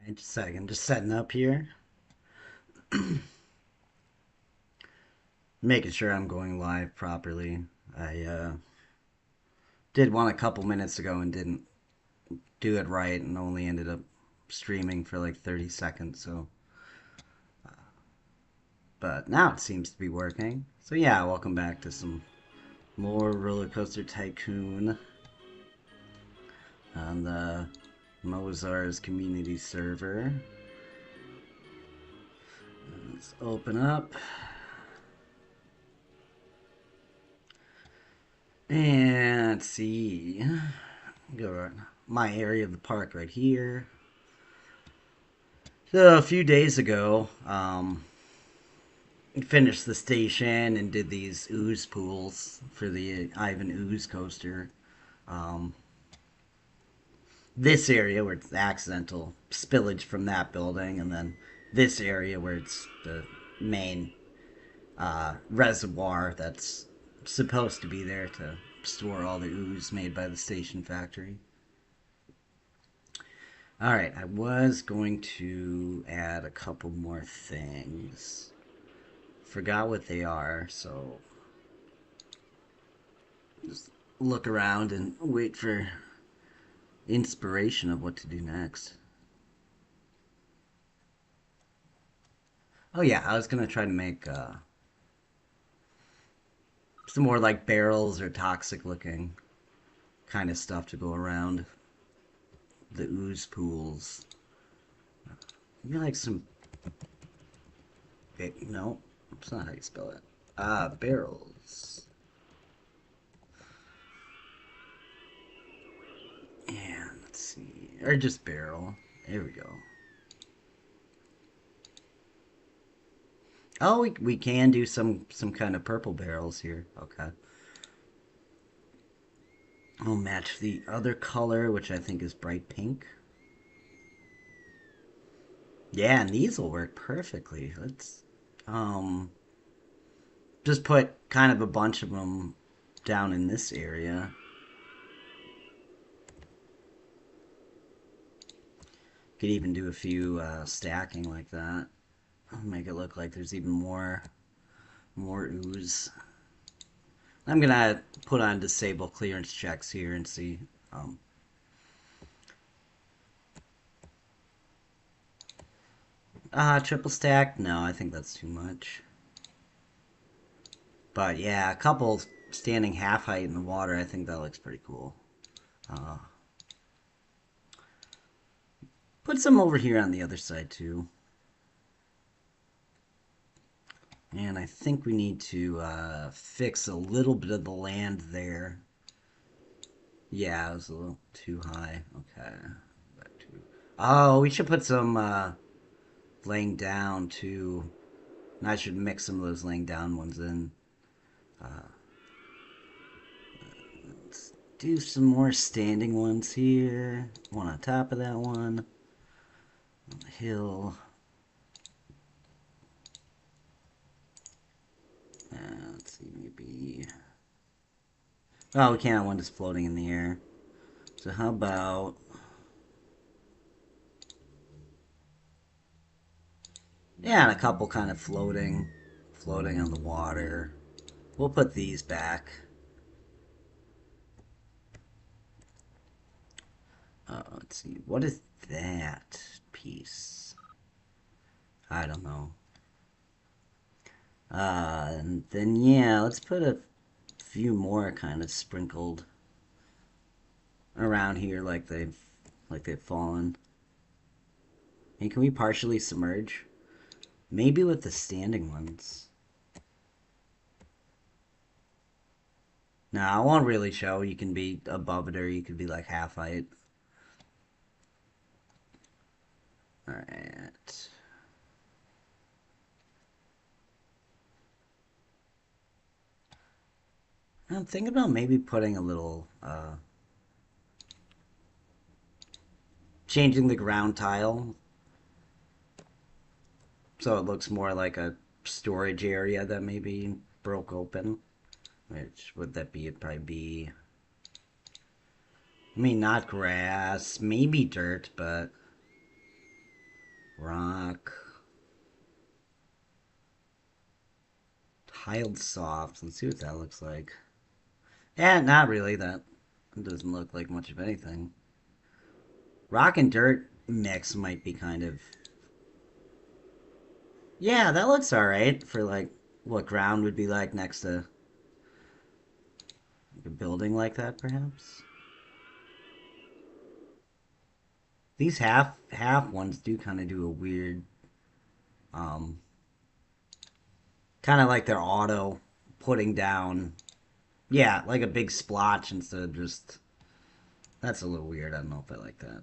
Just a second, just setting up here. Making sure I'm going live properly. I did one a couple minutes ago and didn't do it right and only ended up streaming for like 30 seconds, so. But now it seems to be working. So yeah, welcome back to some more Roller Coaster Tycoon on the Mozart's community server. Let's open up. And let's see. Go to my area of the park right here. So a few days ago, finished the station and did these Ooze pools for the Ivan Ooze coaster. Um, this area where it's accidental spillage from that building, and then this area where it's the main reservoir that's supposed to be there to store all the ooze made by the station factory. Alright, I was going to add a couple more things. Forgot what they are, so just look around and wait for inspiration of what to do next. Oh yeah, I was gonna try to make some more like barrels or toxic looking kind of stuff to go around the ooze pools. Maybe like some. No, that's not how you spell it. Barrels. And let's see. Or just barrel. There we go. Oh, we can do some kind of purple barrels here. Okay. I'll match the other color, which I think is bright pink. Yeah, and these will work perfectly. Let's um just put kind of a bunch of them down in this area. Could even do a few stacking like that. Make it look like there's even more ooze. I'm gonna put on disable clearance checks here and see. Triple stack? No, I think that's too much. But yeah, a couple standing half height in the water, I think that looks pretty cool. Uh, put some over here on the other side too. And I think we need to fix a little bit of the land there. Yeah, it was a little too high. Okay. Oh, we should put some laying down too. And I should mix some of those laying down ones in. Uh, let's do some more standing ones here. One on top of that one. On the hill. Let's see, maybe. Oh, we can't have one just floating in the air. So how about. Yeah, and a couple kind of floating on the water. We'll put these back. Let's see. What is that piece? I don't know. And then yeah, let's put a few more kind of sprinkled around here like they've fallen. And can we partially submerge? Maybe with the standing ones. Now I won't really show. You can be above it or you could be like half height. Alright. I'm thinking about maybe putting a little, changing the ground tile so it looks more like a storage area that maybe broke open. Which would that be? It'd probably be. I mean, not grass, maybe dirt, but Rock. Tiled soft. Let's see what that looks like. Yeah, not really. That doesn't look like much of anything. Rock and dirt mix might be kind of. Yeah, that looks alright for like what ground would be like next to like a building like that, perhaps. These half ones do kind of do a weird, um, kind of like they're auto putting down. Yeah, like a big splotch instead of just. That's a little weird. I don't know if I like that.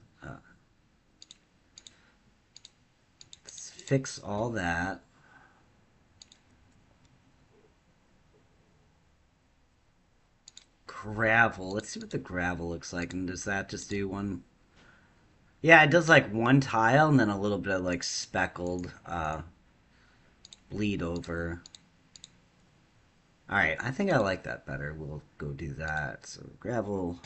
Let's fix all that. Gravel. Let's see what the gravel looks like. And does that just do one? Yeah, it does like one tile and then a little bit of like speckled bleed over. Alright, I think I like that better. We'll go do that. So gravel.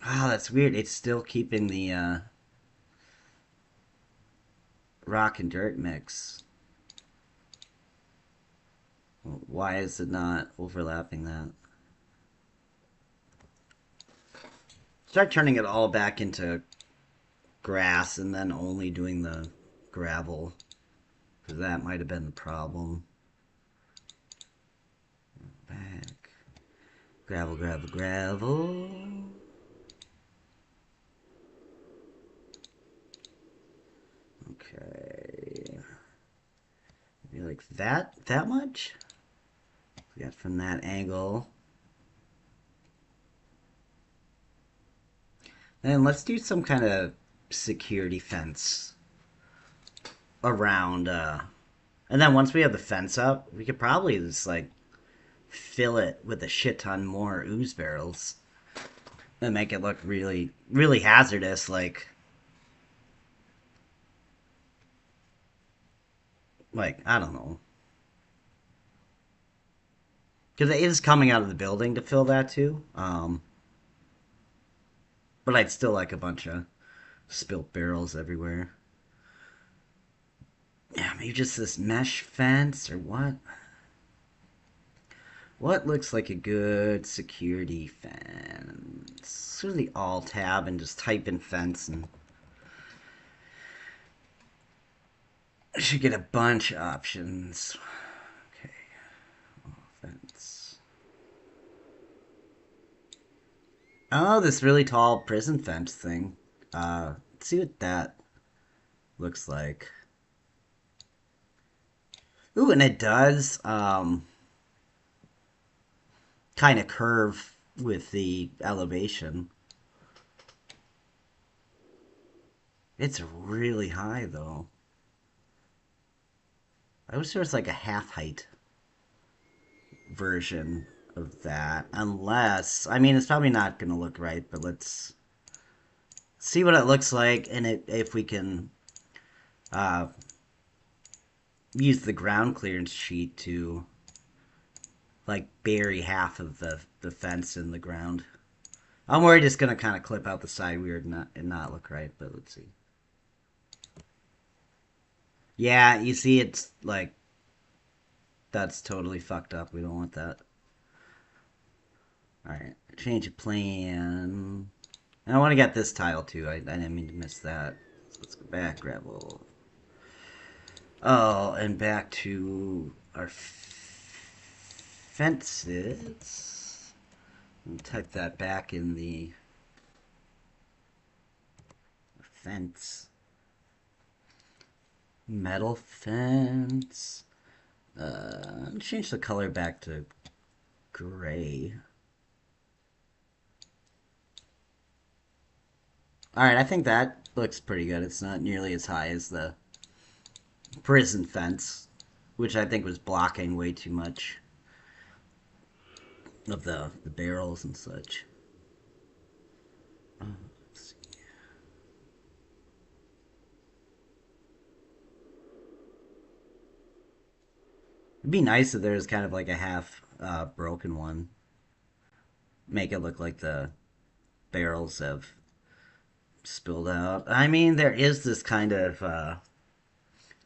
Ah, that's weird. It's still keeping the rock and dirt mix. Why is it not overlapping that? Start turning it all back into grass and then only doing the gravel. Because that might have been the problem. Back. Gravel, gravel, gravel. Okay. Maybe like that much? We got from that angle. Then let's do some kind of security fence around. And then once we have the fence up, we could probably just like fill it with a shit ton more ooze barrels and make it look really, really hazardous. Like I don't know, because it is coming out of the building to fill that too. But I'd still like a bunch of spilt barrels everywhere. Yeah, maybe just this mesh fence or what? What looks like a good security fence? Go to the Alt tab and just type in fence, and I should get a bunch of options. Okay, fence. Oh, this really tall prison fence thing. Let's see what that looks like. Ooh, and it does kind of curve with the elevation. It's really high though. I wish there was like a half height version of that. Unless, I mean, it's probably not going to look right, but let's see what it looks like and if we can uh, use the ground clearance sheet to like bury half of the fence in the ground. I'm worried it's going to kind of clip out the side weird and not look right, but let's see. Yeah, you see, it's like that's totally fucked up. We don't want that. All right, change of plan. And I want to get this tile too. I didn't mean to miss that. So let's go back, gravel. Oh, and back to our fences. And type that back in the fence. Metal fence. Change the color back to gray. Alright, I think that looks pretty good. It's not nearly as high as the prison fence, which I think was blocking way too much of the barrels and such. Let's see. It'd be nice if there was kind of like a half broken one. Make it look like the barrels have spilled out. I mean, there is this kind of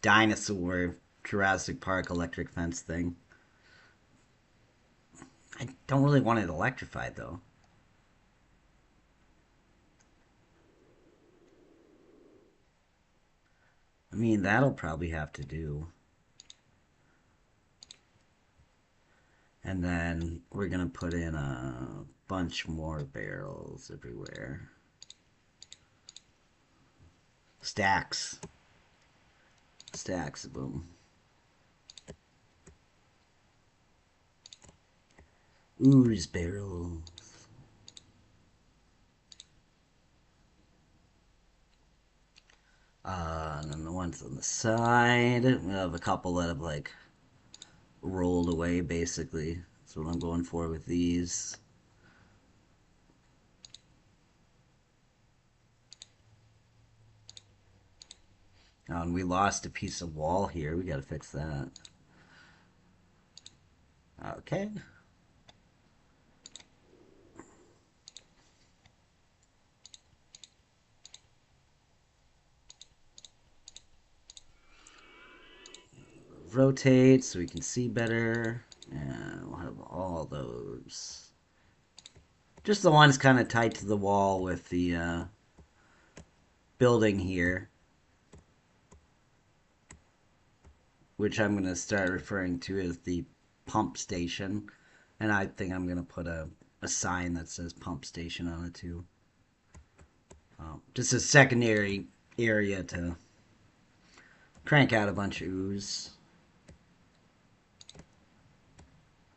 dinosaur Jurassic Park electric fence thing. I don't really want it electrified though. I mean, that'll probably have to do. And then we're gonna put in a bunch more barrels everywhere. Stacks. Stacks of them. Ooze barrels. And then the ones on the side, we have a couple that have like rolled away basically. That's what I'm going for with these. Oh, and we lost a piece of wall here. We gotta fix that. Okay. Rotate so we can see better. And we'll have all those. Just the ones kind of tight to the wall with the building here. Which I'm going to start referring to as the pump station. And I think I'm going to put a sign that says pump station on it too. Just a secondary area to crank out a bunch of ooze.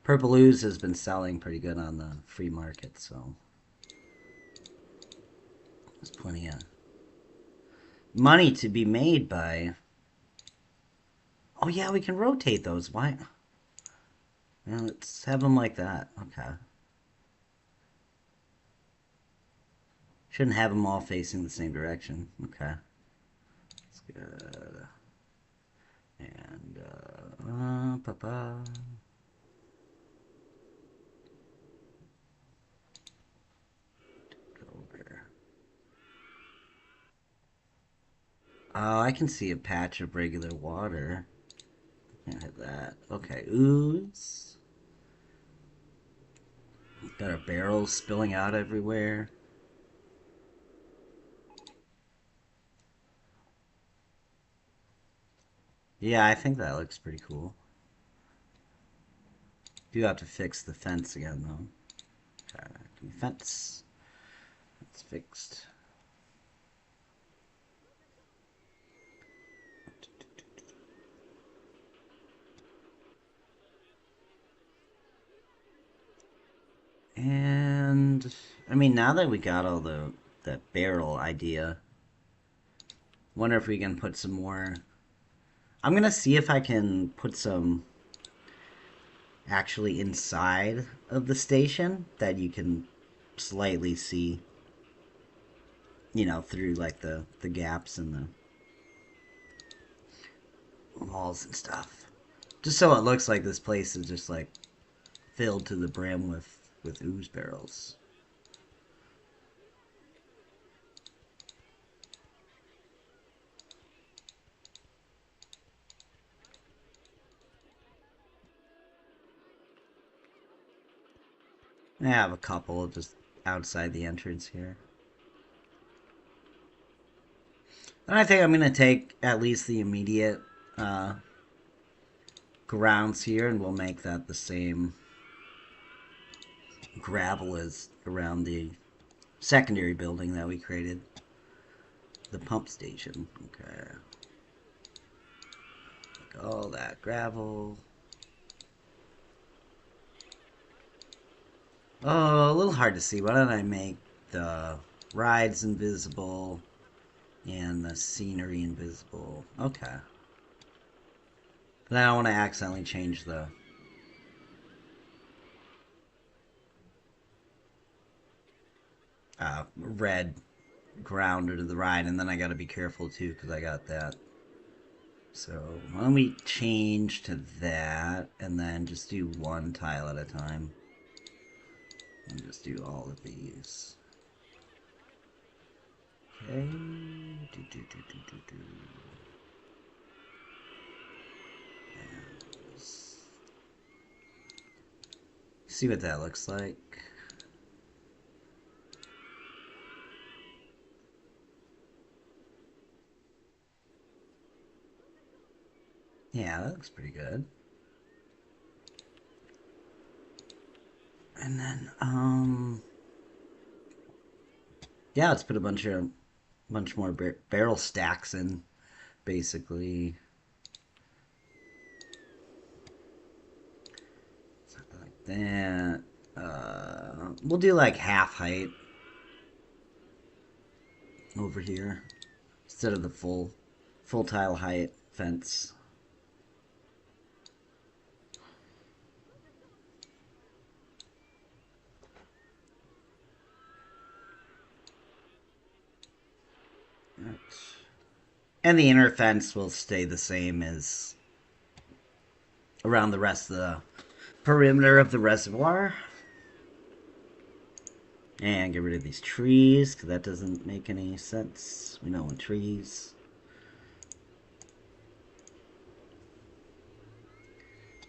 Purple ooze has been selling pretty good on the free market, so there's plenty of money to be made by... Oh yeah, we can rotate those. Why? Yeah, let's have them like that. Okay. Shouldn't have them all facing the same direction. Okay. That's good. And, go there. Oh, I can see a patch of regular water. Can't hit that. Okay, ooze. Got our barrels spilling out everywhere. Yeah, I think that looks pretty cool. Do have to fix the fence again, though. Okay, fence. It's fixed. And I mean, now that we got all the barrel idea, wonder if we can put some more. I'm gonna see if I can put some actually inside of the station that you can slightly see, you know, through like the gaps in the walls and stuff. Just so it looks like this place is just like filled to the brim with ooze barrels. I have a couple just outside the entrance here. And I think I'm going to take at least the immediate grounds here, and we'll make that the same gravel as around the secondary building that we created. The pump station. Okay. Like all that gravel. Oh, a little hard to see. Why don't I make the rides invisible and the scenery invisible? Okay. But I don't want to accidentally change the red grounder to the ride, and then I gotta be careful too because I got that. So why don't we change to that and then just do one tile at a time and just do all of these. Okay. Do, do, do, do, do, do. And see what that looks like. Yeah, that looks pretty good. And then, yeah, let's put a bunch more barrel stacks in, basically. Something like that. We'll do like half height over here instead of the full tile height fence. Right. And the inner fence will stay the same as around the rest of the perimeter of the reservoir. And get rid of these trees, because that doesn't make any sense. We don't want trees.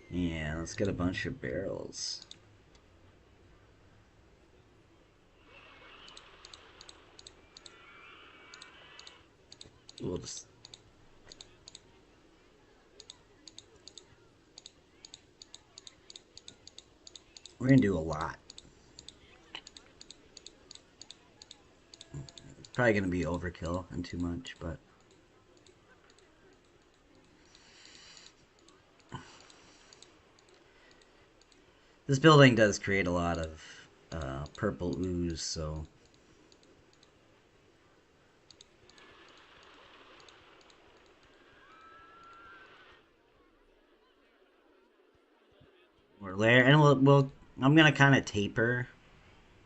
Yeah, let's get a bunch of barrels. We'll just... We're going to do a lot. It's probably going to be overkill and too much, but... This building does create a lot of purple ooze, so... We're there, and I'm going to kind of taper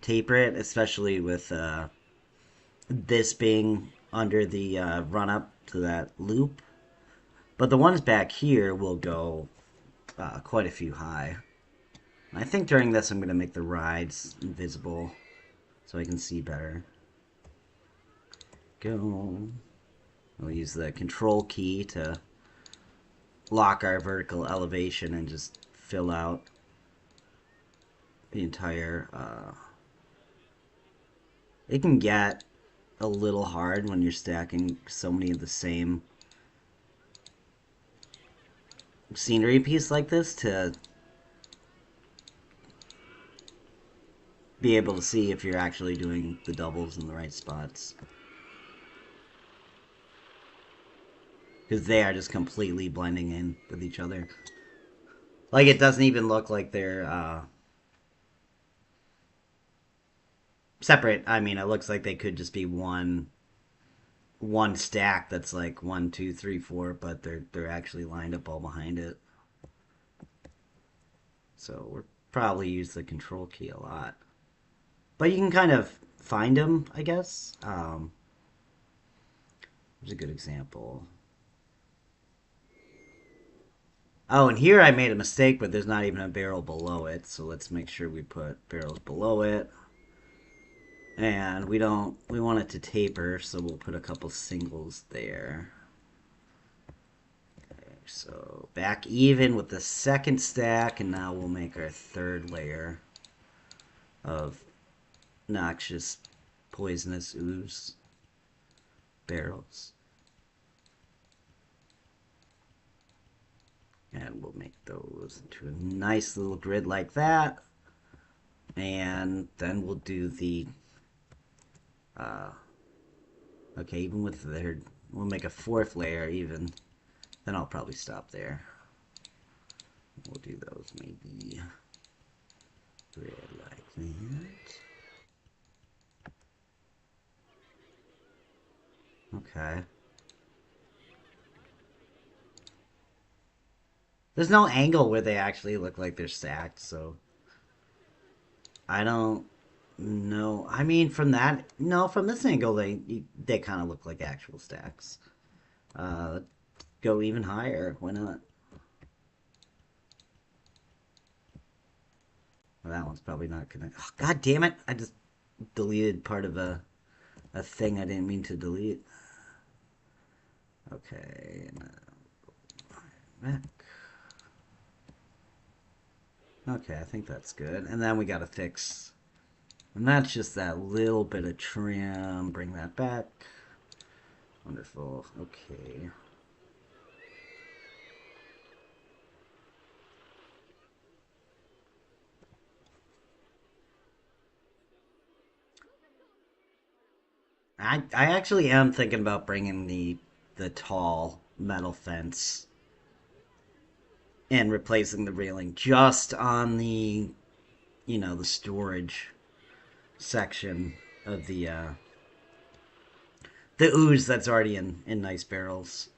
it, especially with this being under the run-up to that loop. But the ones back here will go quite a few high. I think during this I'm going to make the rides invisible so I can see better. Go. We'll use the control key to lock our vertical elevation and just fill out the entire... It can get a little hard when you're stacking so many of the same scenery piece like this to be able to see if you're actually doing the doubles in the right spots. Because they are just completely blending in with each other. Like, it doesn't even look like they're separate. I mean, it looks like they could just be one stack that's like 1, 2, 3, 4, but they're actually lined up all behind it. So we're probably use the control key a lot. But you can kind of find them, I guess. Here's a good example. Oh, and here I made a mistake, but there's not even a barrel below it. So let's make sure we put barrels below it. And we want it to taper, so we'll put a couple singles there. Okay, so back even with the second stack, and now we'll make our third layer of noxious, poisonous ooze barrels. And we'll make those into a nice little grid like that. And then we'll do the... okay, even with the third... We'll make a fourth layer even. Then I'll probably stop there. We'll do those maybe grid like that. Okay. There's no angle where they actually look like they're stacked, so I don't know. I mean, from that, no, from this angle, they kind of look like actual stacks. Go even higher. Why not? Well, that one's probably not gonna. Oh, God damn it! I just deleted part of a a thing I didn't mean to delete. Okay, back. Okay, I think that's good. And then we gotta fix, and that's just that little bit of trim. Bring that back. Wonderful. Okay. I actually am thinking about bringing the tall metal fence and replacing the railing just on the, the storage section of the ooze that's already in nice barrels.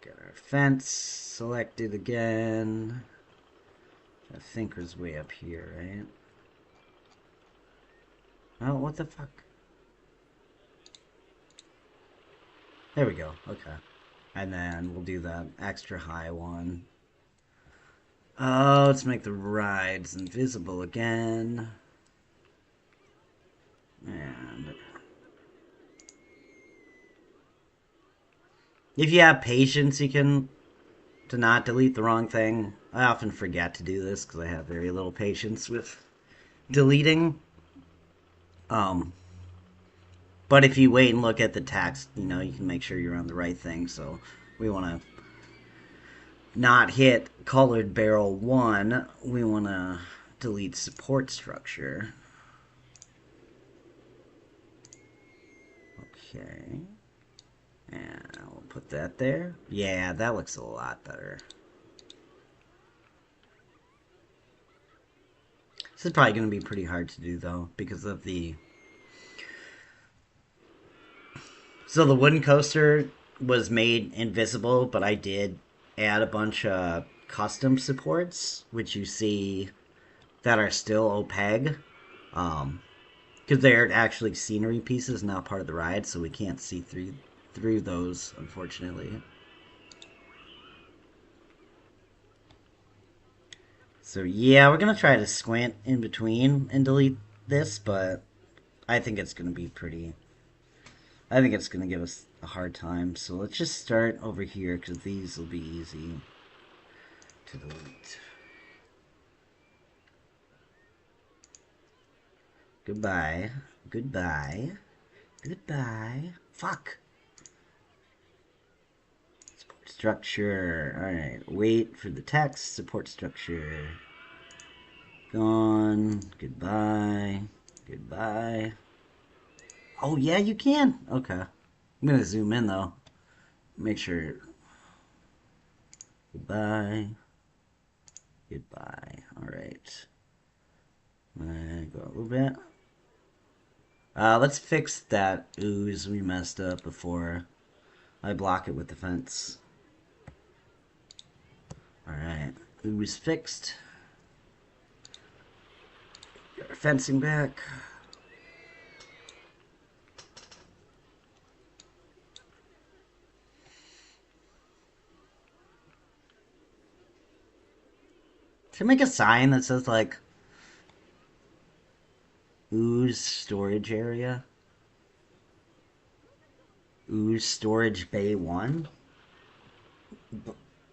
Get our fence selected again. I think was way up here, right? Oh, what the fuck? There we go. Okay. And then we'll do the extra high one. Oh, let's make the rides invisible again. And if you have patience, you can to not delete the wrong thing. I often forget to do this because I have very little patience with deleting. Um, but if you wait and look at the text, you can make sure you're on the right thing. So we want to not hit colored barrel 1. We want to delete support structure. Okay. And we'll put that there. Yeah, that looks a lot better. This is probably going to be pretty hard to do, though, because of the... So the wooden coaster was made invisible, but I did add a bunch of custom supports, which you see that are still opaque. Because they're actually scenery pieces, not part of the ride, so we can't see through those, unfortunately. So yeah, we're gonna try to squint in between and delete this, but I think it's gonna be pretty. I think it's gonna give us a hard time. So let's just start over here because these will be easy to delete. Goodbye. Goodbye. Goodbye. Fuck. Support structure. Alright. Wait for the text. Support structure. Gone. Goodbye. Goodbye. Oh, yeah, you can. Okay. I'm going to zoom in, though. Make sure. Goodbye. Goodbye. Alright. Go a little bit. Let's fix that ooze we messed up before I block it with the fence. Alright. Ooze fixed. Get our fencing back. Should I make a sign that says, like, Ooze storage area? Ooze storage bay 1?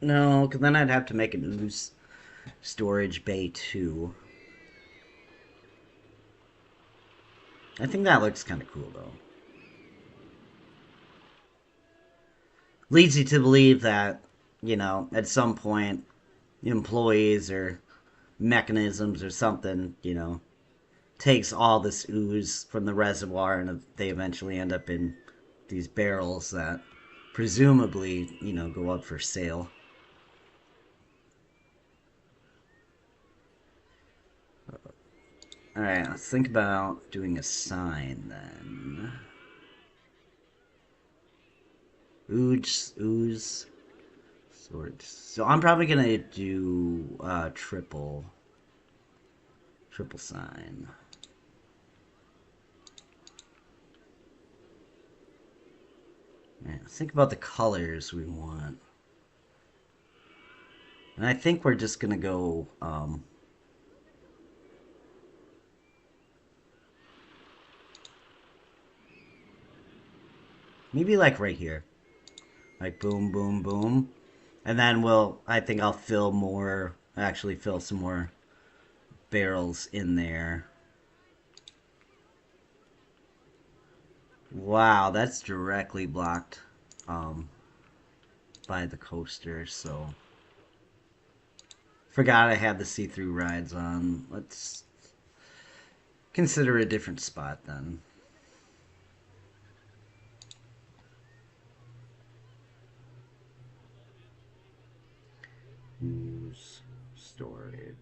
No, because then I'd have to make an ooze storage bay 2. I think that looks kind of cool, though. Leads you to believe that, at some point, employees or mechanisms or something, takes all this ooze from the reservoir and they eventually end up in these barrels that presumably, go up for sale. Alright, let's think about doing a sign then. Ooze. Swords. So I'm probably gonna do triple sign. Alright, let's think about the colors we want. And I think we're just gonna go maybe like right here. Like boom, boom, boom. And then I think I'll actually fill some more barrels in there. Wow, that's directly blocked um, by the coaster, so... Forgot I had the see-through rides on. Let's consider a different spot then. Ooze storage.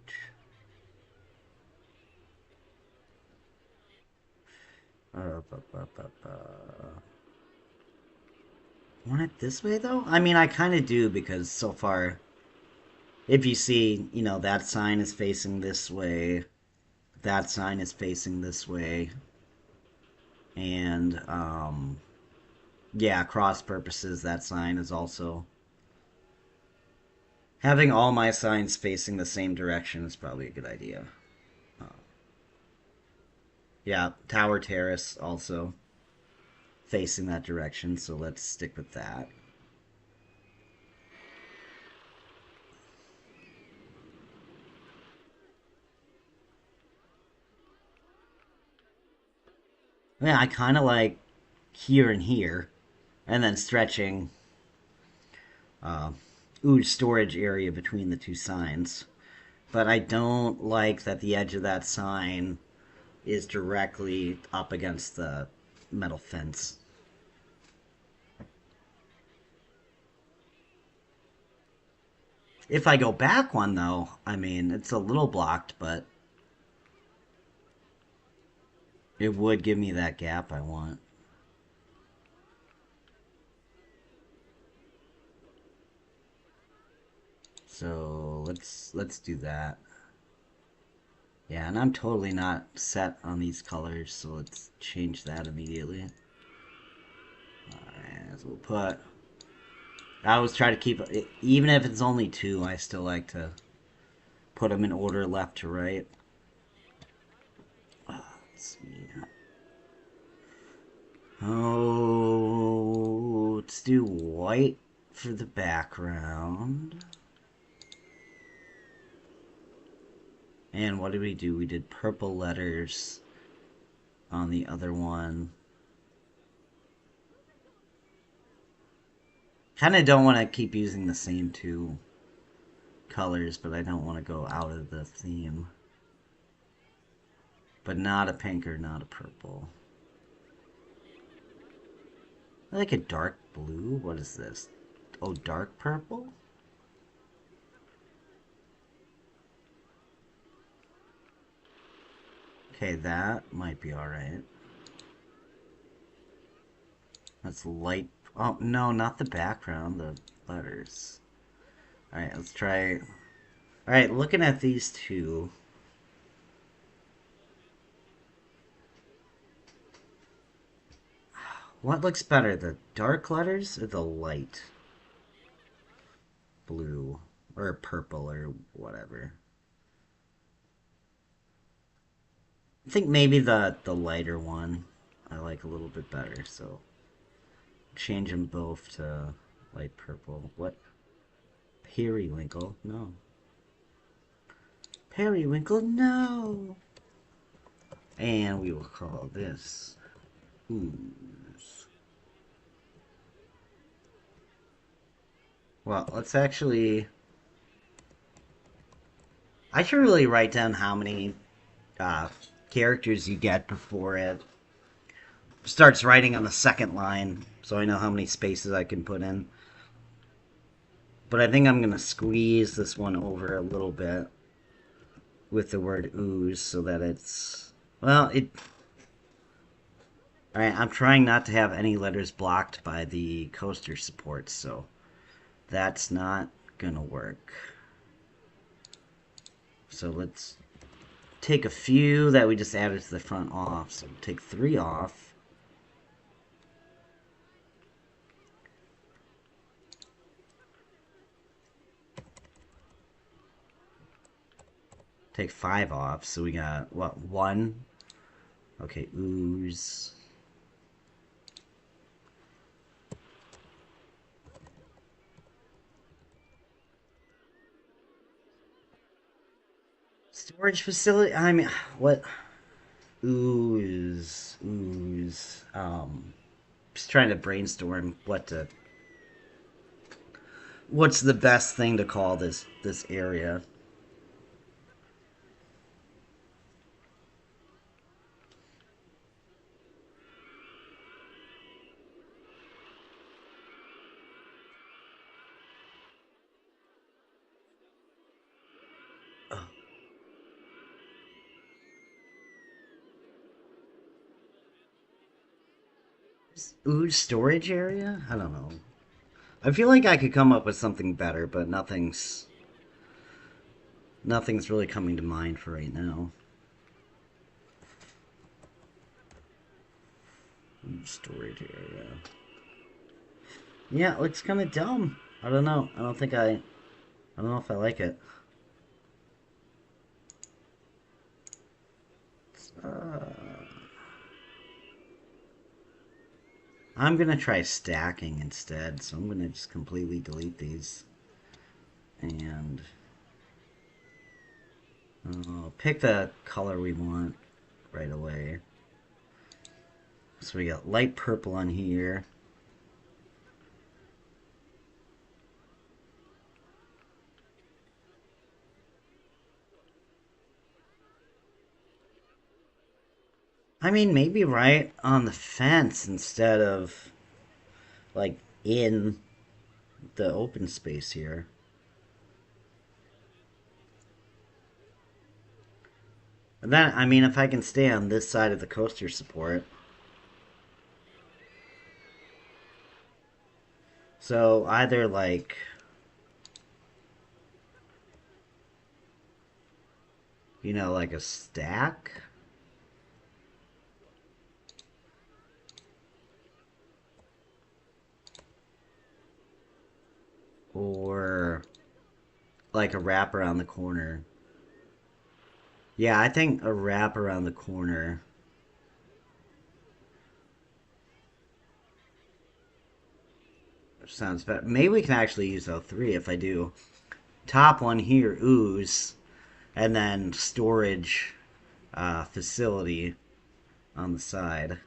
Ba, ba, ba, ba. Want it this way though? I mean, I kind of do because so far, if you see, that sign is facing this way, that sign is facing this way, and yeah, cross purposes, that sign is also having all my signs facing the same direction is probably a good idea. Yeah, Tower Terrace also facing that direction, so let's stick with that. Yeah, I kind of like here and here, and then stretching uh, Ooze storage area between the two signs. But I don't like that the edge of that sign is directly up against the metal fence. If I go back one, though, I mean, it's a little blocked, but it would give me that gap I want. So let's do that. Yeah, and I'm totally not set on these colors, so let's change that immediately. Alright, so we'll put... I always try to keep... Even if it's only two, I still like to put them in order left to right. Let's see. Oh, let's do white for the background. And what did we do? We did purple letters on the other one. Kind of don't want to keep using the same two colors, but I don't want to go out of the theme. But not a pink or not a purple. I like a dark blue. What is this? Oh, dark purple? Okay, that might be alright. That's light. Oh, no, not the background, the letters. Alright, let's try. Alright, looking at these two. What looks better, the dark letters or the light blue or purple or whatever? I think maybe the lighter one I like a little bit better, so change them both to light purple. What? Periwinkle? No. Periwinkle, no! And we will call this Ooze. Well, let's actually... I should really write down how many uh, characters you get before it starts writing on the second line, so I know how many spaces I can put in. But I think I'm going to squeeze this one over a little bit with the word ooze so that it's... Well, it... Alright, I'm trying not to have any letters blocked by the coaster supports, so that's not gonna work. So let's take a few that we just added to the front off. So we'll take 3 off. Take 5 off, so we got, what, 1? Okay, ooze. Storage facility, I mean, what? Ooze. Just trying to brainstorm what's the best thing to call this area. Oh, ooze storage area? I don't know. I feel like I could come up with something better, but nothing's really coming to mind for right now. Ooze storage area. Yeah, it looks kind of dumb. I don't know. I don't know if I like it. Uh, I'm gonna try stacking instead, so I'm gonna just completely delete these and pick the color we want right away. So we got light purple on here. I mean, maybe right on the fence instead of like in the open space here. And then, I mean, if I can stay on this side of the coaster support. So either like, like a stack. Or like a wrap around the corner. Yeah, I think a wrap around the corner sounds better. Maybe we can actually use O3 if I do top one here, ooze, and then storage facility on the side.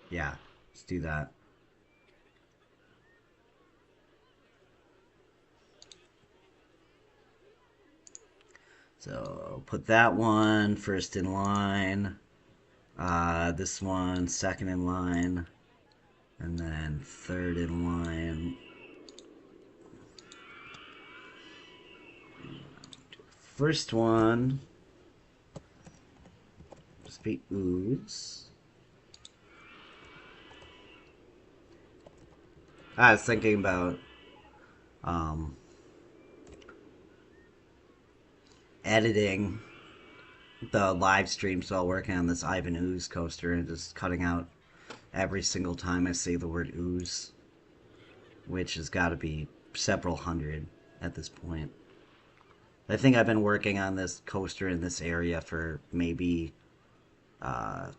Yeah, let's do that. So put that one first in line. This one second in line. And then third in line. First one. Just be ooze. I was thinking about um, editing the live streams while working on this Ivan Ooze coaster and just cutting out every single time I say the word ooze, which has got to be several hundred at this point. I think I've been working on this coaster in this area for maybe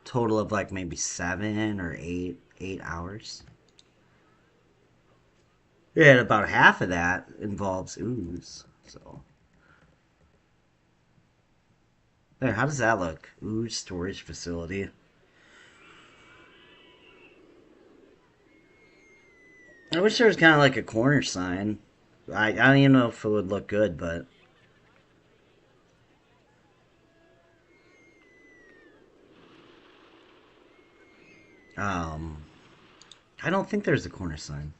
total of like maybe 7 or 8 hours. Yeah, and about half of that involves ooze. So there, how does that look? Ooze storage facility. I wish there was kind of like a corner sign. I don't even know if it would look good, but um, I don't think there's a corner sign.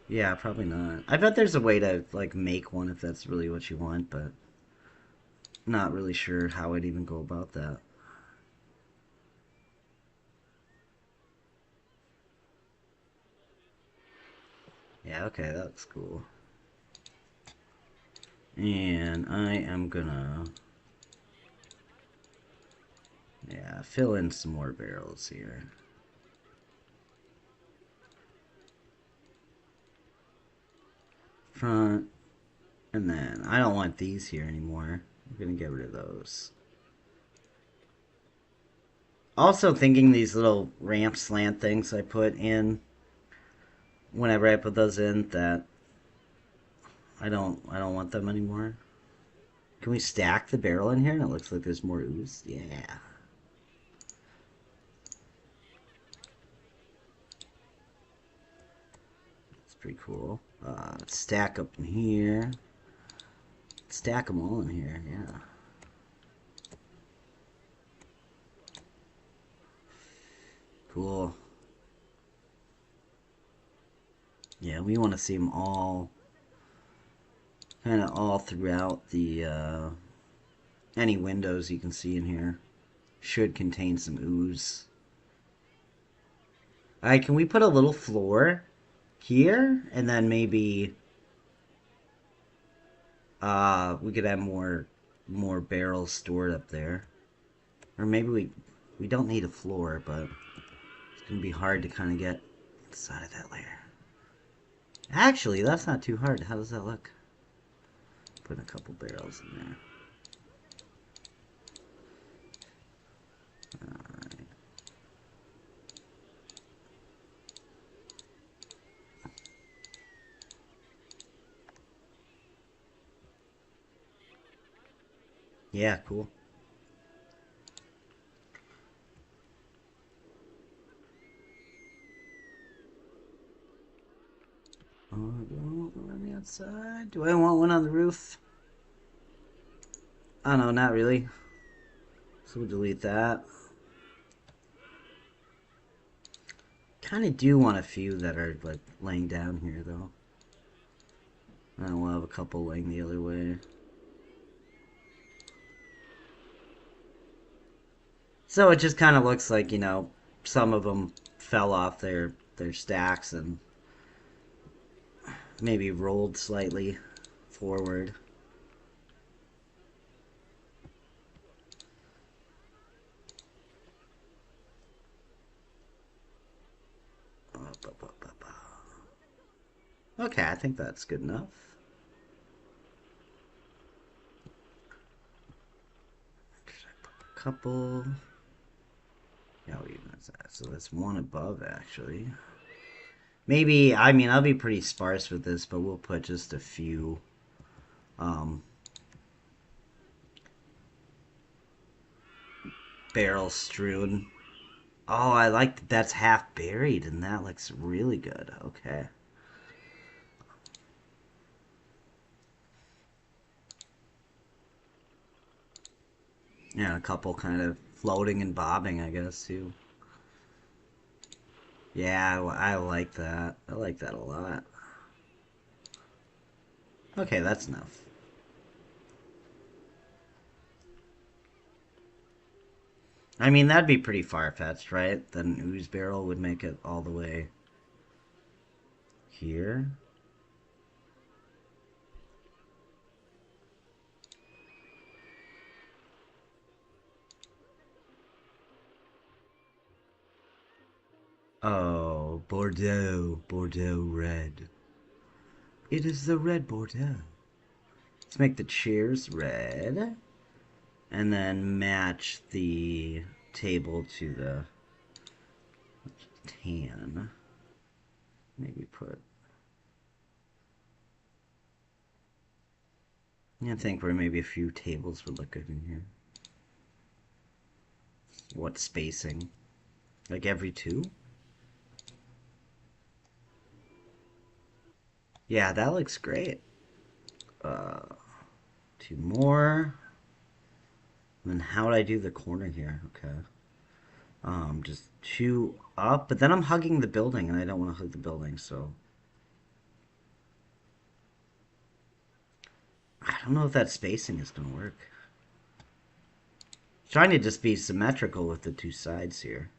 Yeah, probably not. I bet there's a way to like make one if that's really what you want, but not really sure how I'd even go about that. Yeah, okay, that's cool. And I am gonna Yeah, fill in some more barrels here. Front. And then, I don't want these here anymore. I'm gonna get rid of those. Also thinking these little ramp slant things I put in, whenever I put those in, that I don't want them anymore. Can we stack the barrel in here? And it looks like there's more ooze. Yeah. It's pretty cool. Stack up in here. Stack them all in here, yeah. Cool. Yeah, we want to see them all, kind of all throughout the, any windows you can see in here. Should contain some ooze. Alright, can we put a little floor here? And then maybe, we could have more barrels stored up there. Or maybe we don't need a floor, but it's going to be hard to kind of get inside of that layer. Actually, that's not too hard. How does that look? Put a couple barrels in there. Alright. Yeah, cool. One on the outside. Do I want one on the roof? Oh no, not really. So we'll delete that. Kind of do want a few that are like laying down here though. And we'll have a couple laying the other way. So it just kind of looks like, you know, some of them fell off their stacks and maybe rolled slightly forward. Okay, I think that's good enough. A couple. How even is that? So that's one above, actually. Maybe, I mean, I'll be pretty sparse with this, but we'll put just a few. Barrels strewn. Oh, I like that that's half buried, and that looks really good. Okay. Yeah, a couple kind of floating and bobbing, I guess, too. Yeah, I like that. I like that a lot. Okay, that's enough. I mean, that'd be pretty far-fetched, right? That an ooze barrel would make it all the way here. Oh, Bordeaux. Bordeaux red. It is the red Bordeaux. Let's make the chairs red. And then match the table to the tan. Maybe put... I think where maybe a few tables would look good in here. What spacing? Like every two? Yeah, that looks great. Two more. And then how would I do the corner here? Okay. Just two up, but then I'm hugging the building, and I don't want to hug the building, so... I don't know if that spacing is going to work. Trying to just be symmetrical with the two sides here.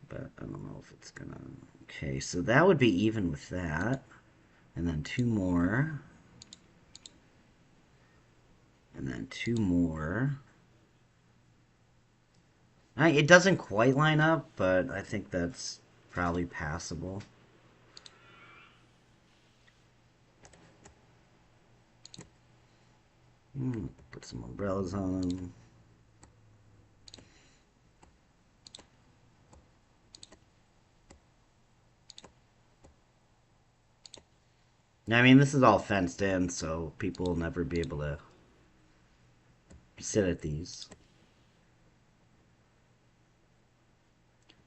But I don't know if it's going to... Okay, so that would be even with that. And then two more. And then two more. It doesn't quite line up, but I think that's probably passable. Put some umbrellas on them. I mean, this is all fenced in, so people will never be able to sit at these.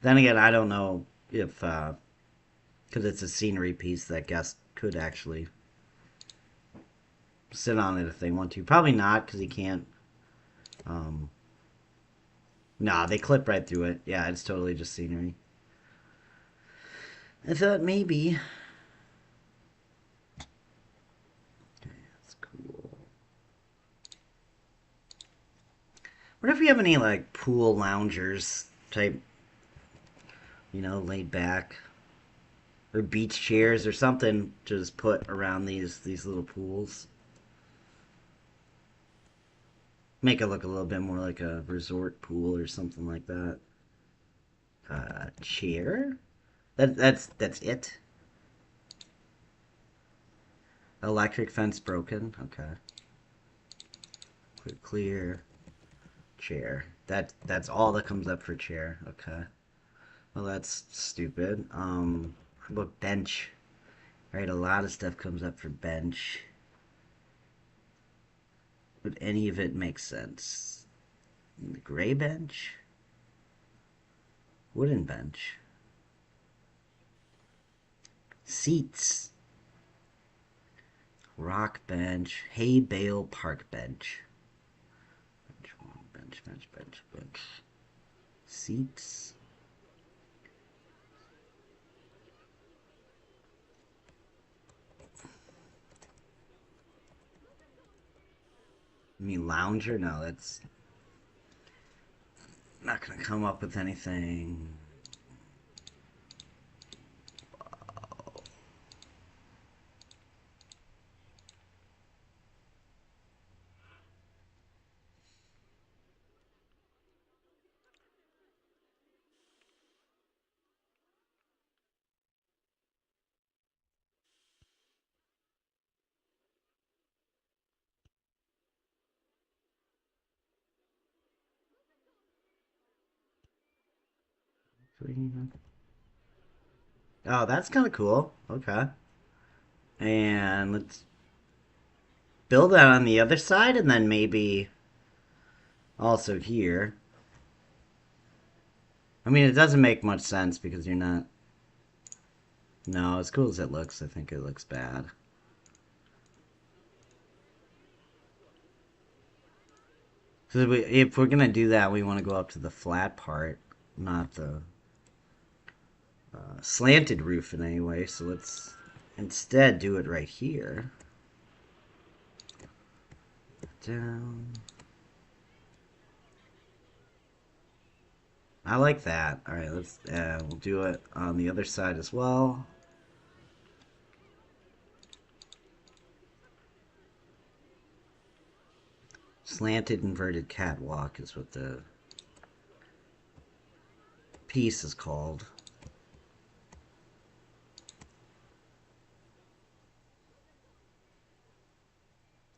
Then again, I don't know if, because it's a scenery piece, that guest could actually sit on it if they want to. Probably not, because he can't. Um, nah, they clip right through it. Yeah, it's totally just scenery. I thought maybe. That's cool. What if we have any, like, pool loungers type, laid back? Or beach chairs or something to just put around these little pools. Make it look a little bit more like a resort pool or something like that. Chair? That's it. Electric fence broken. Okay. Clear chair. That's all that comes up for chair. Okay. Well, that's stupid. How about bench? Right, a lot of stuff comes up for bench. Would any of it make sense? The gray bench? Wooden bench? Seats? Rock bench? Hay bale park bench? Bench. Seats? I mean, lounger? No, that's not gonna come up with anything. Oh, that's kind of cool. Okay. And let's build that on the other side and then maybe also here. I mean, it doesn't make much sense because you're not. No, as cool as it looks, I think it looks bad. So if we're gonna do that, we want to go up to the flat part, not the slanted roof in any way. So let's instead do it right here. Down. I like that. All right, we'll do it on the other side as well. Slanted inverted catwalk is what the piece is called.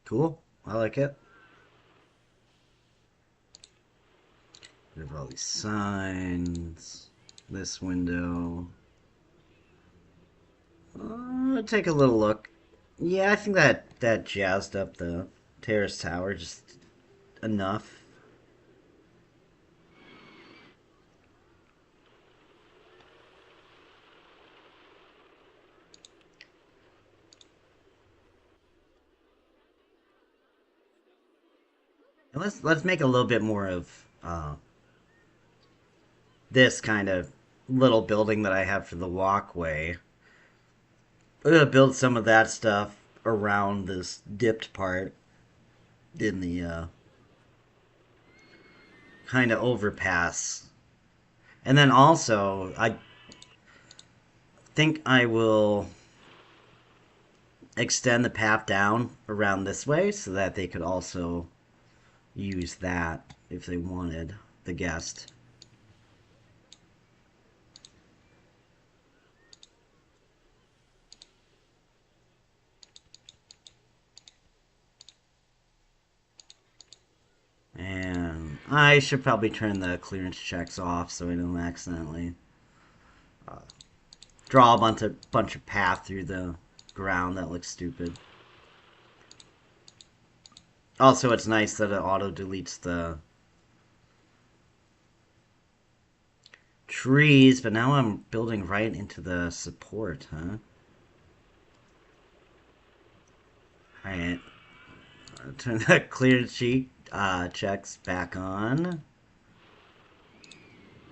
Cool. I like it. We have all these signs. This window. Take a little look. Yeah, I think that jazzed up the terrace tower just enough. And let's make a little bit more of this kind of little building that I have for the walkway. I'm gonna build some of that stuff around this dipped part in the kind of overpass. And then also, I think I will extend the path down around this way so that they could also use that if they wanted, the guest. I should probably turn the clearance checks off so I don't accidentally draw a bunch of path through the ground that looks stupid. Also, it's nice that it auto deletes the trees, but now I'm building right into the support, huh? Alright. Turn that clear sheet checks back on.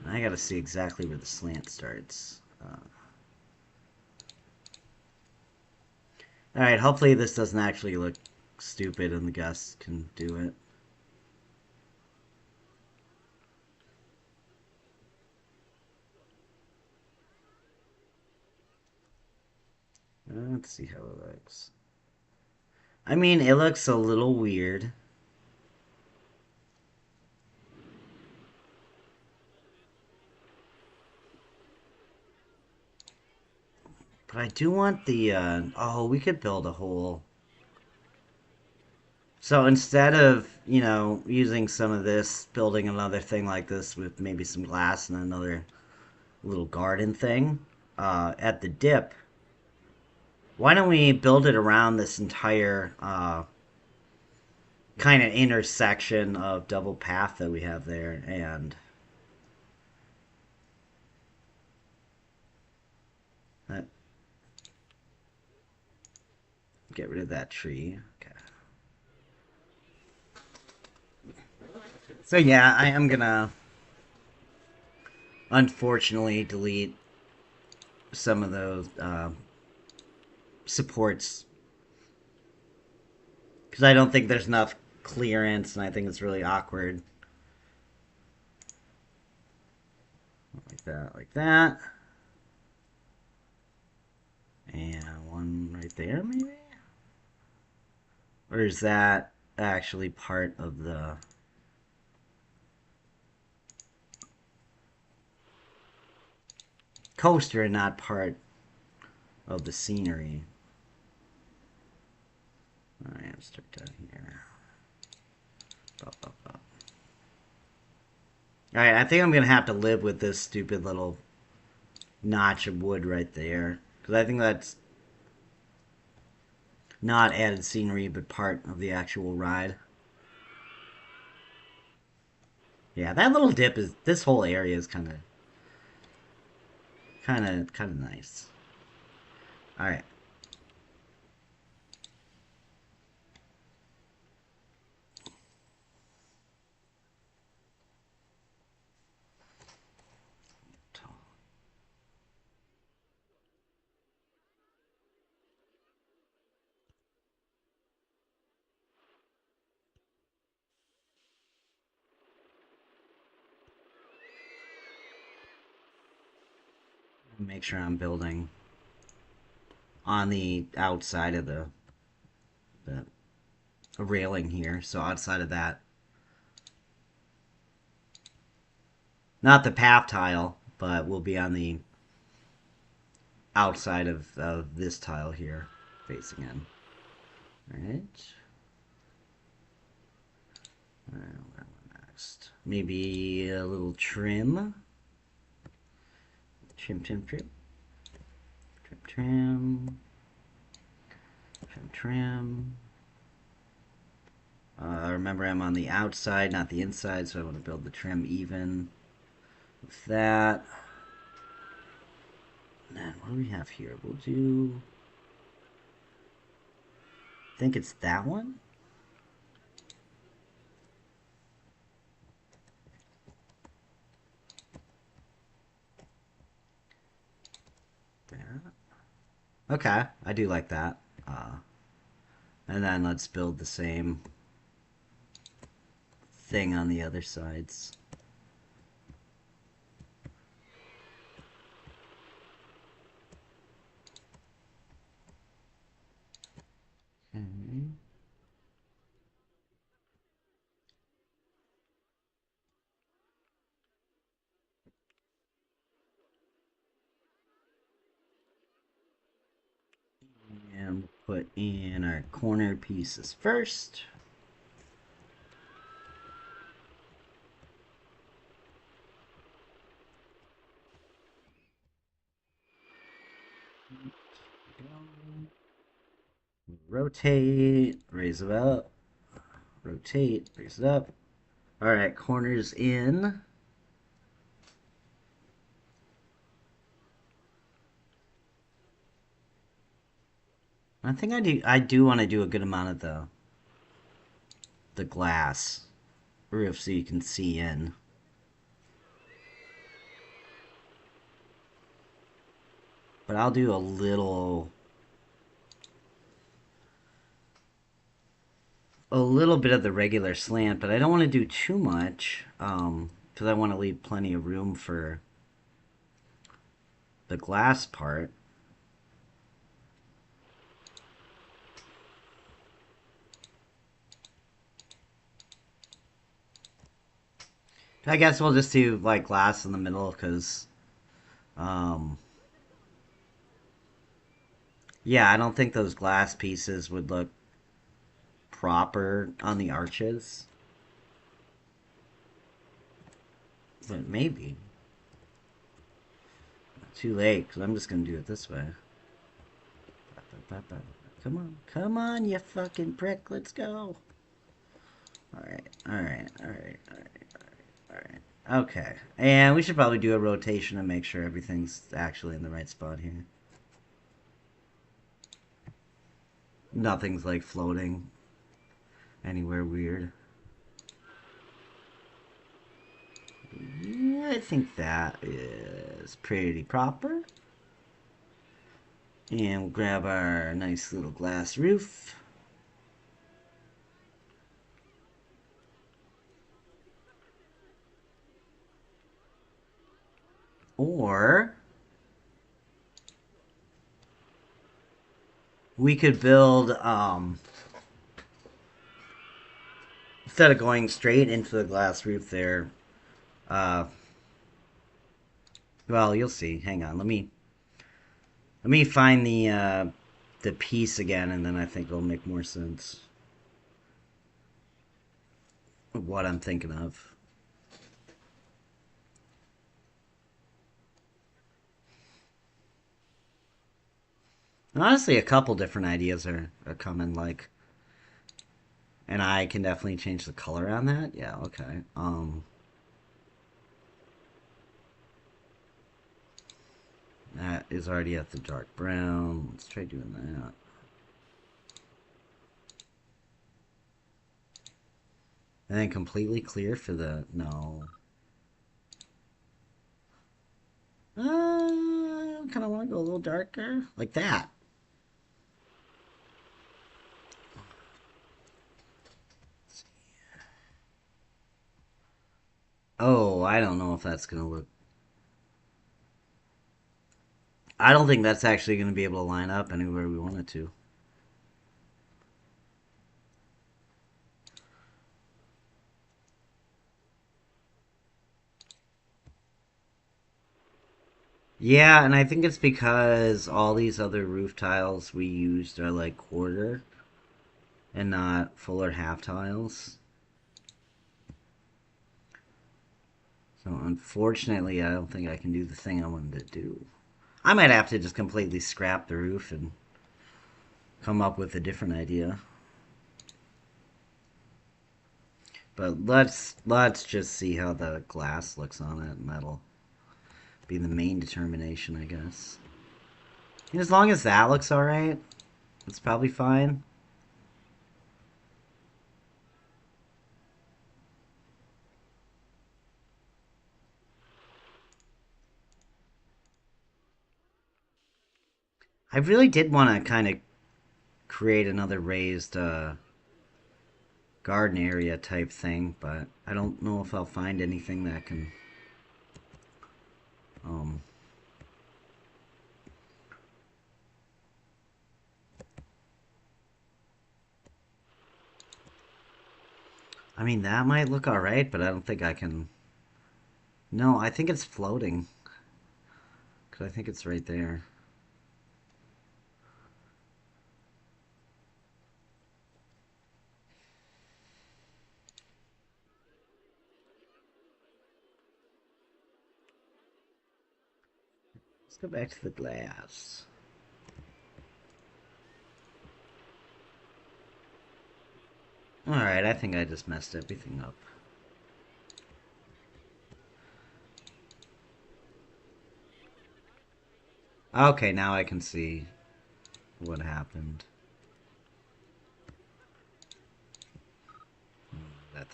I gotta see exactly where the slant starts. Alright, hopefully this doesn't actually look stupid and the gusts can do it. Let's see how it looks. I mean, it looks a little weird. But I do want the, oh, we could build a whole... So instead of, using some of this, building another thing like this with maybe some glass and another little garden thing, at the dip, why don't we build it around this entire, kind of intersection of double path that we have there, and uh, get rid of that tree. Okay. So yeah, I am gonna unfortunately delete some of those supports because I don't think there's enough clearance, and I think it's really awkward. Like that, like that. And one right there, maybe? Or is that actually part of the coaster and not part of the scenery? Alright, let's start down here. Alright, I think I'm gonna have to live with this stupid little notch of wood right there. Because I think that's not added scenery, but part of the actual ride. Yeah, that little dip is... This whole area is kind of nice. Alright. Make sure I'm building on the outside of the railing here. So outside of that. Not the path tile, but we'll be on the outside of this tile here, facing in. Alright. Next. Maybe a little trim. Trim, trim, trim. Trim, trim. Trim, trim. Remember, I'm on the outside, not the inside, so I want to build the trim even with that. And then, what do we have here? We'll do... I think it's that one? There. Okay, I do like that. And then let's build the same thing on the other sides. Okay. And we'll put in our corner pieces first. Rotate, raise it up. Rotate, raise it up. All right, corners in. I think I do. I do want to do a good amount of the glass roof so you can see in. But I'll do a little bit of the regular slant, but I don't want to do too much because I want to leave plenty of room for the glass part. I guess we'll just do like glass in the middle because, um, yeah, I don't think those glass pieces would look proper on the arches, but maybe. Too late because I'm just gonna do it this way. Come on, come on, you fucking prick! Let's go. All right, all right, all right, all right, all right. Okay, and we should probably do a rotation and make sure everything's actually in the right spot here. Nothing's like floating anywhere weird. Yeah, I think that is pretty proper. And we'll grab our nice little glass roof. Or we could build, instead of going straight into the glass roof there, uh, well, you'll see. Hang on, let me find the piece again, and then I think it'll make more sense of what I'm thinking of. And honestly, a couple different ideas are coming, like, and I can definitely change the color on that. Yeah, okay. That is already at the dark brown. Let's try doing that. And then completely clear for the, no. I kind of want to go a little darker, like that. Oh, I don't know if that's going to look. I don't think that's actually going to be able to line up anywhere we want it to. Yeah, and I think it's because all these other roof tiles we used are like quarter and not full or half tiles. So unfortunately, I don't think I can do the thing I wanted to do. I might have to just completely scrap the roof and come up with a different idea. But let's just see how the glass looks on it, and that'll be the main determination, I guess. And as long as that looks alright, it's probably fine. I really did want to kind of create another raised garden area type thing, but I don't know if I'll find anything that can um I mean that might look alright, but I don't think I can. No, I think it's floating because I think it's right there. Let's go back to the glass. Alright, I think I just messed everything up. Okay, now I can see what happened. That.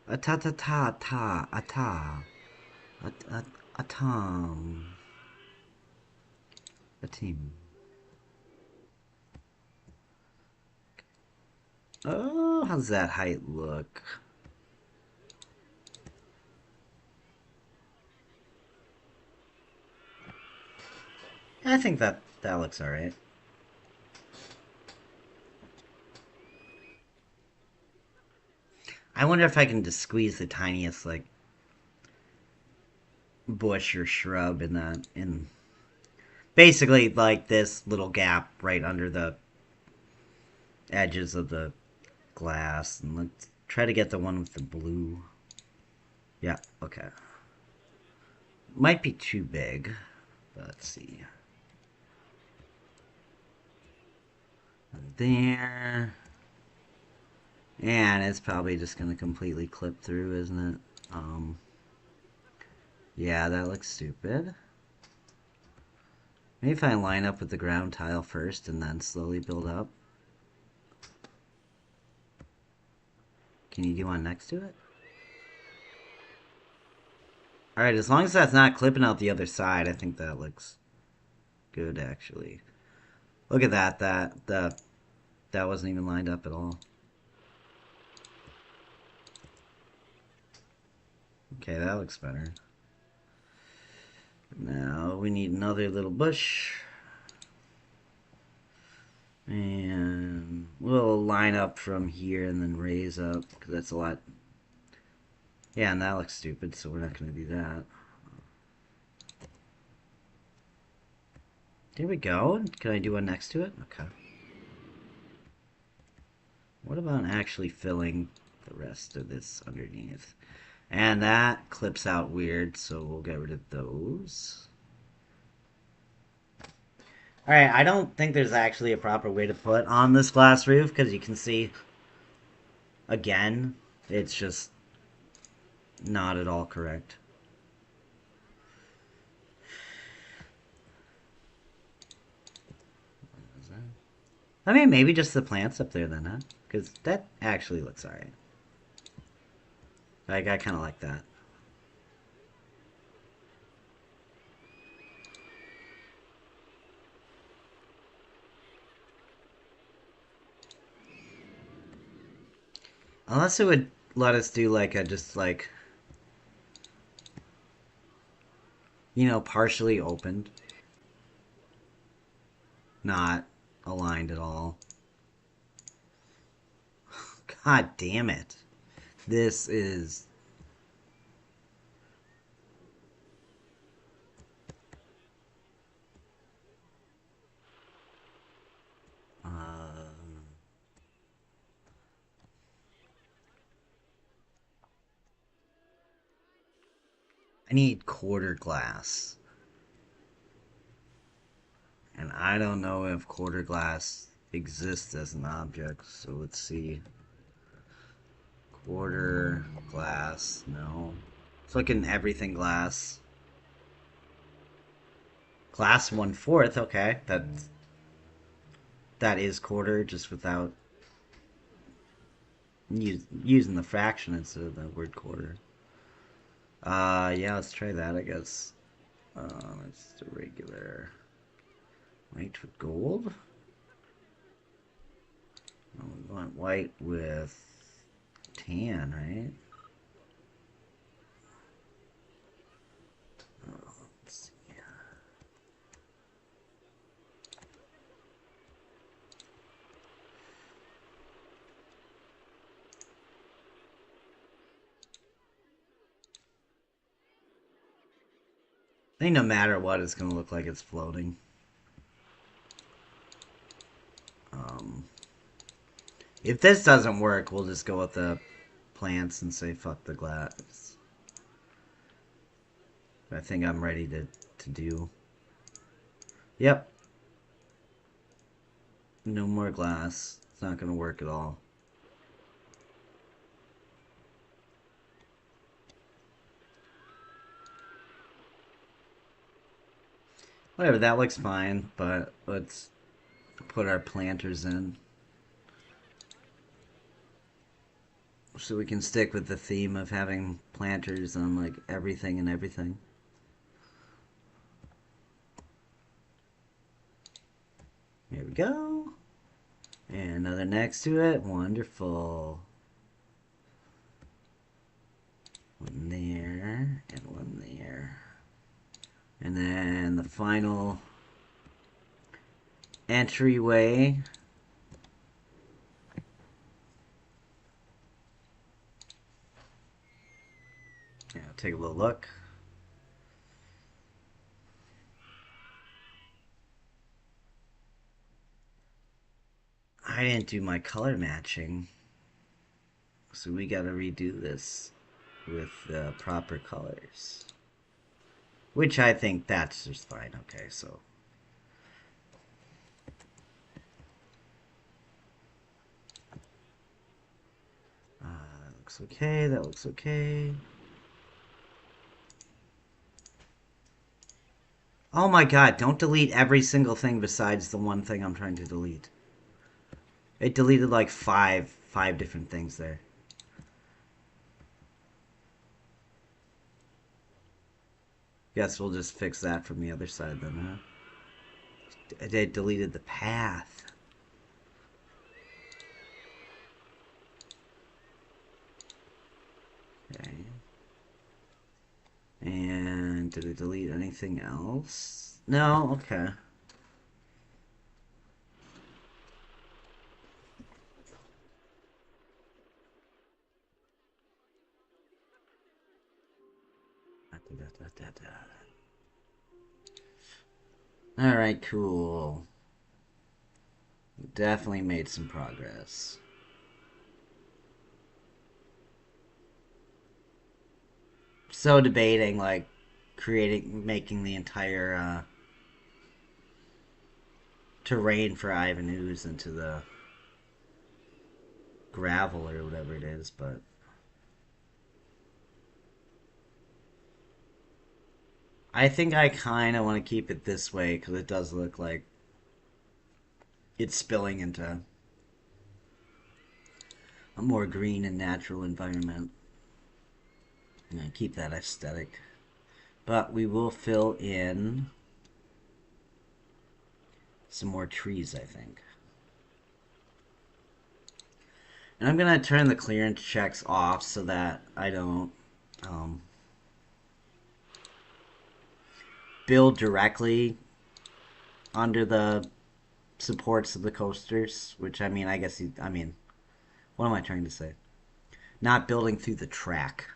A ta ta ta ta a ta. A tom. A team. Oh, how's that height look? I think that looks alright. I wonder if I can just squeeze the tiniest, like, bush or shrub in that, in basically, like, this little gap right under the edges of the glass. And let's try to get the one with the blue. Yeah, okay. Might be too big, but let's see. There. And it's probably just going to completely clip through, isn't it? Yeah, that looks stupid. Maybe if I line up with the ground tile first and then slowly build up. Can you do one next to it? Alright, as long as that's not clipping out the other side, I think that looks good, actually. Look at that. That wasn't even lined up at all. Okay, that looks better. Now we need another little bush. And we'll line up from here and then raise up, because that's a lot. Yeah, and that looks stupid, so we're not going to do that. There we go. Can I do one next to it? Okay. What about actually filling the rest of this underneath? And that clips out weird, so we'll get rid of those. Alright, I don't think there's actually a proper way to put on this glass roof, because you can see, again, it's just not at all correct. I mean, maybe just the plants up there then, huh? Because that actually looks alright. Like, I kind of like that. Unless it would let us do like a just like, you know, partially opened. Not aligned at all. God damn it. This is... I need quarter glass. And I don't know if quarter glass exists as an object, so let's see. Quarter glass, no. It's like an everything glass. Glass 1/4, okay. That is quarter, just without using the fraction instead of the word quarter. Yeah, let's try that, I guess. It's the regular white with gold. Oh, we want white with tan, right? Oh, let's see. I think no matter what, it's going to look like it's floating. If this doesn't work, we'll just go with the plants and say fuck the glass. I think I'm ready to do. Yep. No more glass. It's not gonna work at all. Whatever, that looks fine, but let's put our planters in. So we can stick with the theme of having planters on like everything and everything. Here we go. And another next to it. Wonderful. One there and one there. And then the final entryway. Yeah, take a little look. I didn't do my color matching. So we gotta redo this with the proper colors. Which I think that's just fine. Okay, so. That looks okay, that looks okay. Oh my god, don't delete every single thing besides the one thing I'm trying to delete. It deleted like five different things there. Guess we'll just fix that from the other side then, huh? It deleted the path. Okay. And did it delete anything else? No, okay. Alright, cool. Definitely made some progress. So debating, like, making the entire terrain for Ivan Ooze into the gravel or whatever it is, but I think I kind of want to keep it this way because it does look like it's spilling into a more green and natural environment. I'm going to keep that aesthetic. But we will fill in some more trees, I think. And I'm going to turn the clearance checks off so that I don't build directly under the supports of the coasters, which I mean, what am I trying to say? Not building through the track.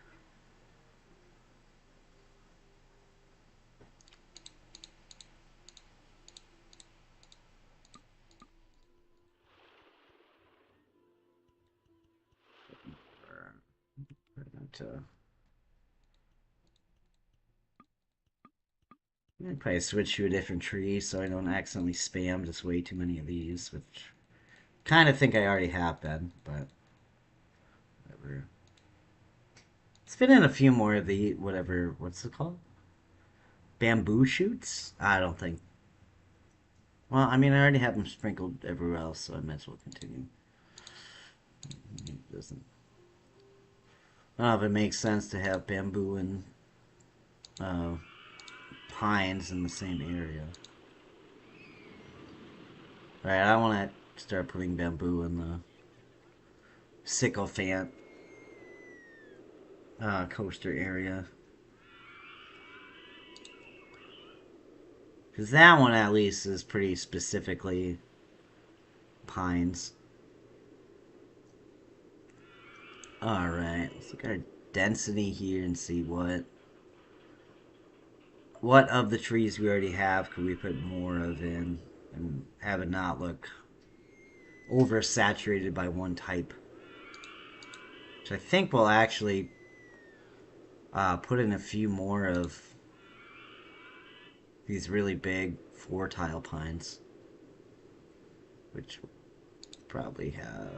I'd probably switch to a different tree so I don't accidentally spam just way too many of these, which kind of think I already have been, but whatever. Let's fit in a few more of the whatever. What's it called? Bamboo shoots? I don't think. Well, I mean, I already have them sprinkled everywhere else, so I might as well continue. It doesn't. I don't know if it makes sense to have bamboo and uh, pines in the same area. Alright, I want to start putting bamboo in the sycophant coaster area. Because that one, at least, is pretty specifically pines. Alright, let's look at our density here and see what of the trees we already have could we put more of in and have it not look oversaturated by one type. Which I think will actually put in a few more of these really big 4-tile pines. which probably have.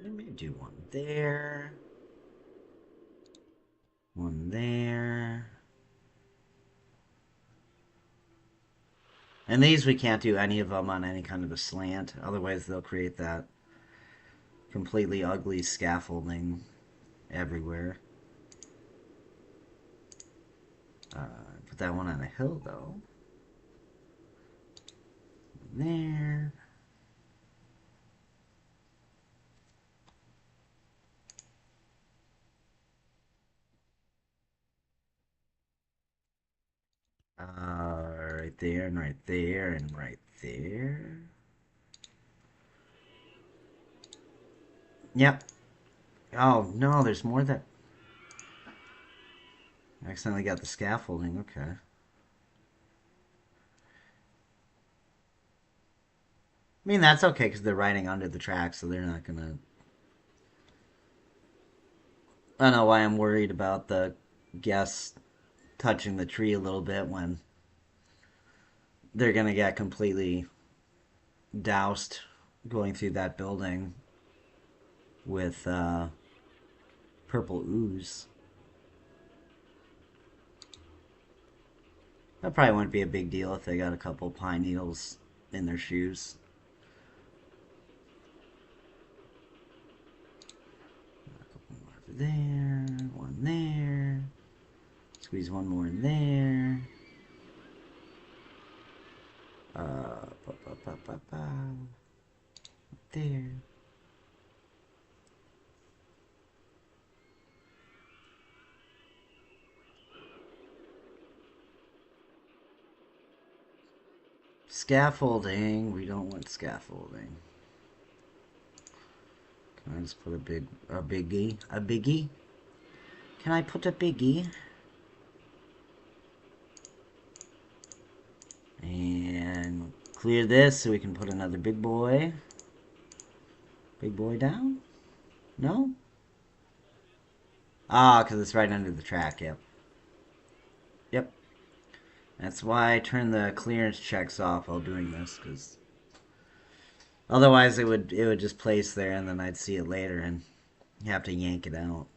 Let me do one there. One there. And these we can't do any of them on any kind of a slant, otherwise they'll create that completely ugly scaffolding everywhere. Put that one on a hill though. There. Right there and right there and right there. Yep. Oh no, there's more that. I accidentally got the scaffolding. Okay. I mean that's okay because they're riding under the track, so they're not gonna. I don't know why I'm worried about the guests touching the tree a little bit when they're gonna get completely doused going through that building with purple ooze. That probably wouldn't be a big deal if they got a couple pine needles in their shoes. A couple more over there, one there. Squeeze one more in there. There. Scaffolding. We don't want scaffolding. Can I just put a biggie? A biggie? Can I put a biggie? And clear this so we can put another big boy. Big boy down? No? Ah, because it's right under the track, yep. Yep. That's why I turn the clearance checks off while doing this, because otherwise it would just place there and then I'd see it later and you have to yank it out.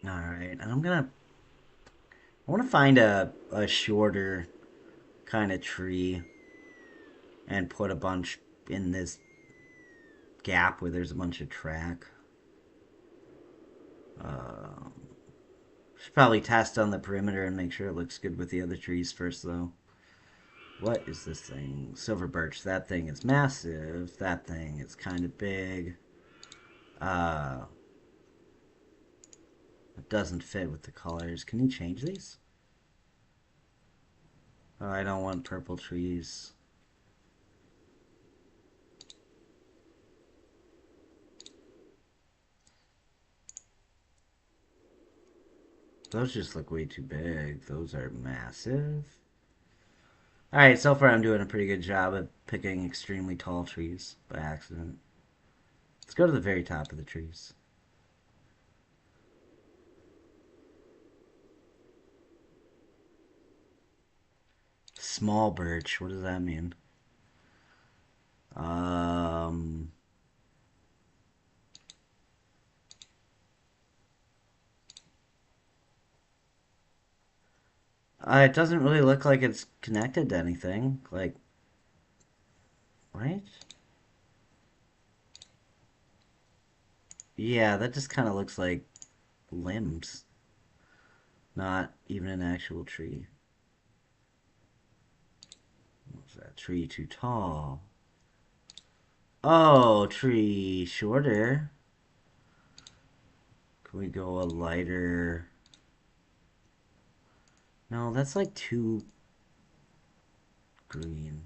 Alright, and I want to find a shorter kind of tree and put a bunch in this gap where there's a bunch of track. Should probably test on the perimeter and make sure it looks good with the other trees first, though. What is this thing? Silver birch. That thing is massive. That thing is kind of big. Uh, it doesn't fit with the colors. Can you change these? Oh, I don't want purple trees. Those just look way too big. Those are massive. Alright, so far I'm doing a pretty good job of picking extremely tall trees by accident. Let's go to the very top of the trees. Small birch, what does that mean? Um, it doesn't really look like it's connected to anything. Like, right? Yeah, that just kind of looks like limbs, not even an actual tree. What's that? Tree too tall. Oh, tree shorter. Can we go a lighter? No, that's like too green.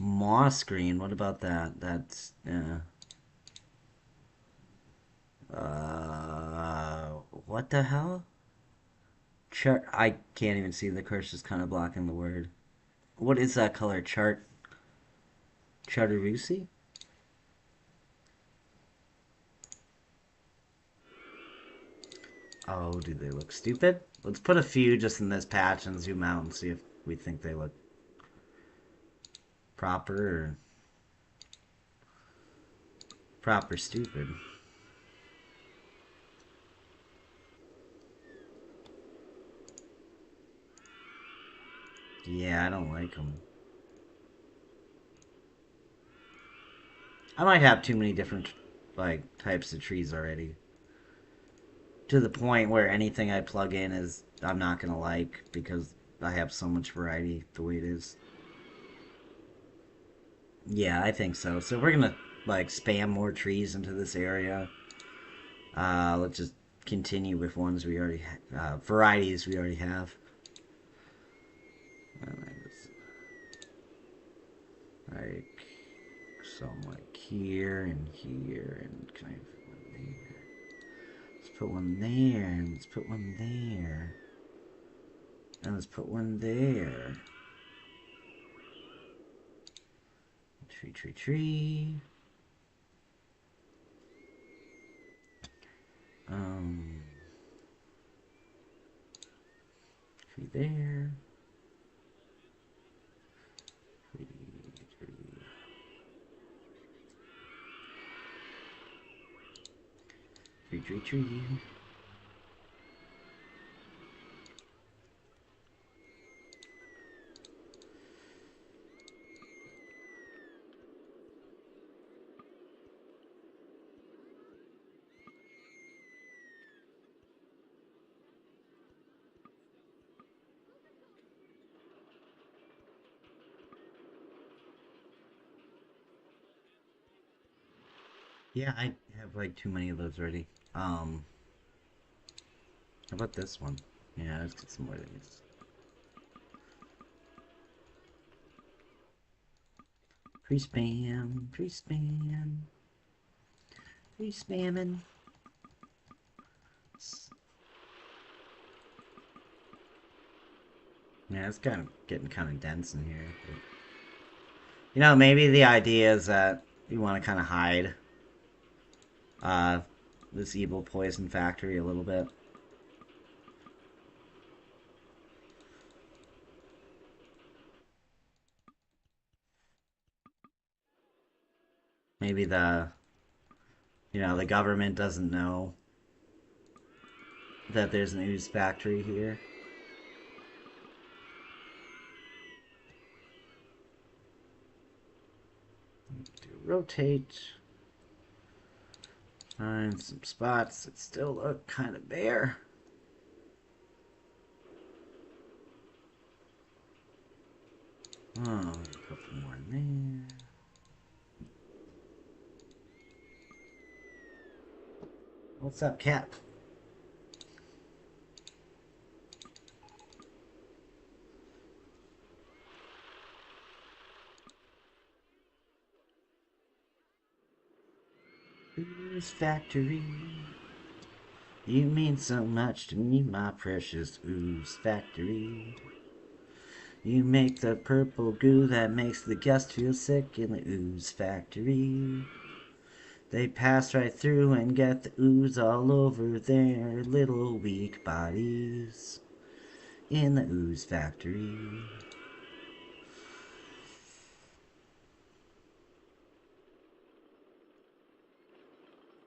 Moss green. What about that? That's yeah. What the hell? I can't even see, the cursor's kind of blocking the word. What is that color? Chartreuse? Oh, do they look stupid? Let's put a few just in this patch and zoom out and see if we think they look proper or proper stupid. Yeah, I don't like them. I might have too many different like types of trees already. To the point where anything I plug in is I'm not gonna like because I have so much variety the way it is. Yeah, I think so. So we're gonna like spam more trees into this area. Let's just continue with ones we already varieties we already have. Like some like here and here and can I put one there? Let's put one there and let's put one there. And let's put one there. Tree. Um, tree there. Tree, tree. Yeah, I have like too many of those already. How about this one? Yeah, let's get some more of these. Pre-spam, pre-spam, pre-spamming. Yeah, it's kind of getting kind of dense in here. But, you know, maybe the idea is that you want to kind of hide uh, this evil poison factory a little bit. Maybe the government doesn't know that there's an ooze factory here. Rotate. Find some spots that still look kind of bare. Oh, a couple more in there. What's up, cat? Ooze factory. You mean so much to me, my precious ooze factory. You make the purple goo that makes the guest feel sick in the ooze factory. They pass right through and get the ooze all over their little weak bodies in the ooze factory.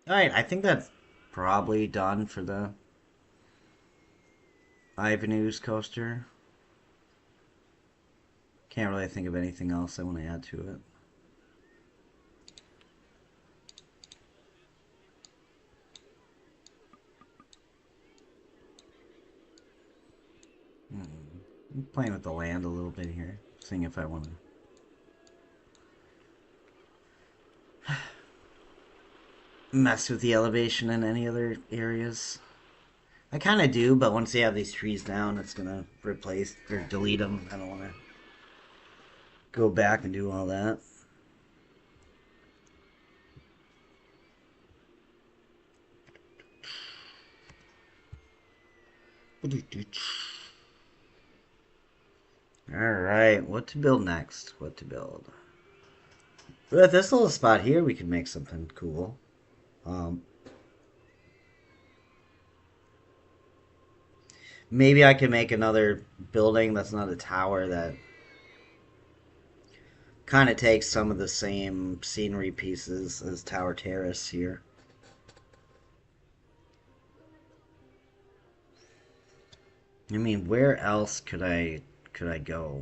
Alright, I think that's probably done for the Ivan Ooze coaster. Can't really think of anything else I want to add to it. I'm playing with the land a little bit here, seeing if I want to mess with the elevation in any other areas. I kind of do, but once you have these trees down, it's going to replace or delete them. I don't want to go back and do all that. Alright, what to build next? What to build? With this little spot here, we can make something cool. Um, Maybe I can make another building that's not a tower that kind of takes some of the same scenery pieces as Tower Terrace here. I mean, where else could I go?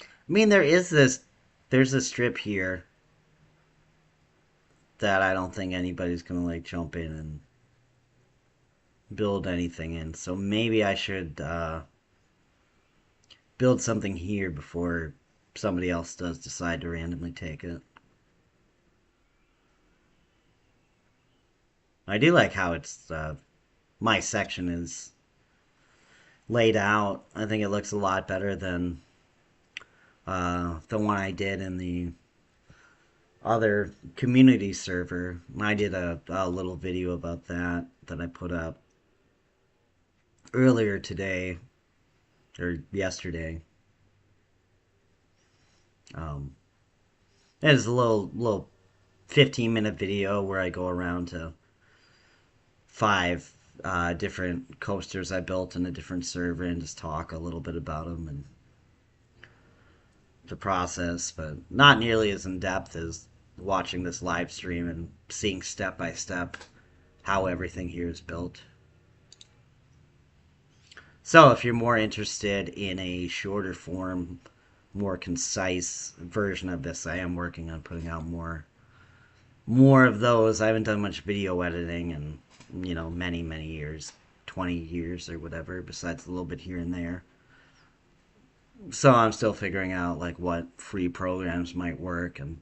I mean, there's a strip here that I don't think anybody's gonna like jump in and build anything in. So maybe I should build something here before somebody else does decide to randomly take it. I do like how it's my section is laid out. I think it looks a lot better than the one I did in the other community server. I did a little video about that I put up earlier today or yesterday. Um, it is a little 15-minute video where I go around to five different coasters I built in a different server and just talk a little bit about them and the process, but not nearly as in depth as watching this live stream and seeing step by step how everything here is built. So if you're more interested in a shorter form, more concise version of this, I am working on putting out more of those. I haven't done much video editing in, many years, 20 years or whatever, besides a little bit here and there. So I'm still figuring out like what free programs might work and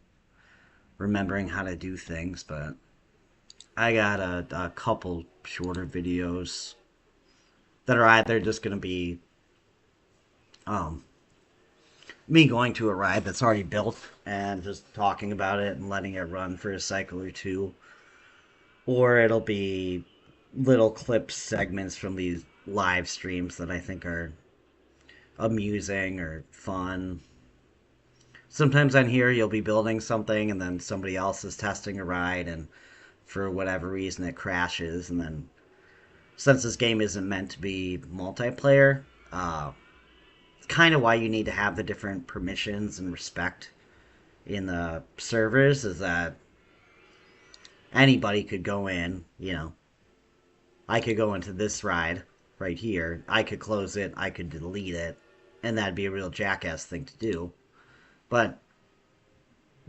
remembering how to do things, but I got a couple shorter videos that are either just going to be um, me going to a ride that's already built and just talking about it and letting it run for a cycle or two, or it'll be little clip segments from these live streams that I think are amusing or fun. Sometimes on here you'll be building something and then somebody else is testing a ride and for whatever reason it crashes, and then since this game isn't meant to be multiplayer, kind of why you need to have the different permissions and respect in the servers is that anybody could go in, I could go into this ride right here, I could close it, I could delete it, and that'd be a real jackass thing to do. But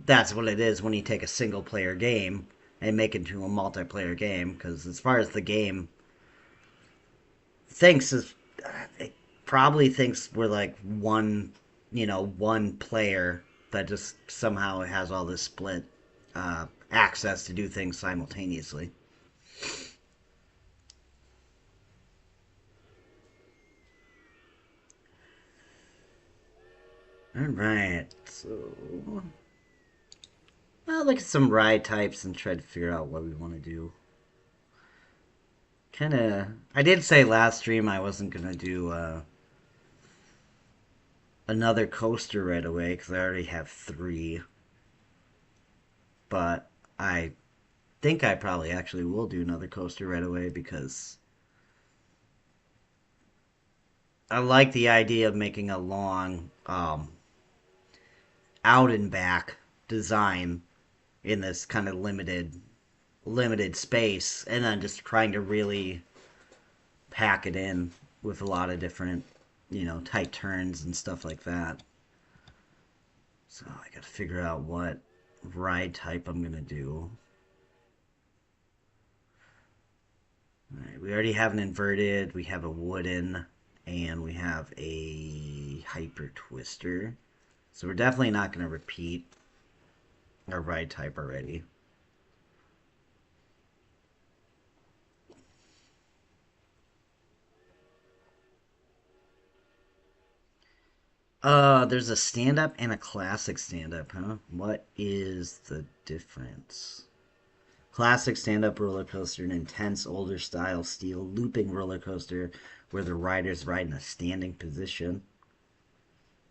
that's what it is when you take a single player game and make it into a multiplayer game, because as far as the game thinks is it probably thinks we're like one player that just somehow has all this split access to do things simultaneously. All right, so I'll look at some ride types and try to figure out what we want to do. I did say last stream I wasn't gonna do another coaster right away because I already have three. But I think I probably actually will do another coaster right away because I like the idea of making a long out and back design in this kind of limited space, and then just trying to really pack it in with a lot of different, tight turns and stuff like that. So I got to figure out what ride type I'm gonna do. All right, we already have an inverted, we have a wooden, and we have a hyper twister. So we're definitely not going to repeat our ride type already. There's a stand-up and a classic stand-up, huh? What is the difference? Classic stand-up roller coaster, an intense older style steel looping roller coaster where the riders ride in a standing position.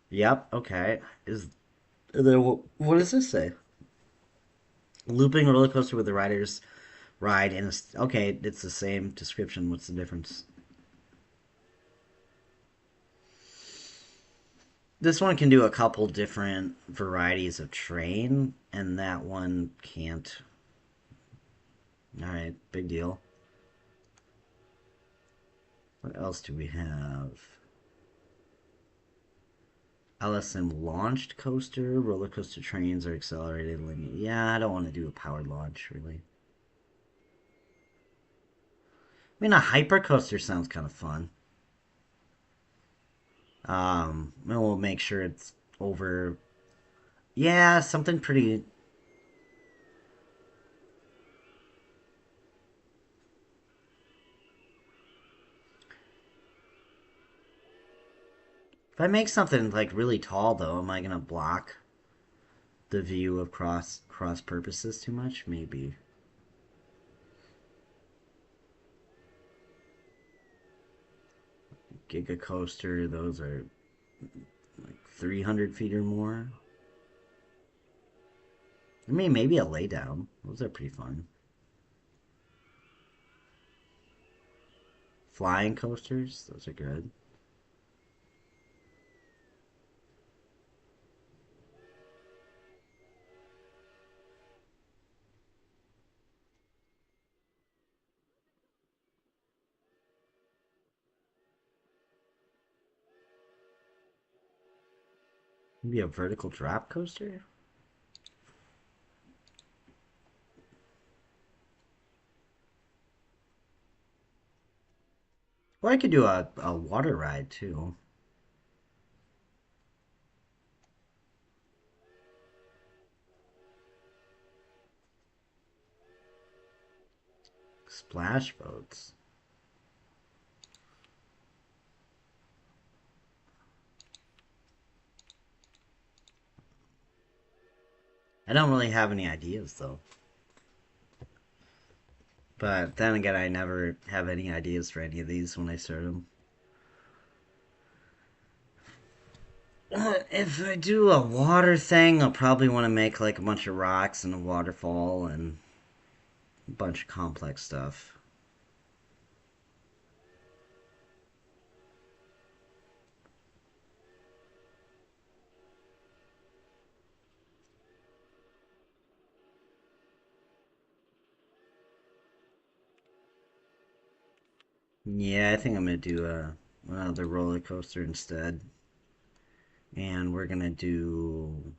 Yep, okay. Is there what does this say? Looping roller coaster where the riders ride in a okay, it's the same description. What's the difference? This one can do a couple different varieties of train, and that one can't. All right, big deal. What else do we have? LSM launched coaster. Roller coaster trains are accelerated linear. Yeah, I don't want to do a powered launch, really. I mean, a hyper coaster sounds kind of fun. And we'll make sure it's over. Yeah, something pretty. If I make something like really tall, though, am I gonna block the view of cross purposes too much? Maybe. Giga coaster, those are like 300 feet or more. I mean, maybe a laydown. Those are pretty fun. Flying coasters, those are good. Maybe a vertical drop coaster? Or I could do a water ride too. Splash boats. I don't really have any ideas though. But then again, I never have any ideas for any of these when I start them. If I do a water thing, I'll probably want to make like a bunch of rocks and a waterfall and a bunch of complex stuff. Yeah, I think I'm gonna do another roller coaster instead, and we're gonna do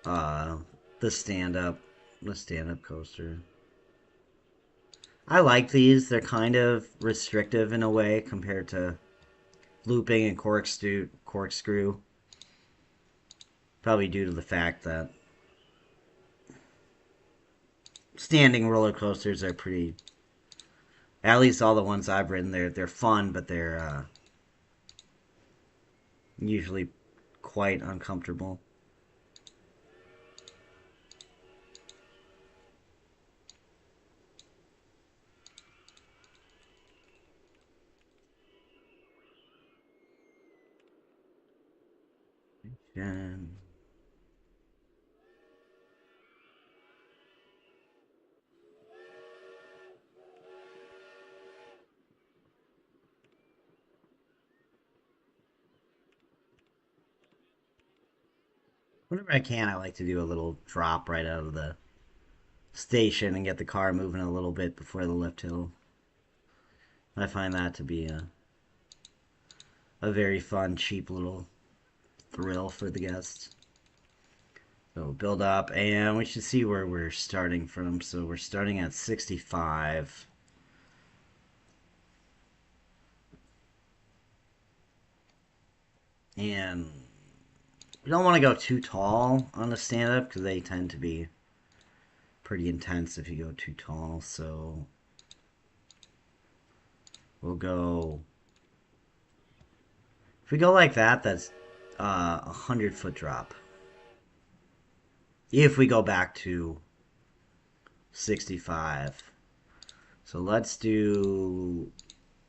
uh the stand up, the stand up coaster. I like these. They're kind of restrictive in a way compared to looping and corkscrew. Probably due to the fact that standing roller coasters are pretty. At least all the ones I've ridden, they're fun, but they're usually quite uncomfortable. And whenever I can, I like to do a little drop right out of the station and get the car moving a little bit before the lift hill. I find that to be a very fun, cheap little thrill for the guests. So build up, and we should see where we're starting from. So we're starting at 65. And we don't want to go too tall on the stand-up because they tend to be pretty intense if you go too tall. So we'll go. If we go like that, that's a 100-foot drop. If we go back to 65. So let's do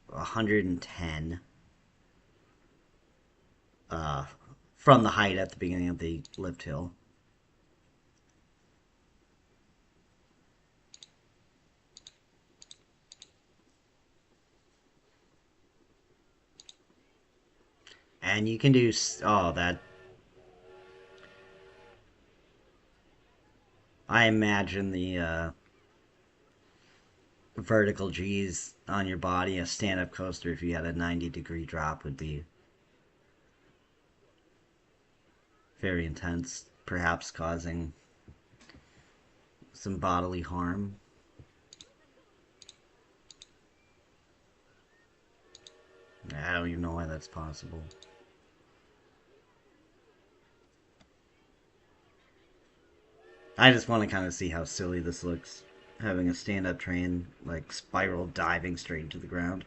110 uh, from the height at the beginning of the lift hill. And you can do, oh, that, I imagine the vertical G's on your body, a stand-up coaster, if you had a 90-degree drop, would be very intense, perhaps causing some bodily harm. I don't even know why that's possible. I just want to kind of see how silly this looks, having a stand-up train, like, spiral diving straight into the ground.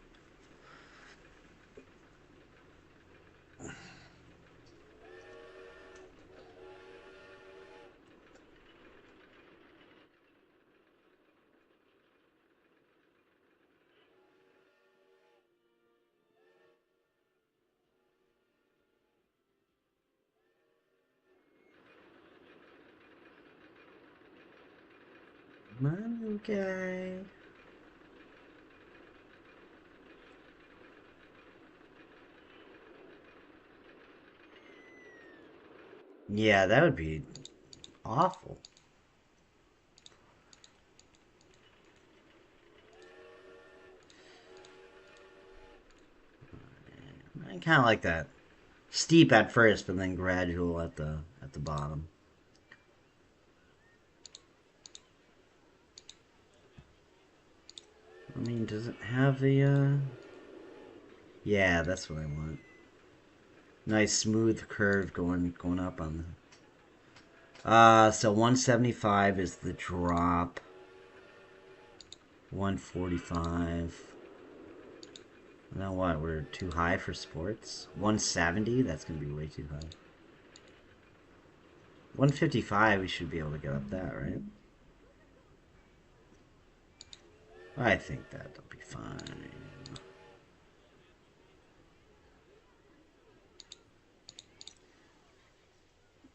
Okay. Yeah, that would be awful. I kind of like that. Steep at first, but then gradual at the bottom. I mean, does it have the Yeah, that's what I want. Nice smooth curve going up on the. So 175 is the drop. 145. Now what? We're too high for sports. 170. That's gonna be way too high. 155. We should be able to get up that, right? I think that'll be fine.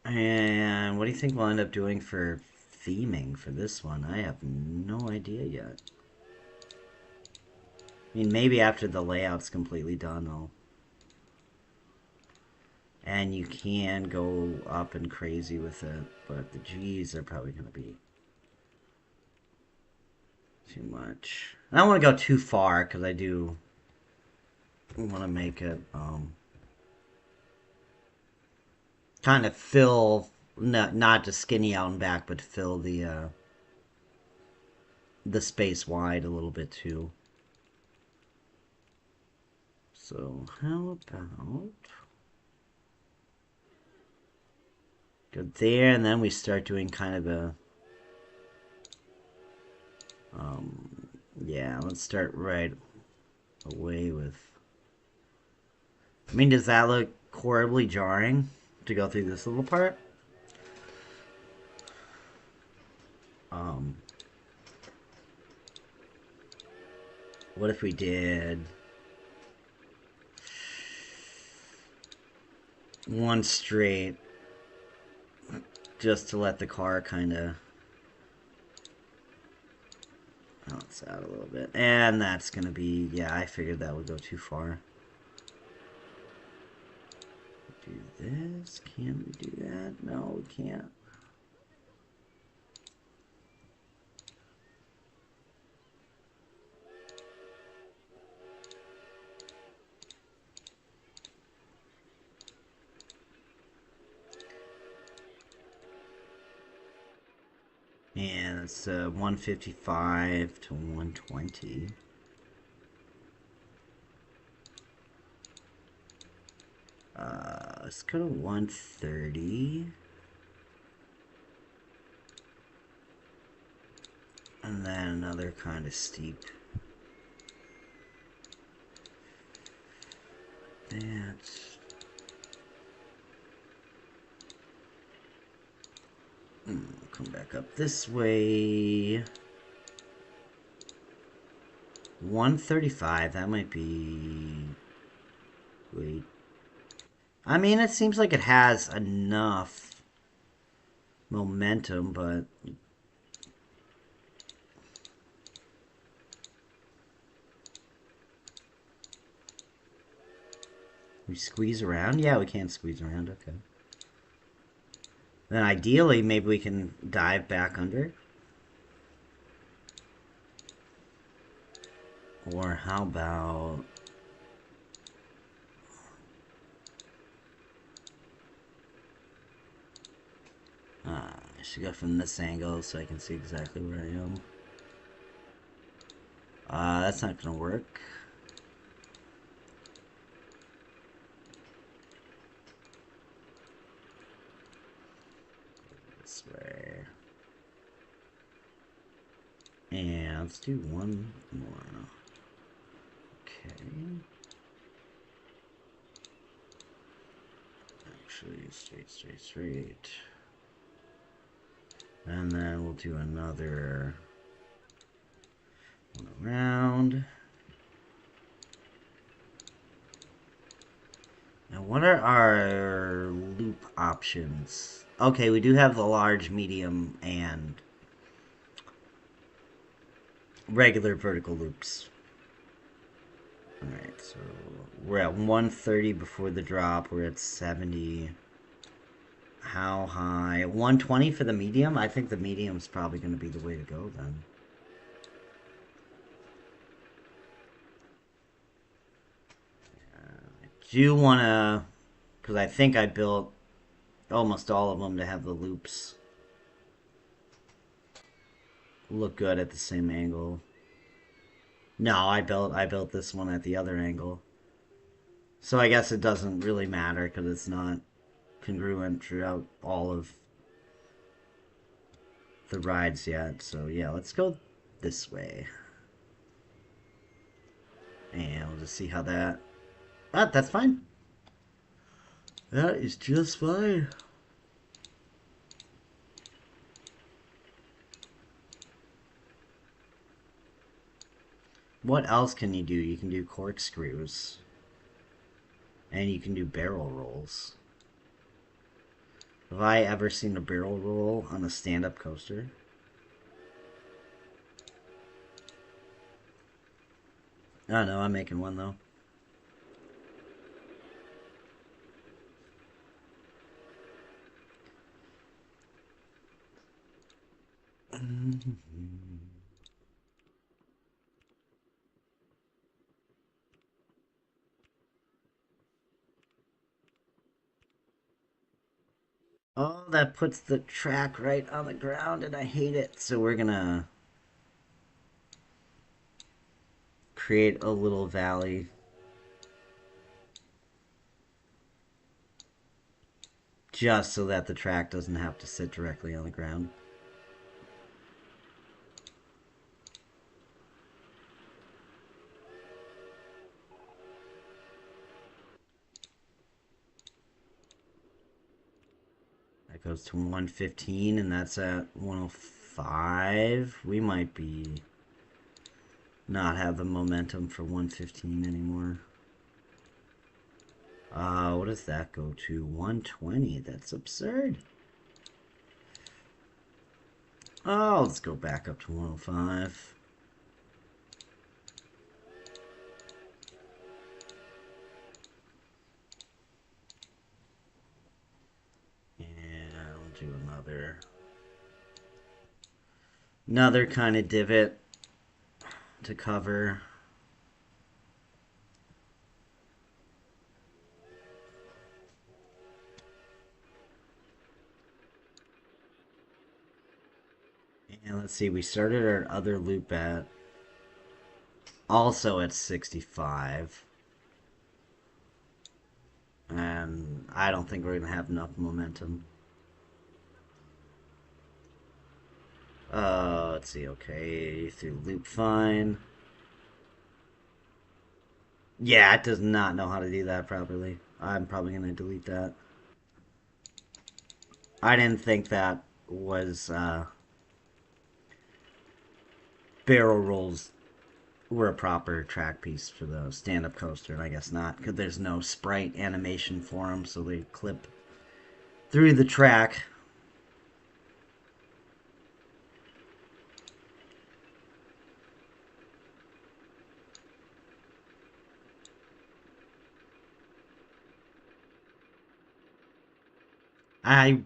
And what do you think we'll end up doing for theming for this one? I have no idea yet. I mean, maybe after the layout's completely done, I'll... And you can go up and crazy with it, but the G's are probably going to be too much. I don't want to go too far, because I do want to make it, kind of fill, not just skinny out and back, but fill the space wide a little bit too. So how about go there, and then we start doing kind of a yeah, let's start right away with, I mean, does that look horribly jarring to go through this little part? What if we did one straight just to let the car kind of bounce out a little bit? And that's going to be, yeah, I figured that would go too far. Do this. Can we do that? No, we can't. And it's 155 to 120. Let's go to 130. And then another kind of steep. That's... come back up this way. 135, that might be... Wait. I mean, it seems like it has enough momentum, but... We squeeze around? Yeah, we can squeeze around, okay. Then ideally, maybe we can dive back under. Or how about... I should go from this angle so I can see exactly where I am. That's not gonna work. This way. And let's do one more. Okay. Actually, straight. And then we'll do another one around. Now, what are our loop options? Okay, we do have the large, medium, and regular vertical loops. Alright, so we're at 130 before the drop. We're at 70. How high? 120 for the medium? I think the medium's probably going to be the way to go then. I do want to... Because I think I built almost all of them to have the loops look good at the same angle. No, I built this one at the other angle. So I guess it doesn't really matter because it's not congruent throughout all of the rides yet. So yeah, let's go this way. And we'll just see how that... Ah, that's fine. That is just fine. What else can you do? You can do corkscrews. And you can do barrel rolls. Have I ever seen a barrel roll on a stand-up coaster? Oh no, I'm making one though. Oh, that puts the track right on the ground and I hate it. So we're gonna create a little valley. Just so that the track doesn't have to sit directly on the ground. That goes to 115 and that's at 105. We might be not have the momentum for 115 anymore. What does that go to? 120. That's absurd. Oh, let's go back up to 105. And I'll do another kind of divot to cover. And let's see, we started our other loop at also at 65. And I don't think we're going to have enough momentum. Let's see, okay, through loop fine. Yeah, it does not know how to do that properly. I'm probably going to delete that. I didn't think that was barrel rolls were a proper track piece for the stand-up coaster, and I guess not, because there's no sprite animation for them, so they clip through the track. I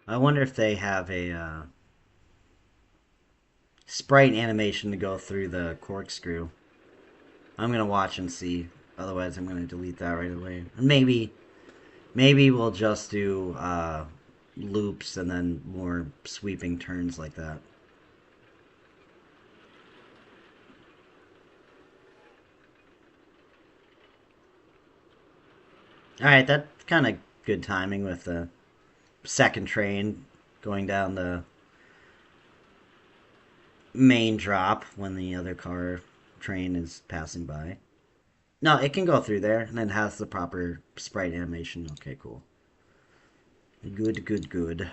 I wonder if they have a sprite animation to go through the corkscrew. I'm gonna watch and see. Otherwise, I'm gonna delete that right away. Maybe we'll just do loops and then more sweeping turns like that. All right, that's kind of good timing with the second train going down the main drop when the other car train is passing by. No, it can go through there and it has the proper sprite animation. Okay, cool. Good, good, good.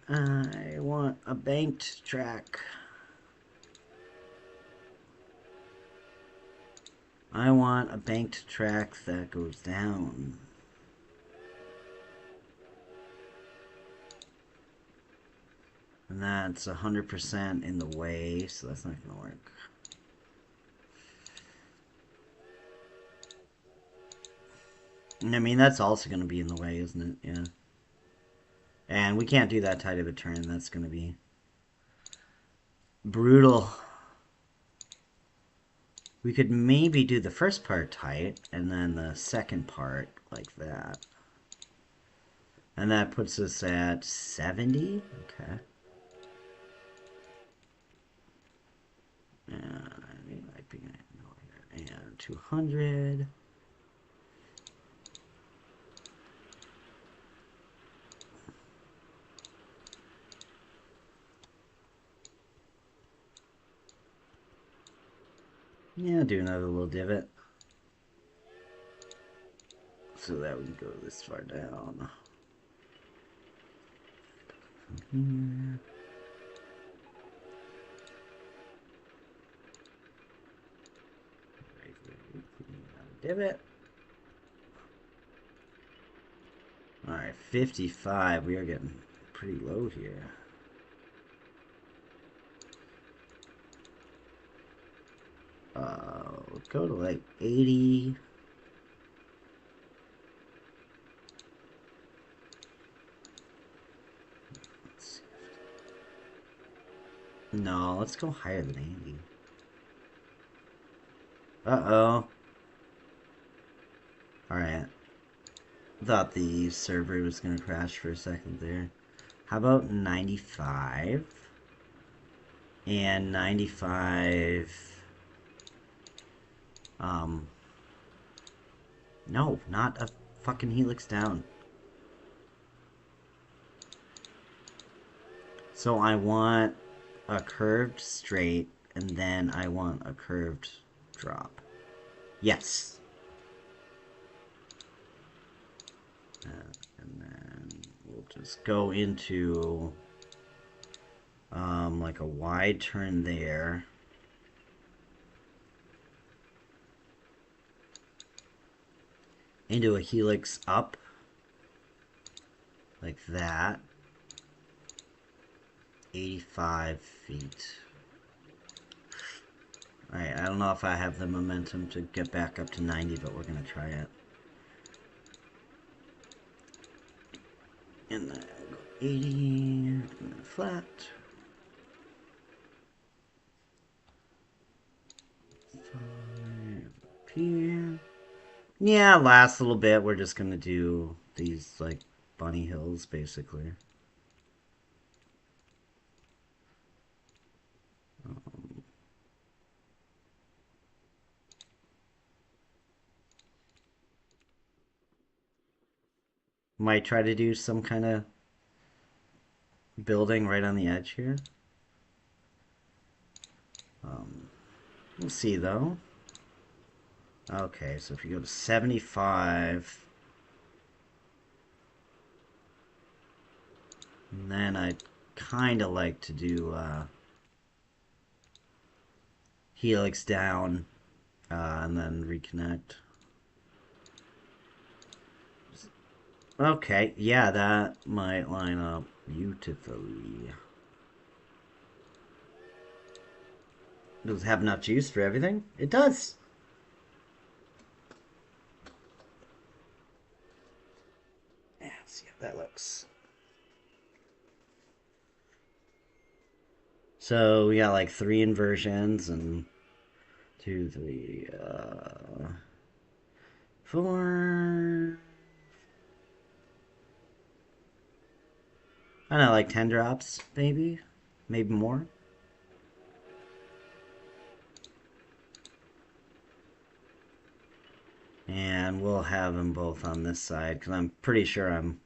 I want a banked track. I want a banked track that goes down. And that's 100% in the way, so that's not going to work. I mean, that's also going to be in the way, isn't it? Yeah. And we can't do that tight of a turn. That's going to be brutal. We could maybe do the first part tight, and then the second part like that. And that puts us at 70? Okay. And 200. Yeah, do another little divot. So that we can go this far down. Here. Divot. Alright, 55. We are getting pretty low here. Let's go to like 80. No, let's go higher than 80. Uh-oh. Alright. Thought the server was going to crash for a second there. How about 95? And 95... No, not a fucking helix down. So I want a curved straight, and then I want a curved drop. Yes. And then we'll just go into like a wide turn there. Into a helix up. Like that. 85 feet. Alright, I don't know if I have the momentum to get back up to 90, but we're going to try it. And then go 80, and then flat. 5 up here. Yeah, last little bit, we're just going to do these, like, bunny hills, basically. Might try to do some kind of building right on the edge here. We'll see, though. Okay, so if you go to 75... And then I'd kind of like to do helix down and then reconnect. Okay, yeah, that might line up beautifully. Does it have enough juice for everything? It does! Yeah, see how that looks. So we got like 3 inversions and 2, 3, 4. I don't know, like 10 drops, maybe? Maybe more? And we'll have them both on this side, because I'm pretty sure I'm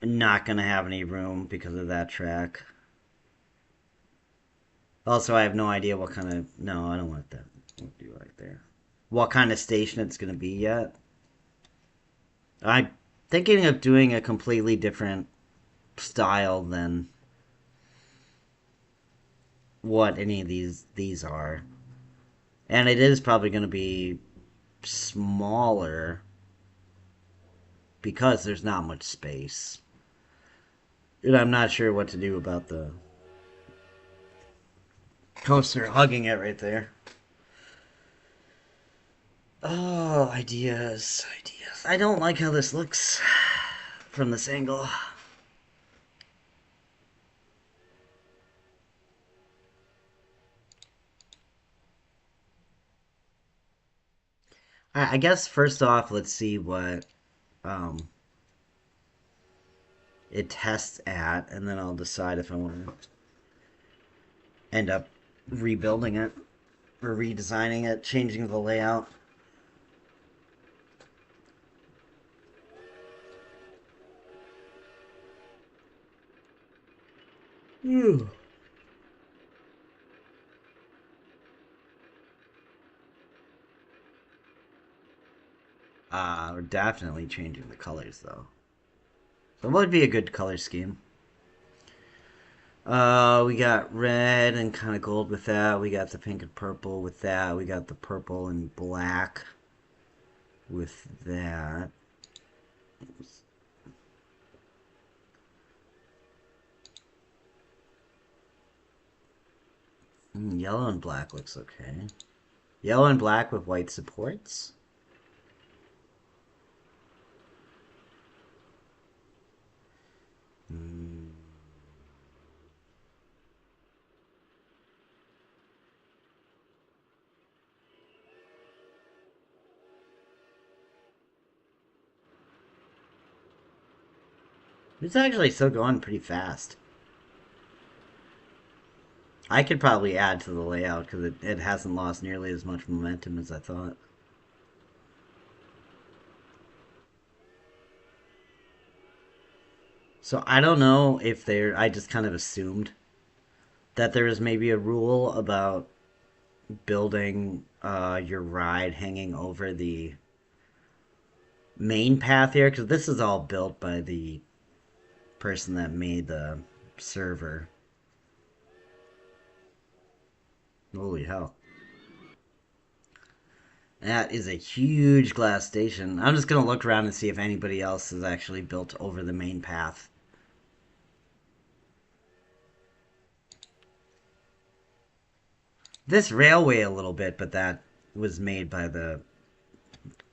not going to have any room because of that track. Also, I have no idea what kind of... No, I don't want that. What do right there? What kind of station it's going to be yet. I'm thinking of doing a completely different style than what any of these are. And it is probably going to be smaller because there's not much space. And I'm not sure what to do about the coaster hugging it right there. Oh, ideas, ideas. I don't like how this looks from this angle. I guess first off, let's see what um, it tests at, and then I'll decide if I want to end up rebuilding it or redesigning it, changing the layout. We're definitely changing the colors though. So what would be a good color scheme? We got red and kind of gold with that. We got the pink and purple with that. We got the purple and black with that. Yellow and black looks okay. Yellow and black with white supports. Mm. It's actually still going pretty fast. I could probably add to the layout because it hasn't lost nearly as much momentum as I thought. So I don't know if they're... I just kind of assumed that there is maybe a rule about building your ride hanging over the main path here, because this is all built by the person that made the server. Holy hell. That is a huge glass station. I'm just going to look around and see if anybody else has actually built over the main path. This railway a little bit, but that was made by the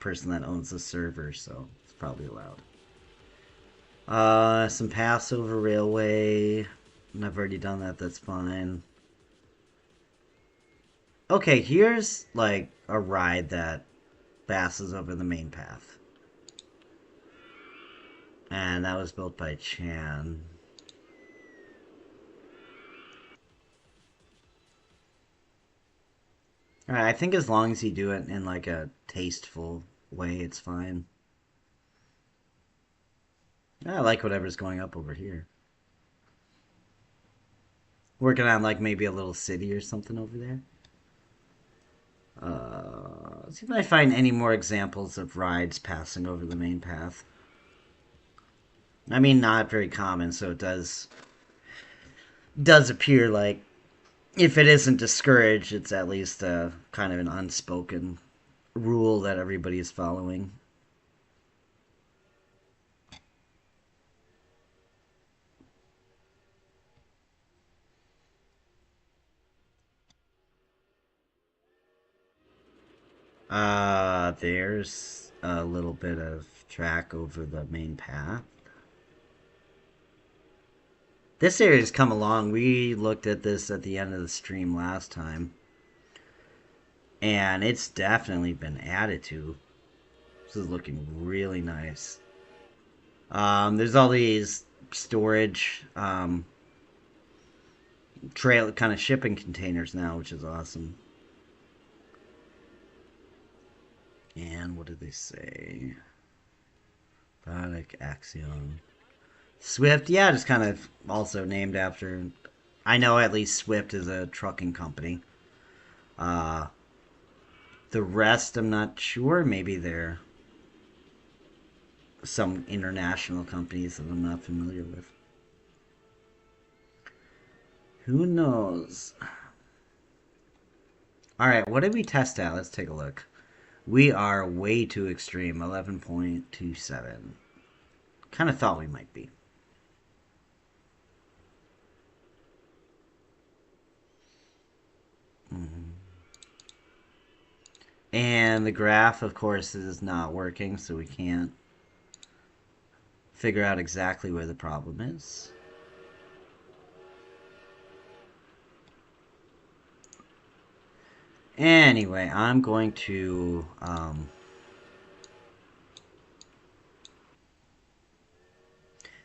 person that owns the server, so it's probably allowed. Some paths over railway. And I've already done that, that's fine. Okay, here's like a ride that passes over the main path. And that was built by Chan. Alright, I think as long as you do it in like a tasteful way, it's fine. I like whatever's going up over here. Working on like maybe a little city or something over there. Let's see if I find any more examples of rides passing over the main path. I mean, not very common, so it does appear like if it isn't discouraged, it's at least kind of an unspoken rule that everybody is following. There's a little bit of track over the main path. This area's come along. We looked at this at the end of the stream last time, and it's definitely been added to. This is looking really nice. There's all these storage trail kind of shipping containers now, which is awesome. And what did they say? Bionic Axion. Swift, yeah, just kind of also named after. I know at least Swift is a trucking company. Uh, the rest, I'm not sure. Maybe they're some international companies that I'm not familiar with. Who knows? All right, what did we test at? Let's take a look. We are way too extreme. 11.27. Kind of thought we might be. Mm. And the graph, of course, is not working, so we can't figure out exactly where the problem is. Anyway, I'm going to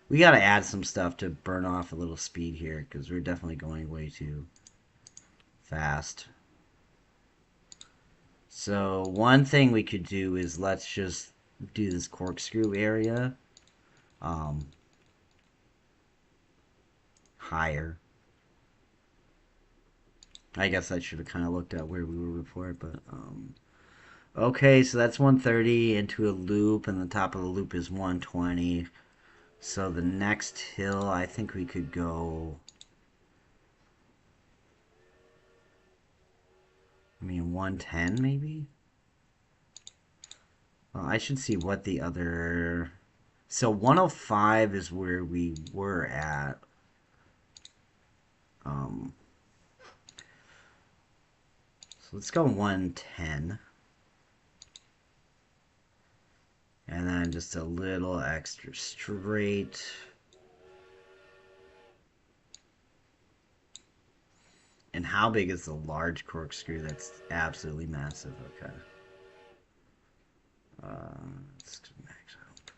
we got to add some stuff to burn off a little speed here because we're definitely going way too fast. So one thing we could do is let's just do this corkscrew area um, higher. I guess I should have kind of looked at where we were before, but okay, so that's 130 into a loop, and the top of the loop is 120. So the next hill, I think we could go. I mean, 110 maybe? Well, I should see what the other. So 105 is where we were at. Um, so let's go 110. And then just a little extra straight. And how big is the large corkscrew? That's absolutely massive. Okay. Let's max out.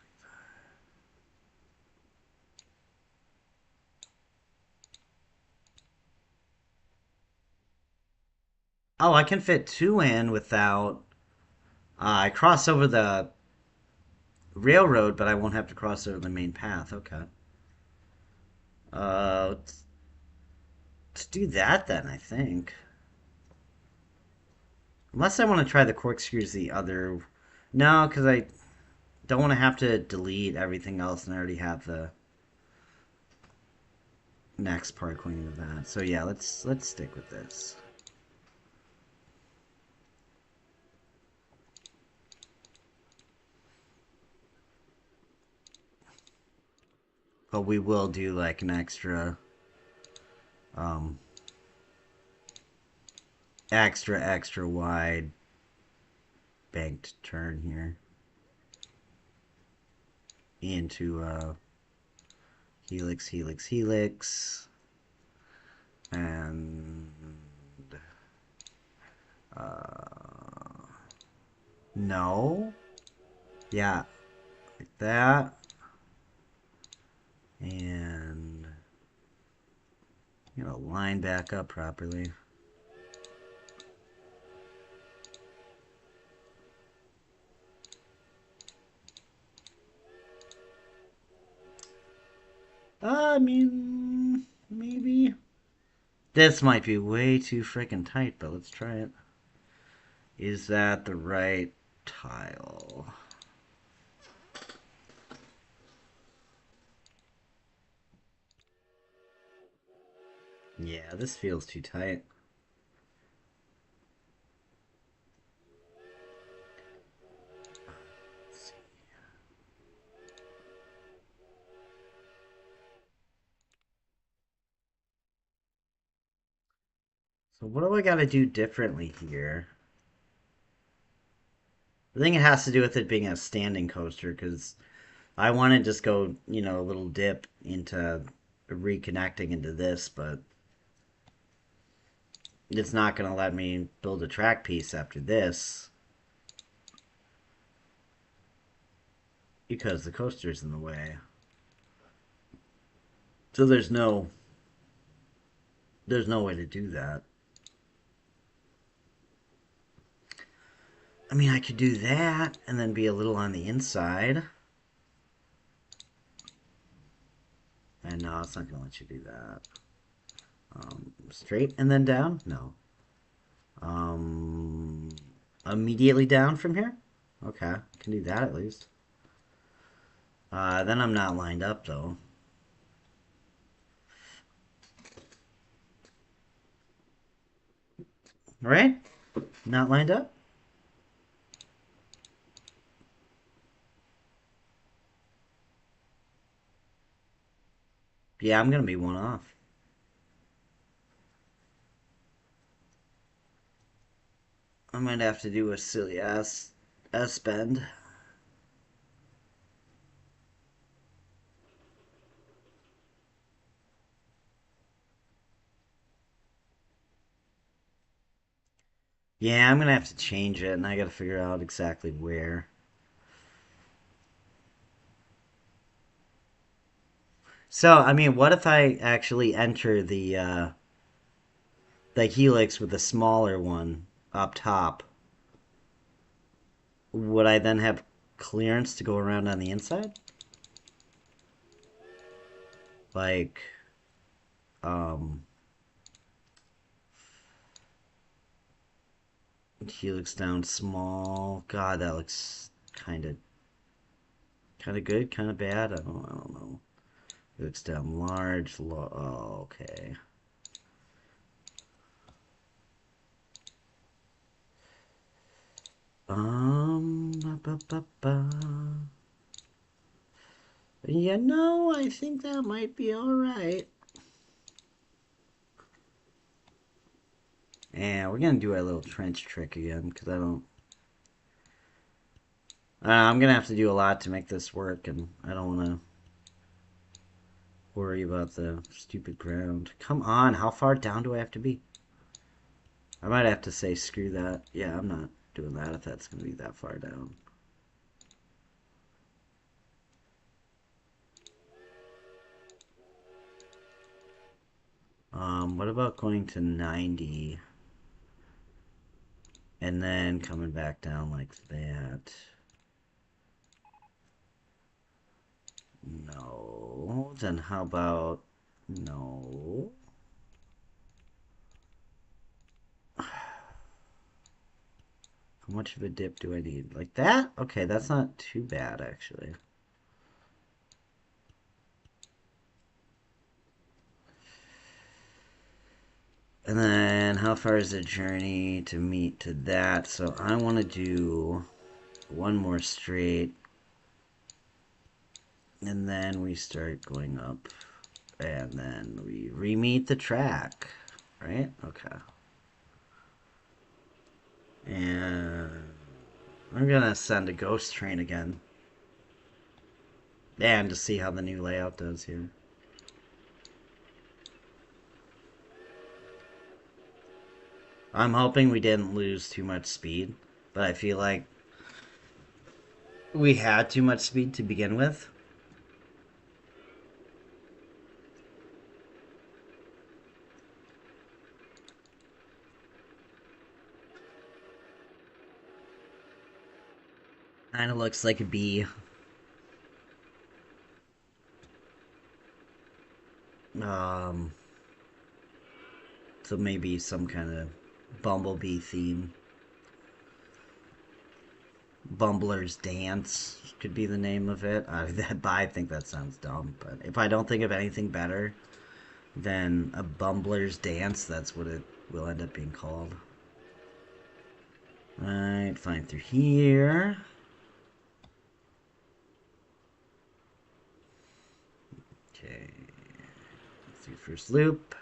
Oh, I can fit two in without. I cross over the railroad, but I won't have to cross over the main path. Okay. Let's do that then, I think. Unless I want to try the corkscrews the other. No, because I don't want to have to delete everything else and I already have the next part according to that. So yeah, let's stick with this. But we will do like an um, extra wide banked turn here into helix, helix, helix, and no, yeah, like that, and you know, line back up properly. I mean, maybe. This might be way too freaking tight, but let's try it. Is that the right tile? Yeah, this feels too tight. So what do I got to do differently here? I think it has to do with it being a standing coaster because I want to just go, a little dip into reconnecting into this, but it's not going to let me build a track piece after this because the coaster's in the way. So there's no way to do that. I mean, I could do that and then be a little on the inside. And no, it's not going to let you do that. Straight and then down? No. Um, immediately down from here? Okay, can do that at least. Then I'm not lined up though. Right? Not lined up? Yeah, I'm gonna be one off. I might have to do a silly ass S bend. Yeah, I'm gonna have to change it, and I gotta figure out exactly where. So, I mean, what if I actually enter the helix with a smaller one up top? Would I then have clearance to go around on the inside? Like, um, helix down small. God, that looks kind of good, kind of bad. I don't know. Helix down large. Oh, okay. Ba, ba, ba. Yeah, no, I think that might be all right. And we're gonna do our little trench trick again because I don't. I'm gonna have to do a lot to make this work, and I don't want to worry about the stupid ground. Come on, how far down do I have to be? I might have to say screw that. Yeah, I'm not doing that if that's gonna be that far down. What about going to 90 and then coming back down like that? No. Then how about no? How much of a dip do I need? Like that? Okay, that's not too bad actually. And then how far is the journey to meet to that? So I want to do one more straight. And then we start going up. And then we re-meet the track. Right? Okay. And I'm gonna send a ghost train again. And to see how the new layout does here. I'm hoping we didn't lose too much speed, but I feel like we had too much speed to begin with. Kind of looks like a B. Um, so maybe some kind of bumblebee theme. Bumbler's Dance could be the name of it. I think that sounds dumb, but if I don't think of anything better, Then a bumbler's dance, that's what it will end up being called. Alright, fine through here. Okay. Through first loop.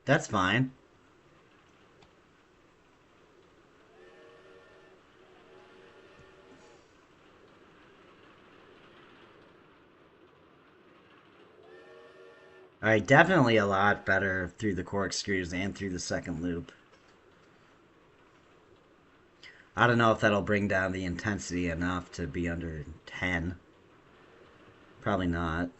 That's fine. Alright, definitely a lot better through the corkscrews and through the second loop. I don't know if that'll bring down the intensity enough to be under 10. Probably not.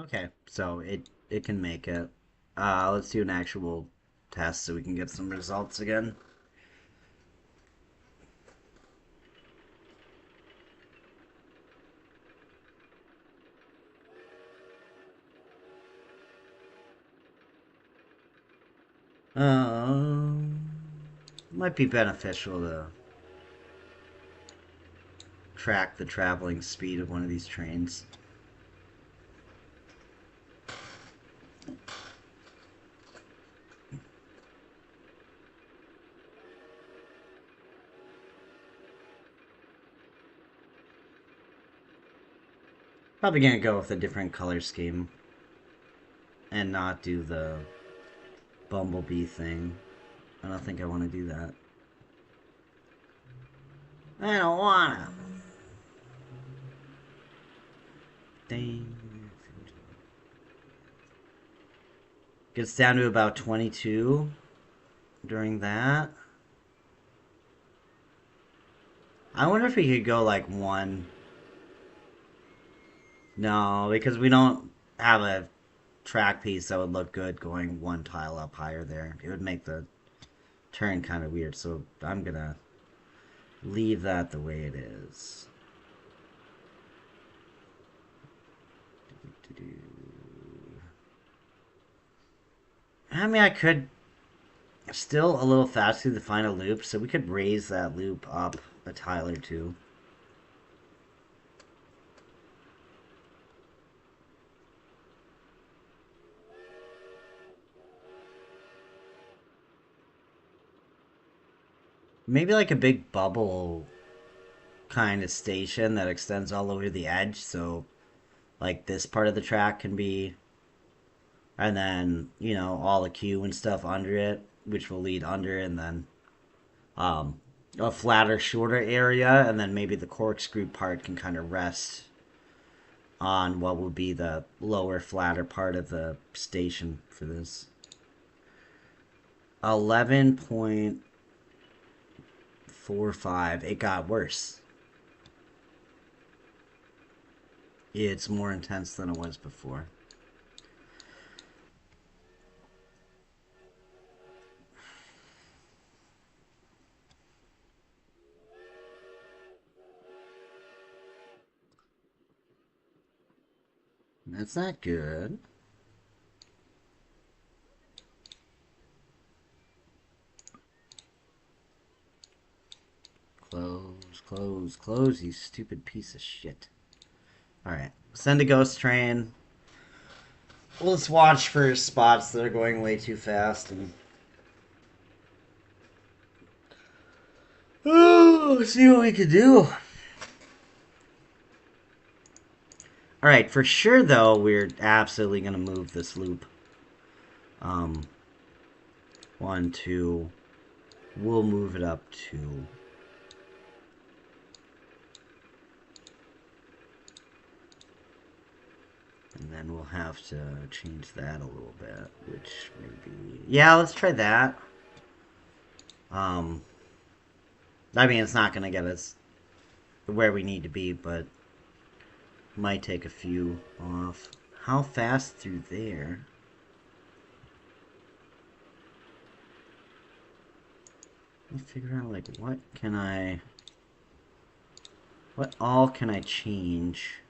Okay, so it can make it. Let's do an actual test so we can get some results again. Might be beneficial to track the traveling speed of one of these trains. Probably gonna go with a different color scheme and not do the bumblebee thing. I don't think I want to do that. I don't wanna. Dang. Gets down to about 22 during that. I wonder if we could go like one. No, because we don't have a track piece that would look good going one tile up higher there. It would make the turn kind of weird, so I'm gonna leave that the way it is. I mean, I could still a little fast through the final loop, so we could raise that loop up a tile or two. Maybe like a big bubble kind of station that extends all over the edge, so like this part of the track can be, and then all the queue and stuff under it, which will lead under, and then um, a flatter, shorter area, and then maybe the corkscrew part can kind of rest on what will be the lower, flatter part of the station for this. 11.45. It got worse. It's more intense than it was before. That's not good. Close, close, close, you stupid piece of shit. Alright, send a ghost train. We'll just watch for spots that are going way too fast and see what we can do. Alright, for sure though, we're absolutely gonna move this loop. 1, 2. We'll move it up 2. And then we'll have to change that a little bit, which maybe... Yeah, let's try that. I mean, it's not going to get us where we need to be, but might take a few off. How fast through there? Let me figure out, like, what can I... What all can I change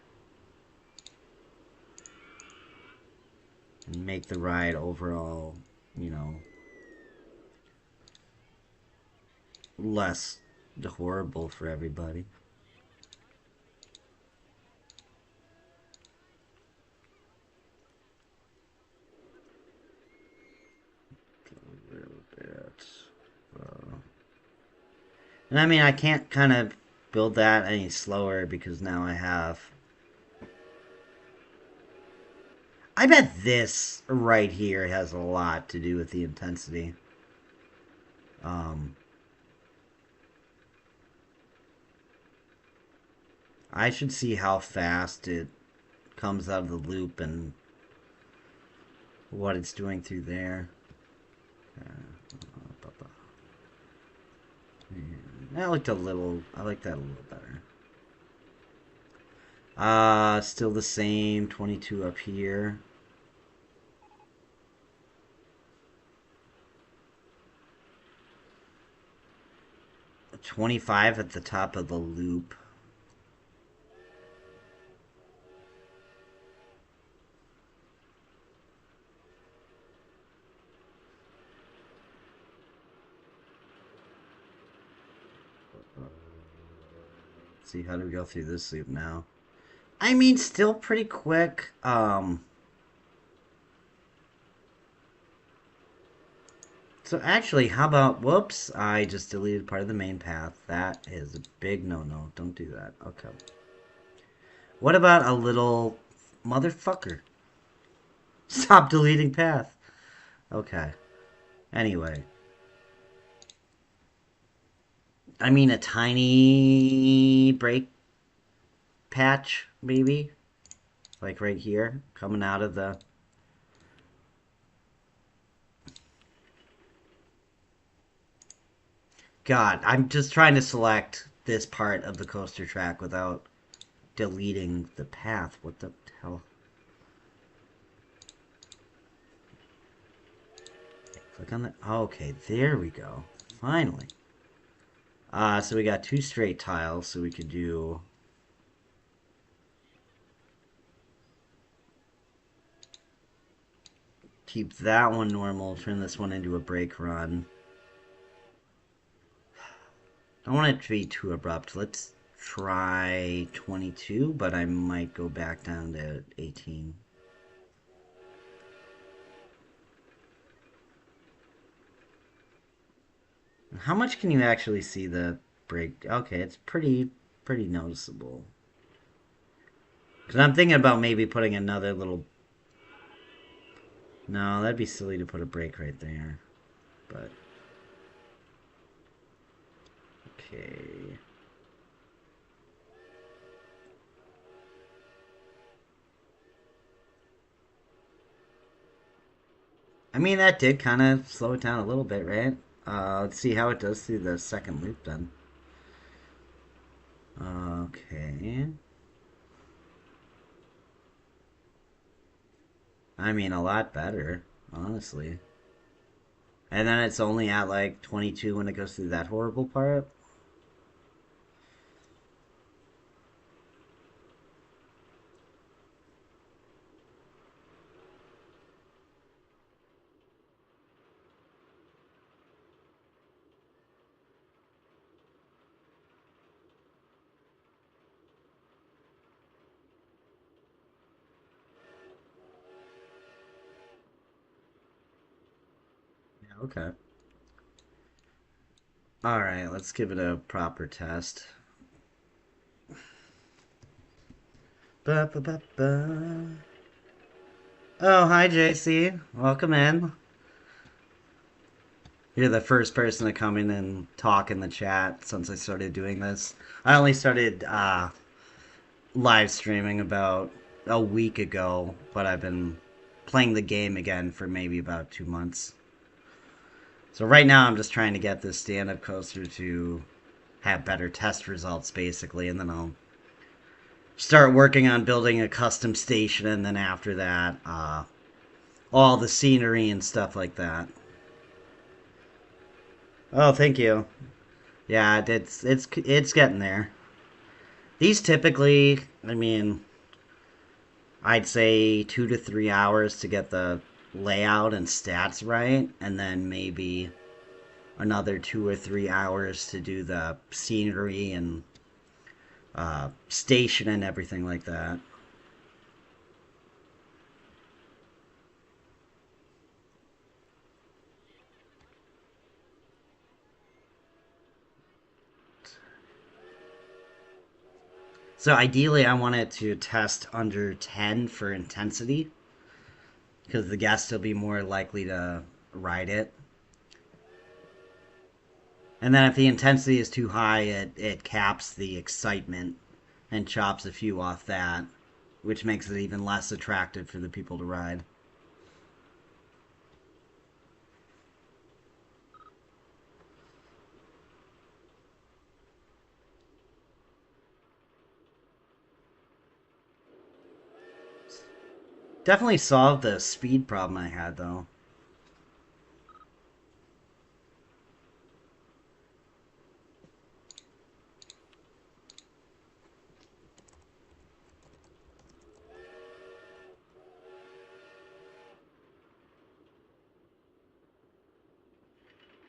and make the ride overall, you know, less horrible for everybody? A little bit. Uh, and I mean, I can't kind of build that any slower because now I have. I bet this right here has a lot to do with the intensity. Um, I should see how fast it comes out of the loop and what it's doing through there. That looked a little. I like that a little better. Still the same. 22 up here. $25 at the top of the loop. Let's see, how do we go through this loop now? I mean, still pretty quick. So actually, how about, whoops, I just deleted part of the main path. That is a big no-no. Don't do that. Okay. What about a little motherfucker? Stop deleting path. Okay. Anyway. I mean, a tiny break patch, maybe? Like right here, coming out of the... God, I'm just trying to select this part of the coaster track without deleting the path. What the hell? Click on the... Okay, there we go. Finally. So we got 2 straight tiles, so we could do... Keep that one normal, turn this one into a brake run. I don't want it to be too abrupt. Let's try 22, but I might go back down to 18. How much can you actually see the break? Okay, it's pretty noticeable. Because I'm thinking about maybe putting another little... No, that'd be silly to put a break right there. But... Okay... I mean, that did kind of slow it down a little bit, right? Let's see how it does through the second loop then. Okay. I mean, a lot better, honestly. And then it's only at like 22 when it goes through that horrible part. Yeah, okay. Alright, let's give it a proper test. Ba, ba, ba, ba. Oh, hi, JC. Welcome in. You're the first person to come in and talk in the chat since I started doing this. I only started live streaming about a week ago, but I've been playing the game again for maybe about 2 months. So right now I'm just trying to get this stand-up coaster to have better test results, basically, and then I'll start working on building a custom station, and then after that, all the scenery and stuff like that. Oh, thank you. Yeah, it's getting there. These typically, I mean, I'd say 2 to 3 hours to get the layout and stats right, and then maybe another 2 or 3 hours to do the scenery and station and everything like that. So ideally, I want it to test under 10 for intensity because the guest will be more likely to ride it. And then if the intensity is too high, it caps the excitement and chops a few off that, which makes it even less attractive for the people to ride. Definitely solved the speed problem I had though.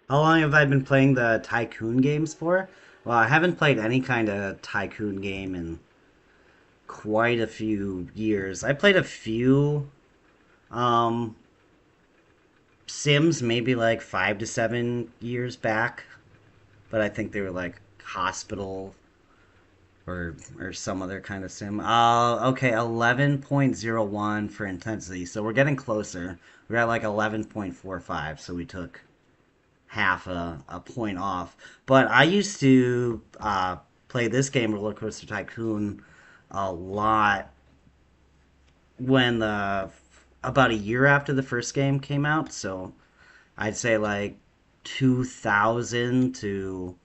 How long have I been playing the Tycoon games for? Well, I haven't played any kind of Tycoon game in quite a few years. I played a few um, Sims maybe like 5 to 7 years back, but I think they were like hospital or some other kind of sim. Okay, 11.01 for intensity. So we're getting closer. We're at like 11.45, so we took half a point off. But I used to play this game, Roller Coaster Tycoon, a lot when the about a year after the first game came out. So I'd say like 2000 to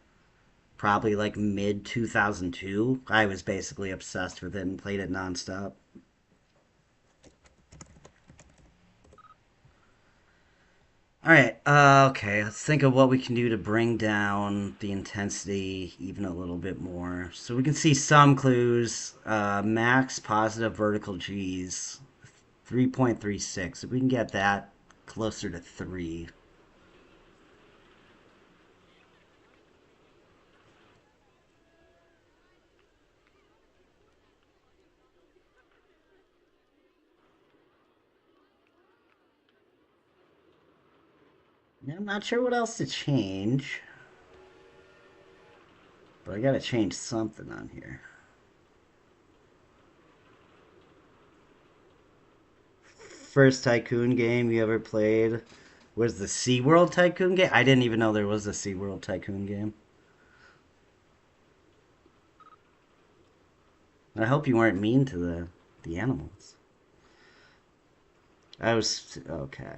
probably like mid 2002. I was basically obsessed with it and played it nonstop. All right, okay, let's think of what we can do to bring down the intensity even a little bit more. So we can see some clues. Max positive vertical G's, 3.36. If we can get that closer to 3. I'm not sure what else to change, but I gotta change something on here. First Tycoon game you ever played was the SeaWorld Tycoon game? I didn't even know there was a SeaWorld Tycoon game. I hope you weren't mean to the animals. I was okay.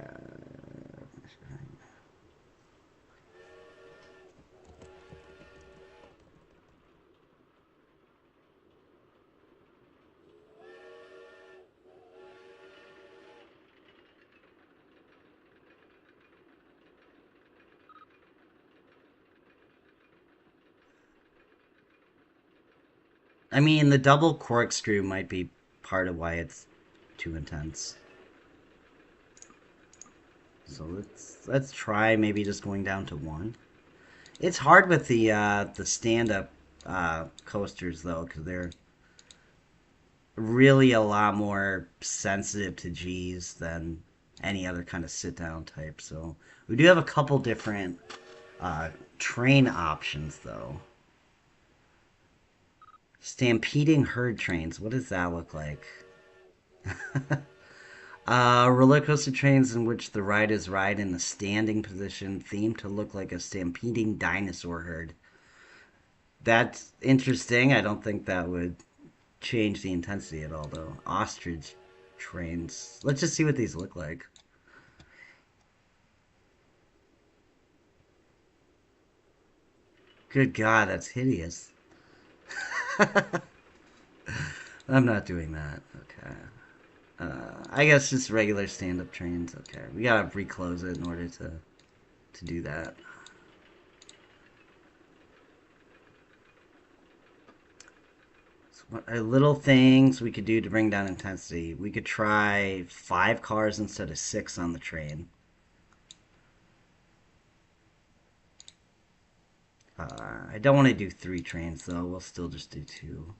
I mean, the double corkscrew might be part of why it's too intense. So let's try maybe just going down to 1. It's hard with the stand up coasters though, because they're really a lot more sensitive to G's than any other kind of sit down type. So we do have a couple different uh, train options though. Stampeding herd trains. What does that look like? Roller coaster trains in which the riders ride in a standing position, themed to look like a stampeding dinosaur herd. That's interesting. I don't think that would change the intensity at all, though. Ostrich trains. Let's just see what these look like. Good God, that's hideous. I'm not doing that. Okay. I guess just regular stand-up trains. Okay, we gotta reclose it in order to do that. What are little things we could do to bring down intensity? We could try 5 cars instead of 6 on the train. I don't want to do 3 trains though. We'll still just do 2.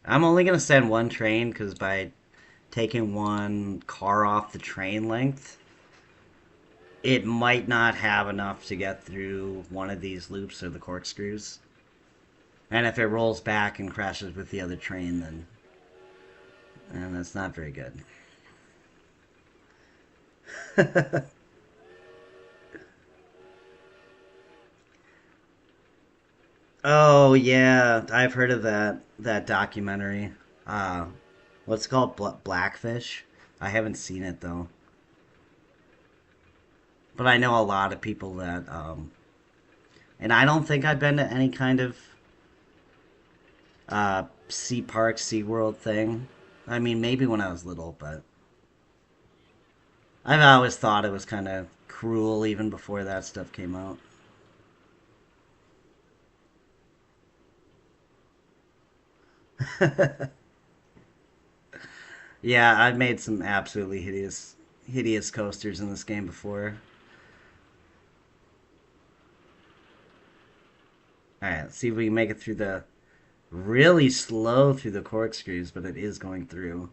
I'm only going to send 1 train because by taking 1 car off the train length, it might not have enough to get through one of these loops or the corkscrews. And if it rolls back and crashes with the other train, then and that's not very good. Oh yeah, I've heard of that documentary. Uh, what's it called? Blackfish. I haven't seen it though, but I know a lot of people that. And I don't think I've been to any kind of sea park, sea world thing. I mean, maybe when I was little, but I've always thought it was kind of cruel even before that stuff came out. Yeah, I've made some absolutely hideous coasters in this game before. All right, let's see if we can make it through the really slow through the corkscrews, but it is going through.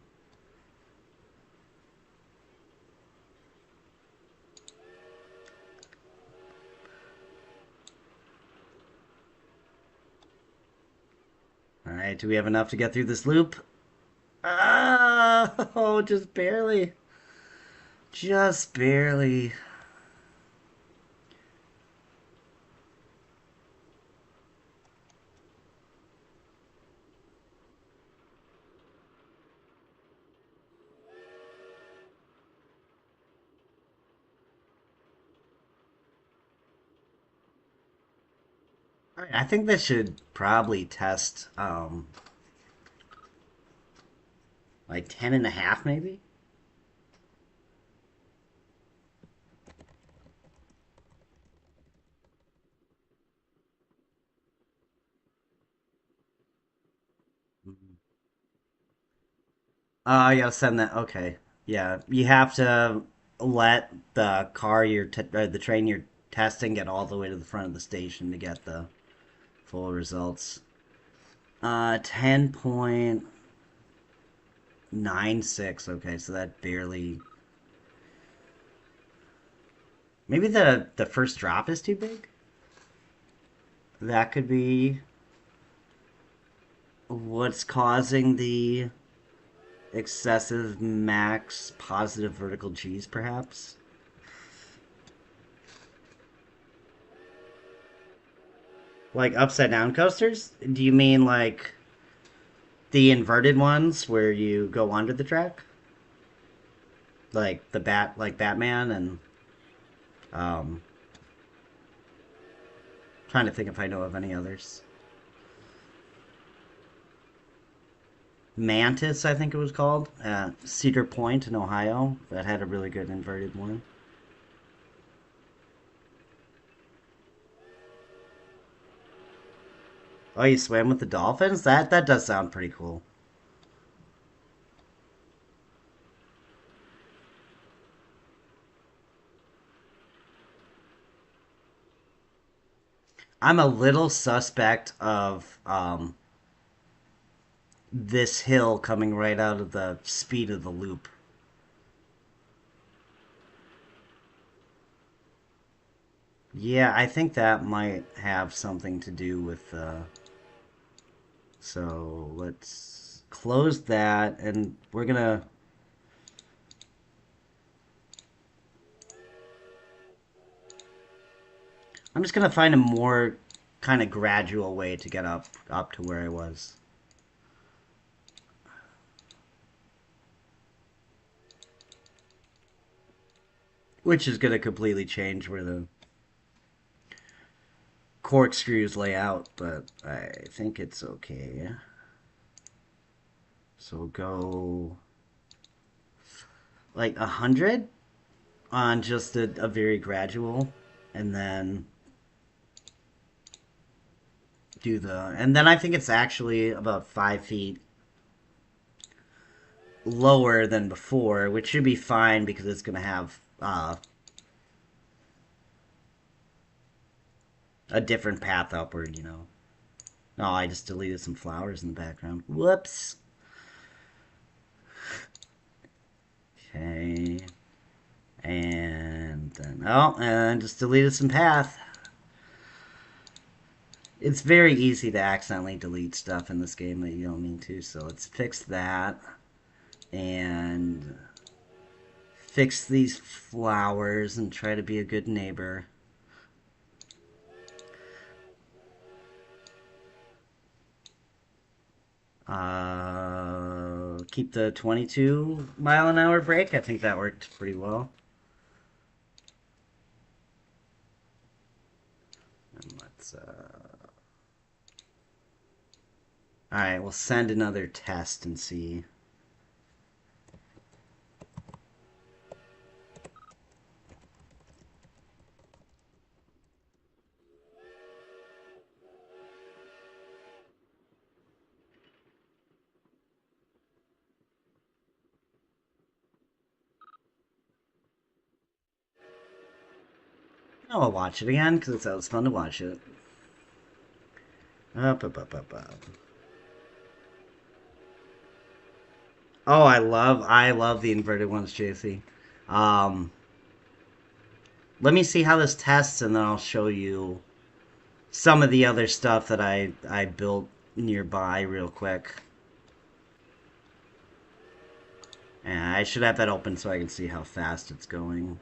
All right, do we have enough to get through this loop? Oh, just barely. Just barely. All right, I think this should probably test like 10 and a half maybe. Oh, you gotta send that. Okay, yeah, you have to let the car or the train you're testing get all the way to the front of the station to get the full results. 10.96. Okay, so that barely. Maybe the first drop is too big. That could be what's causing the excessive max positive vertical G's, perhaps. Like upside down coasters? Do you mean like the inverted ones where you go under the track? Like Batman and um trying to think if I know of any others. Mantis, I think it was called, Cedar Point in Ohio, that had a really good inverted one. Oh, you swam with the dolphins? That does sound pretty cool. I'm a little suspect of this hill coming right out of the speed of the loop. Yeah, I think that might have something to do with. So let's close that, and we're gonna. I'm just gonna find a more kind of gradual way to get up to where I was, which is gonna completely change where the corkscrews lay out, but I think it's okay. So we'll go like 100 on just a very gradual, and then do the, and then I think it's actually about 5 feet lower than before, which should be fine because it's going to have a different path upward, you know. Oh, I just deleted some flowers in the background. Whoops. Okay. And then, oh, and just deleted some path. It's very easy to accidentally delete stuff in this game that you don't mean to, so let's fix that. And fix these flowers and try to be a good neighbor. Keep the 22-mile-an-hour brake. I think that worked pretty well. And let's, alright, we'll send another test and see. I'll watch it again because it's always fun to watch it. Up, up, up, up, up. Oh, I love the inverted ones, JC. Um, Let me see how this tests, and then I'll show you some of the other stuff that I built nearby real quick. And I should have that open so I can see how fast it's going.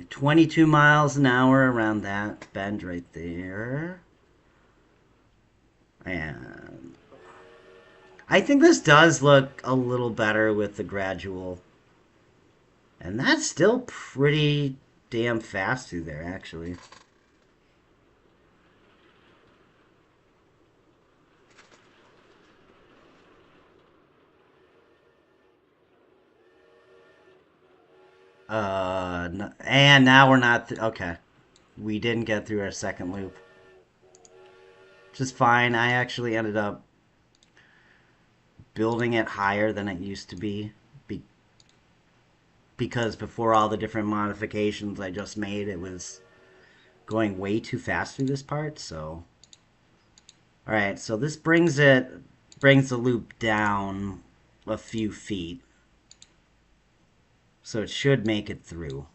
22 miles an hour around that bend right there. And I think this does look a little better with the gradual. And that's still pretty damn fast through there, actually. And now we're not... okay. We didn't get through our second loop. Which is fine. I actually ended up building it higher than it used to be. Because before all the different modifications I just made, it was going way too fast through this part, so... Alright, so this brings the loop down a few feet. So it should make it through.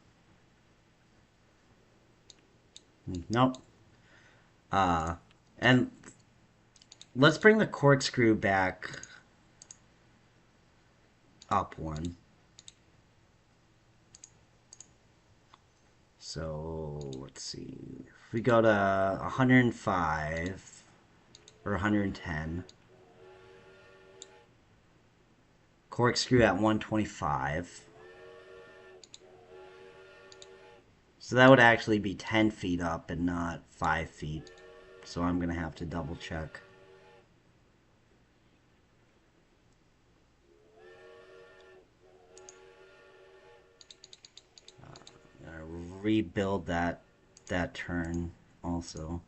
Nope. And let's bring the corkscrew back up one. So, let's see. If we go to 105 or 110, corkscrew at 125. So that would actually be 10 feet up and not 5 feet. So I'm going to have to double check. Rebuild that turn also.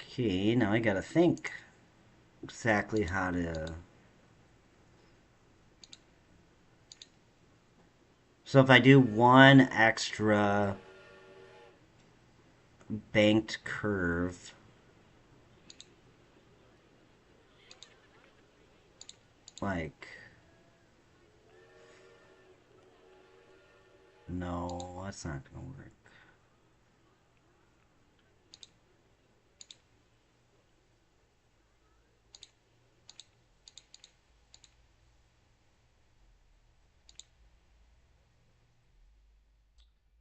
Okay, now I gotta think exactly how to... So if I do one extra banked curve, like... no, that's not gonna work.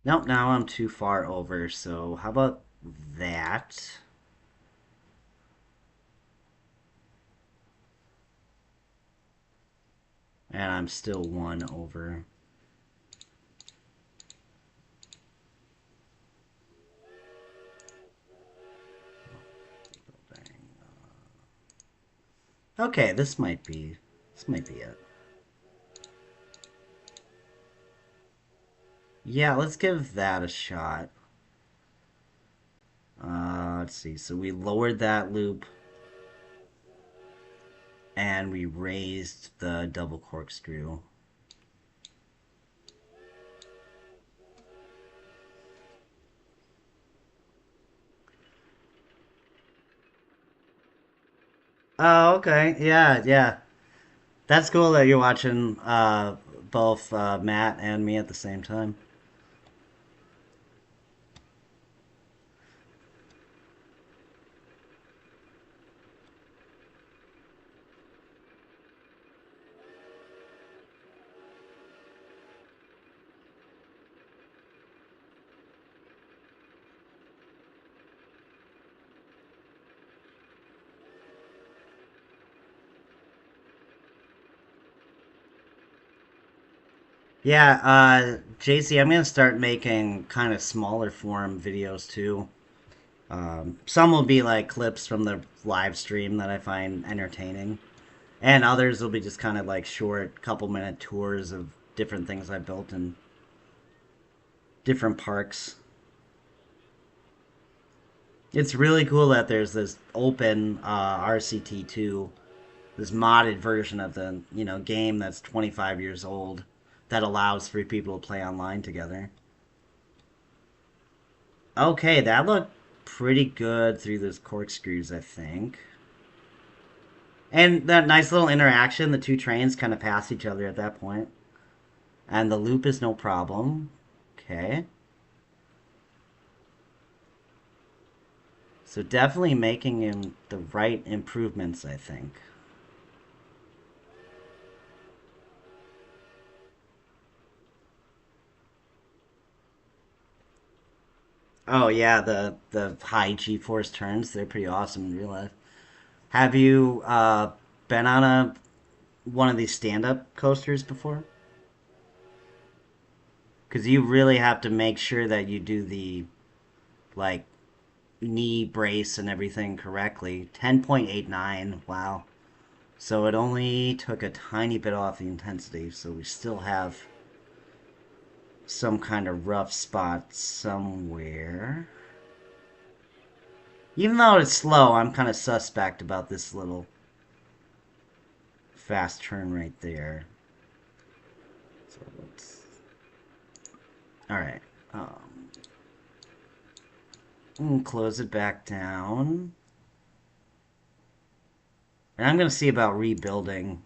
Nope, now I'm too far over, so how about that? And I'm still one over. Okay, this might be it. Yeah, let's give that a shot. Let's see. So we lowered that loop and we raised the double corkscrew. Oh, okay. Yeah, yeah. That's cool that you're watching both Matt and me at the same time. Yeah, JC, I'm gonna start making kind of smaller form videos too. Some will be like clips from the live stream that I find entertaining, and others will be just kind of like short, couple minute tours of different things I built in different parks. It's really cool that there's this open RCT2, this modded version of the game that's 25 years old that allows for people to play online together. Okay, that looked pretty good through those corkscrews, I think. And that nice little interaction, the two trains kind of pass each other at that point. And the loop is no problem. Okay. So definitely making the right improvements, I think. Oh yeah, the high G-force turns, they're pretty awesome in real life. Have you been on a one of these stand-up coasters before? Because you really have to make sure that you do the like knee brace and everything correctly. 10.89, wow. So it only took a tiny bit off the intensity, so we still have some kind of rough spot somewhere. Even though it's slow, I'm kind of suspect about this little fast turn right there. So let's. All right. Close it back down. And I'm going to see about rebuilding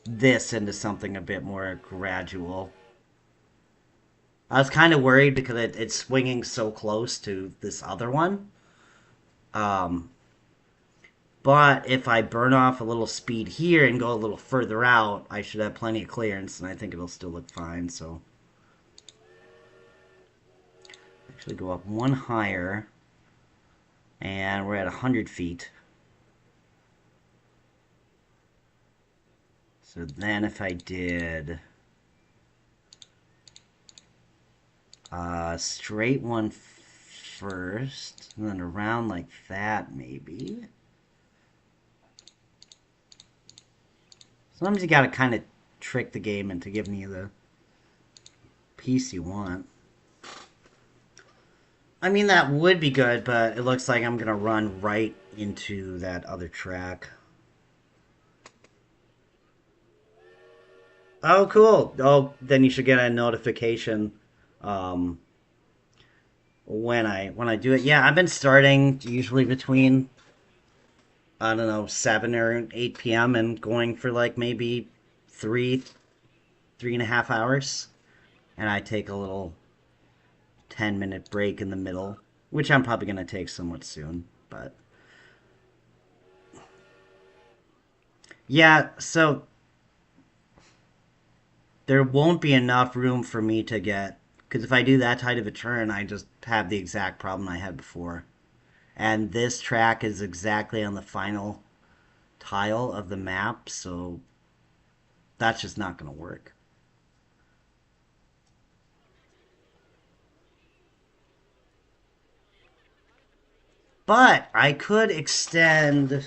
this into something a bit more gradual. I was kind of worried because it's swinging so close to this other one. Um, but if I burn off a little speed here and go a little further out, I should have plenty of clearance, and I think it'll still look fine. So actually go up one higher, and we're at 100 feet. So then if I did a straight one first, and then around like that maybe. Sometimes you gotta kind of trick the game into giving you the piece you want. I mean, that would be good, but it looks like I'm gonna run right into that other track. Oh, cool. Oh, then you should get a notification um, when I do it. Yeah, I've been starting usually between I don't know 7 or 8 p.m. and going for like maybe 3.5 hours, and I take a little 10-minute break in the middle, which I'm probably gonna take somewhat soon. But yeah, so there won't be enough room for me to get because if I do that tight of a turn, I just have the exact problem I had before. And this track is exactly on the final tile of the map, so that's just not going to work. But I could extend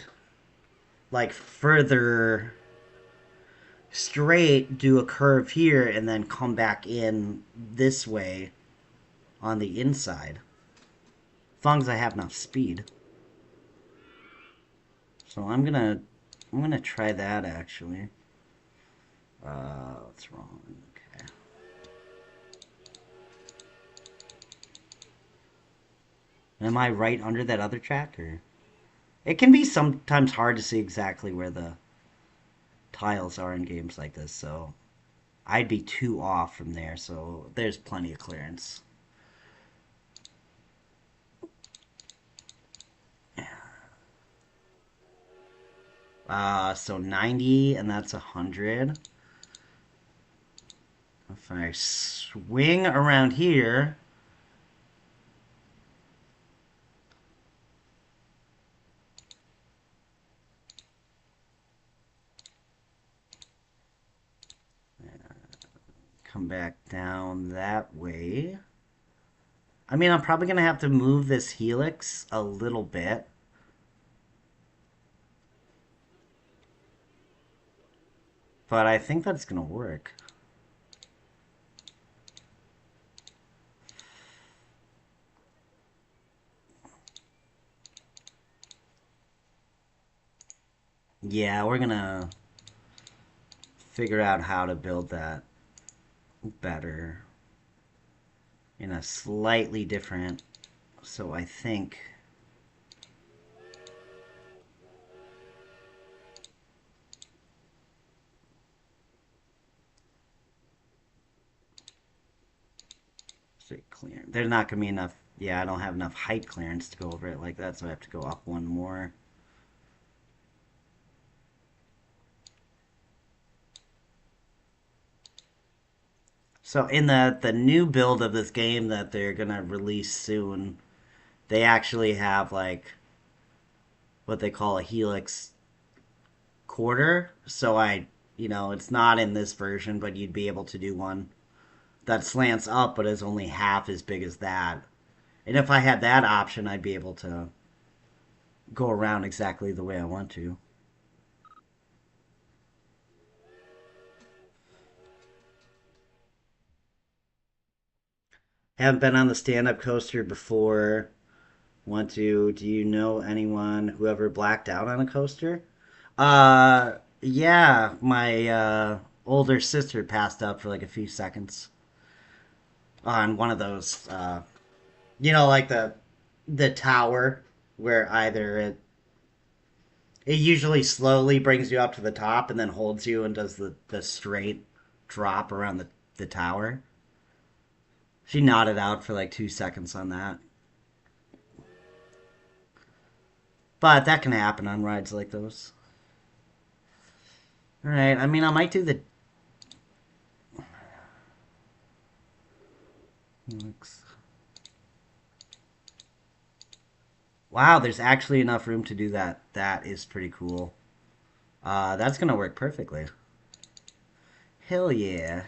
like further. straight, do a curve here, and then come back in this way on the inside. As long as I have enough speed. So I'm gonna try that actually. What's wrong? Okay. Am I right under that other track, or it can be sometimes hard to see exactly where the tiles are in games like this, so I'd be too off from there, so there's plenty of clearance. So 90, and that's 100. If I swing around here, come back down that way. I mean, I'm probably going to have to move this helix a little bit. But I think that's going to work. Yeah, we're going to figure out how to build that better in a slightly different. So I think clear. There's not going to be enough. Yeah, I don't have enough height clearance to go over it like that, so I have to go up one more. So in the new build of this game that they're gonna release soon, they actually have like what they call a helix quarter. So it's not in this version, but you'd be able to do one that slants up, but is only half as big as that. And if I had that option, I'd be able to go around exactly the way I want to. Haven't been on the stand-up coaster before. Want to? Do you know anyone who ever blacked out on a coaster? Yeah, my older sister passed out for like a few seconds on one of those. Like the tower where either it usually slowly brings you up to the top and then holds you and does the straight drop around the tower. She nodded out for like 2 seconds on that. But that can happen on rides like those. All right. I mean, I might do the. Wow, there's actually enough room to do that. That is pretty cool. That's gonna work perfectly. Hell yeah.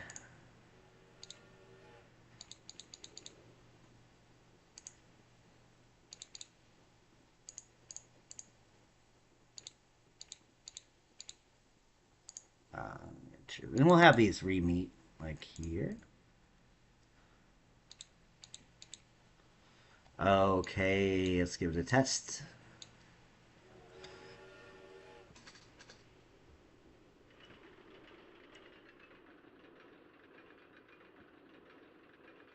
And we'll have these re-meet like here. Okay, let's give it a test.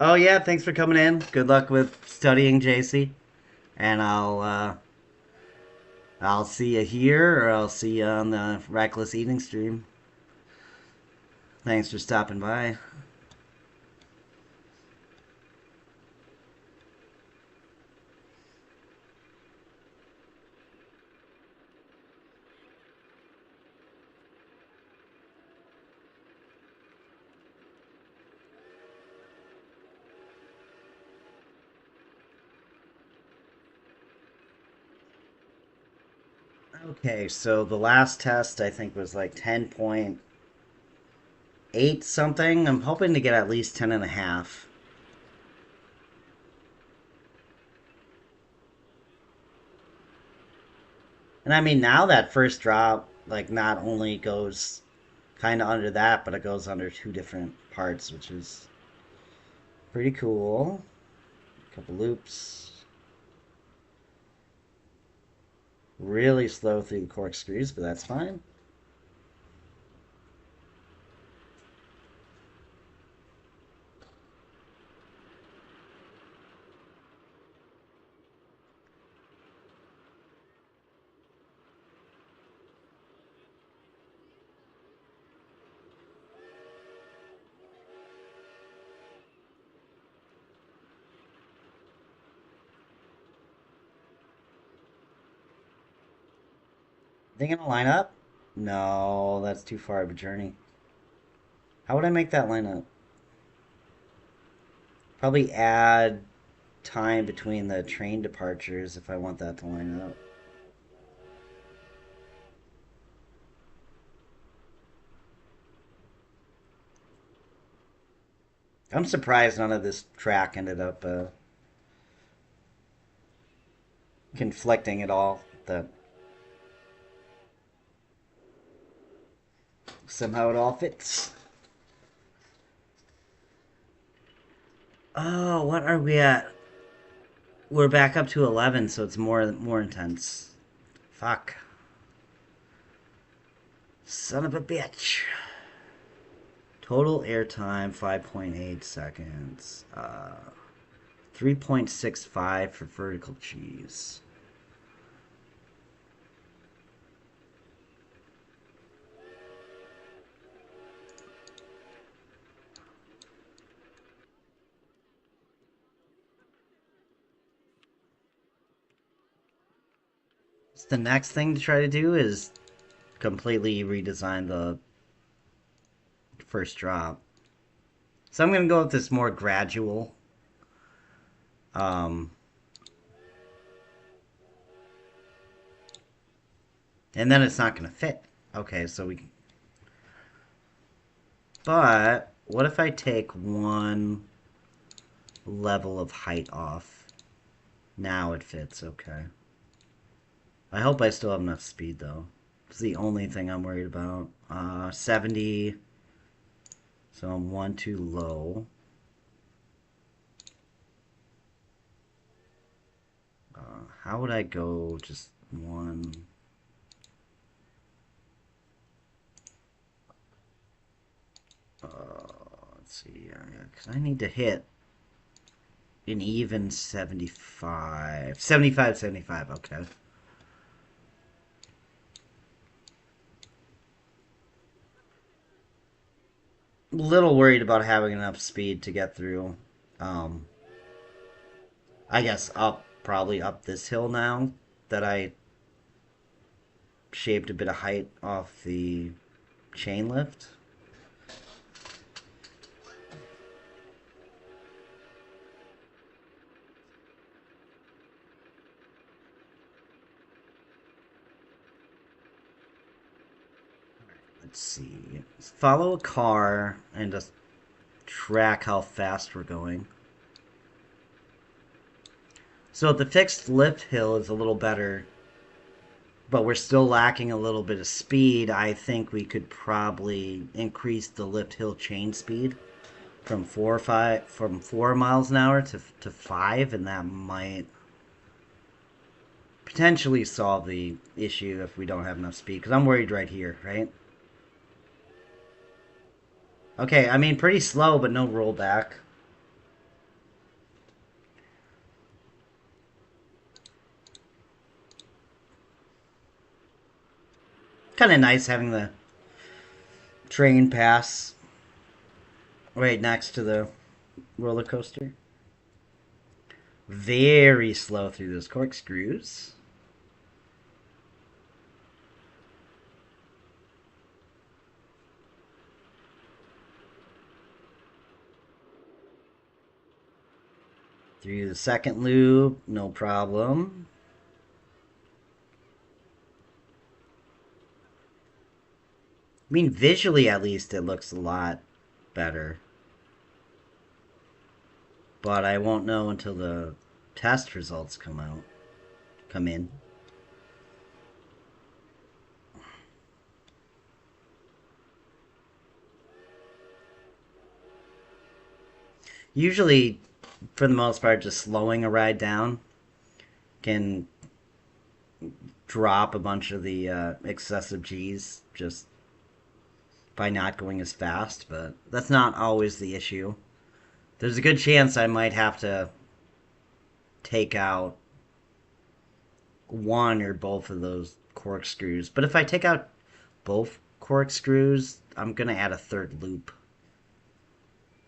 Oh yeah, thanks for coming in. Good luck with studying, JC. And I'll see you here, or I'll see you on the Reckless Eating stream. Thanks for stopping by. Okay, so the last test I think was like 10.8 something. I'm hoping to get at least 10 and a half. And I mean, now that first drop, like, not only goes kind of under that, but it goes under two different parts, which is pretty cool. A couple loops. Really slow through the corkscrews, but that's fine. They gonna line up? No, that's too far of a journey. How would I make that line up? Probably add time between the train departures if I want that to line up. I'm surprised none of this track ended up conflicting at all. That somehow it all fits. Oh, what are we at? We're back up to 11, so it's more intense. Fuck. Son of a bitch. Total airtime 5.8 seconds. 3.65 for vertical cheese. So the next thing to try to do is completely redesign the first drop. So I'm going to go with this more gradual. And then it's not going to fit. Okay, so we... But what if I take one level of height off? Now it fits, okay. I hope I still have enough speed, though. It's the only thing I'm worried about. 70. So I'm one too low. How would I go just one? Let's see. Because I need to hit an even 75. 75, 75, okay. Little worried about having enough speed to get through. I guess probably up this hill now that I shaved a bit of height off the chain lift. Let's see. Follow a car and just track how fast we're going. So the fixed lift hill is a little better, but we're still lacking a little bit of speed. I think we could probably increase the lift hill chain speed from 4 miles an hour to 5, and that might potentially solve the issue if we don't have enough speed. Because I'm worried right here, right? Okay, I mean pretty slow, but no rollback. Kind of nice having the train pass right next to the roller coaster. Very slow through those corkscrews. Through the second loop, no problem. I mean, visually at least it looks a lot better. But I won't know until the test results come in. Usually, for the most part, just slowing a ride down can drop a bunch of the excessive G's just by not going as fast, but that's not always the issue. There's a good chance I might have to take out one or both of those corkscrews. But if I take out both corkscrews, I'm going to add a third loop.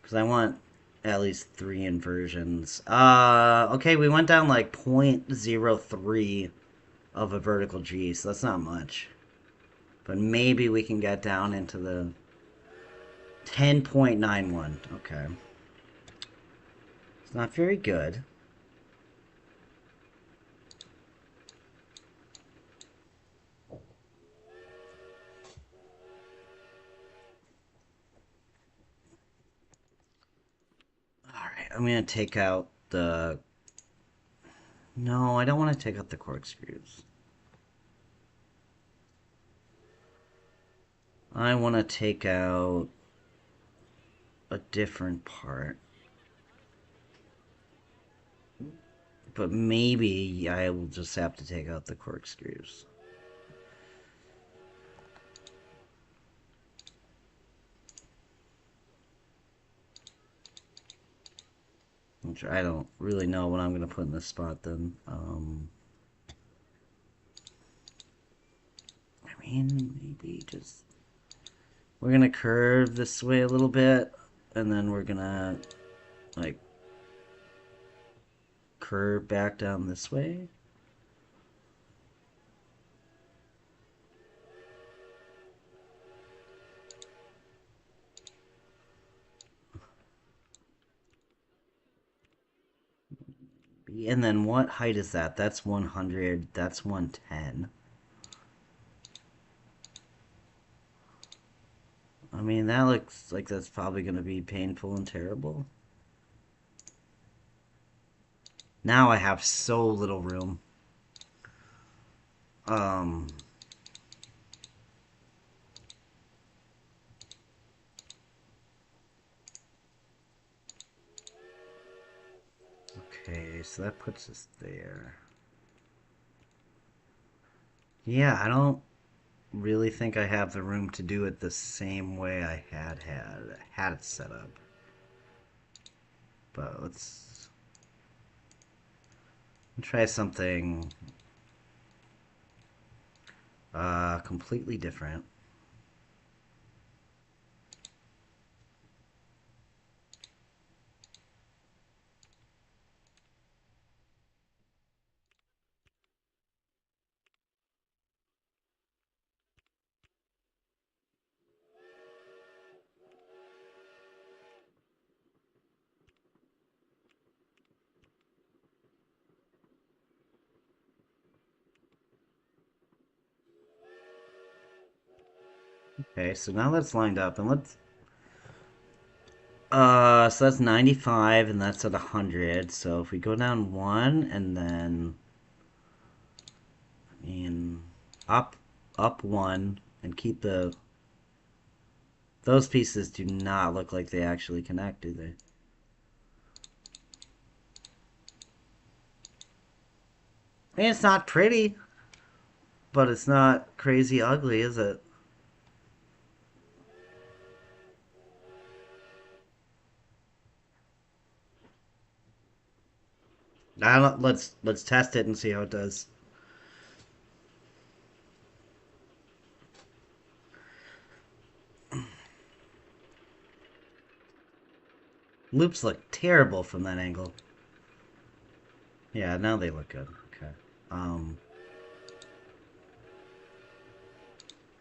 Because I want at least 3 inversions. Okay, we went down like 0.03 of a vertical G, so that's not much. But maybe we can get down into the 10.91. Okay. It's not very good. Alright, I'm going to take out the... No, I don't want to take out the corkscrews. I want to take out a different part. But maybe I will just have to take out the corkscrews. Which I don't really know what I'm going to put in this spot then. I mean, maybe just... We're going to curve this way a little bit. And then we're going to, like, curve back down this way. And then what height is that? That's 100. That's 110. I mean, that looks like that's probably going to be painful and terrible. Now I have so little room. Okay, so that puts us there. Yeah, I don't really think I have the room to do it the same way I had it set up. But let's try something completely different. Okay, so now that's lined up, and let's... so that's 95, and that's at 100, so if we go down 1, and then... I mean... Up 1, and keep the... Those pieces do not look like they actually connect, do they? I mean, it's not pretty, but it's not crazy ugly, is it? I don't, let's test it and see how it does. Loops look terrible from that angle. Yeah, now they look good. Okay. I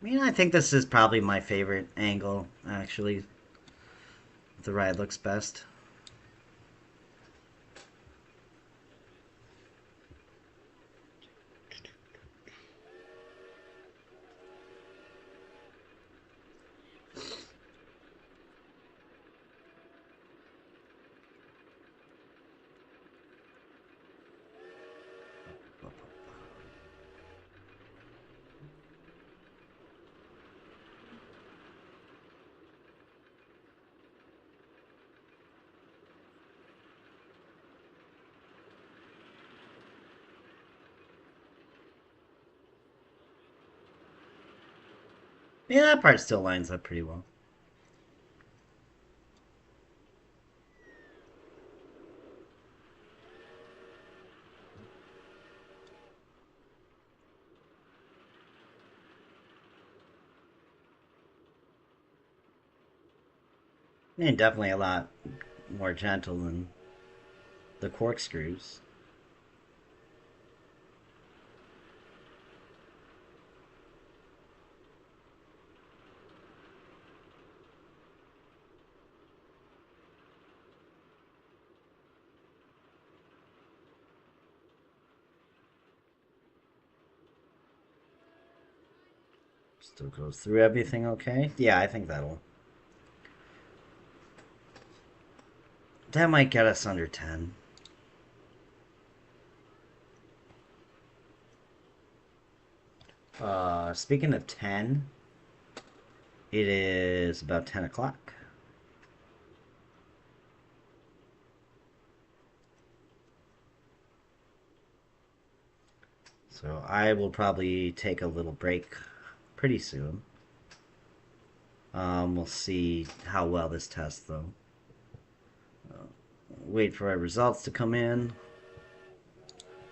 mean, I think this is probably my favorite angle, actually. The ride looks best. Yeah, that part still lines up pretty well. And definitely a lot more gentle than the corkscrews. Still goes through everything okay? Yeah, I think that might get us under 10. Speaking of 10, it is about 10 o'clock. So I will probably take a little break pretty soon. We'll see how well this tests, though. Wait for our results to come in.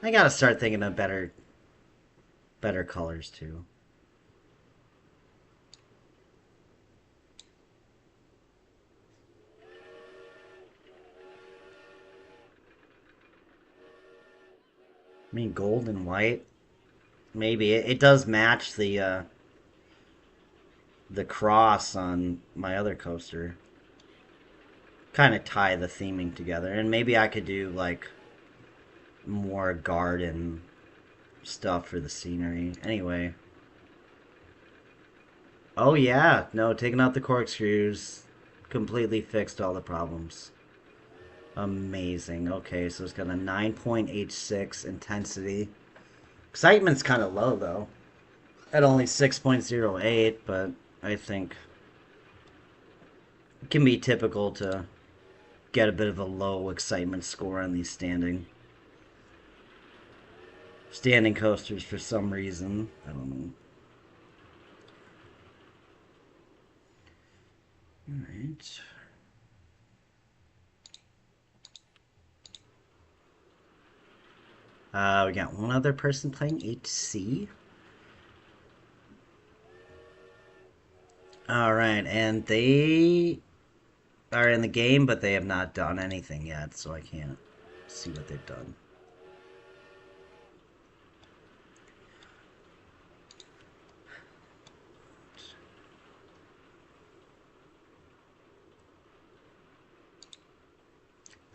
I gotta start thinking of better colors too. I mean, gold and white. Maybe it does match the cross on my other coaster. Kind of tie the theming together, and maybe I could do like more garden stuff for the scenery. Anyway. Oh yeah, no, taking out the corkscrews completely fixed all the problems. Amazing. Okay, so it's got a 9.86 intensity. Excitement's kind of low though, at only 6.08, but I think it can be typical to get a bit of a low excitement score on these standing coasters for some reason. I don't know. All right. We got one other person playing HC. All right, and they are in the game, but they have not done anything yet, so I can't see what they've done.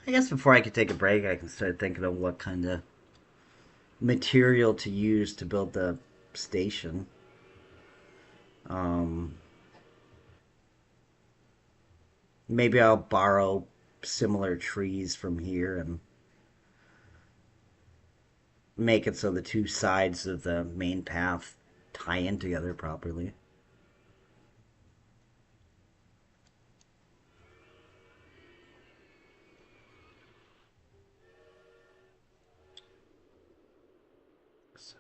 I guess before I could take a break, I can start thinking of what kind of material to use to build the station. Um, Maybe I'll borrow similar trees from here and make it so the two sides of the main path tie in together properly. So,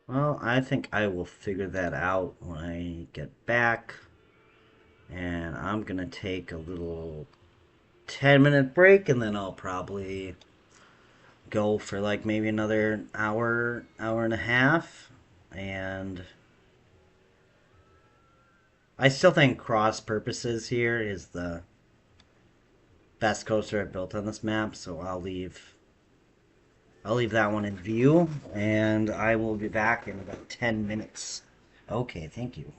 well, I think I will figure that out when I get back. And I'm going to take a little 10-minute break and then I'll probably go for like maybe another hour and a half. And I still think cross purposes here is the best coaster I've built on this map, so I'll leave that one in view, and I will be back in about 10 minutes. Okay, thank you.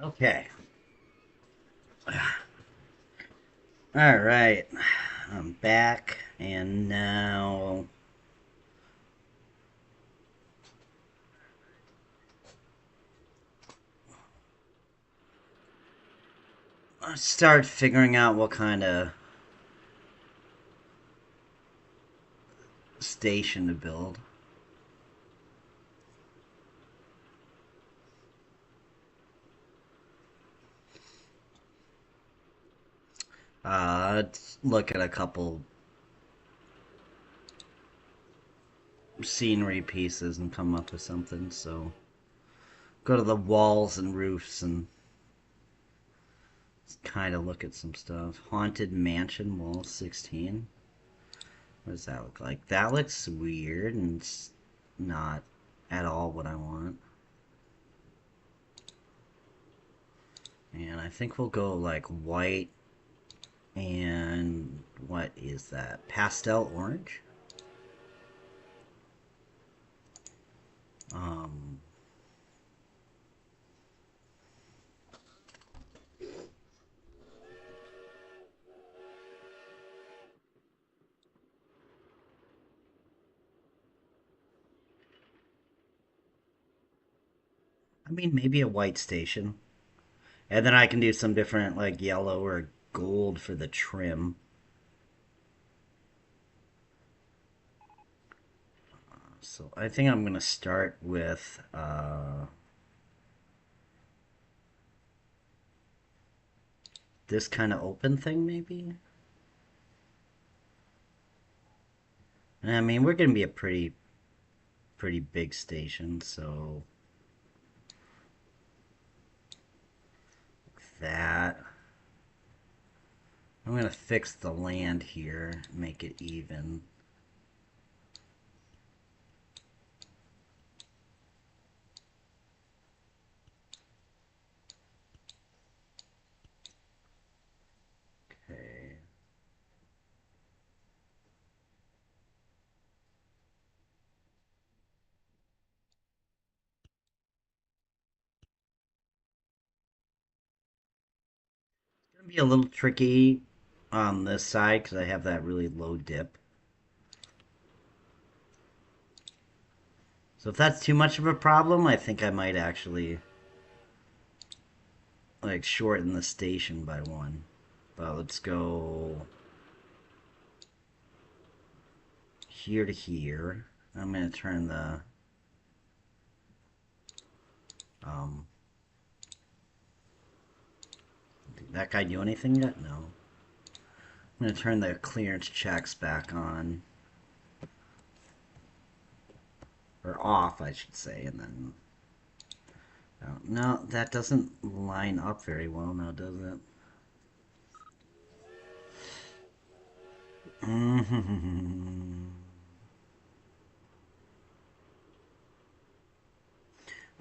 Okay. All right. I'm back, and now I start figuring out what kind of station to build. Let's look at a couple scenery pieces and come up with something. So go to the walls and roofs and kind of look at some stuff. Haunted Mansion Wall 16. What does that look like? That looks weird and it's not at all what I want. And I think we'll go like white and what is that? Pastel orange? Um, I mean, maybe a white station. And then I can do some different, like yellow or gold for the trim. So I think I'm going to start with this kind of open thing, maybe. I mean, we're going to be a pretty big station, so that. I'm going to fix the land here, make it even. Okay. It's going to be a little tricky on this side because I have that really low dip. So if that's too much of a problem, I think I might actually like shorten the station by one. But let's go here to here. I'm going to turn the um did that guy do anything yet? No. I'm going to turn the clearance checks back on or off, I should say, and then no, that doesn't line up very well now, does it?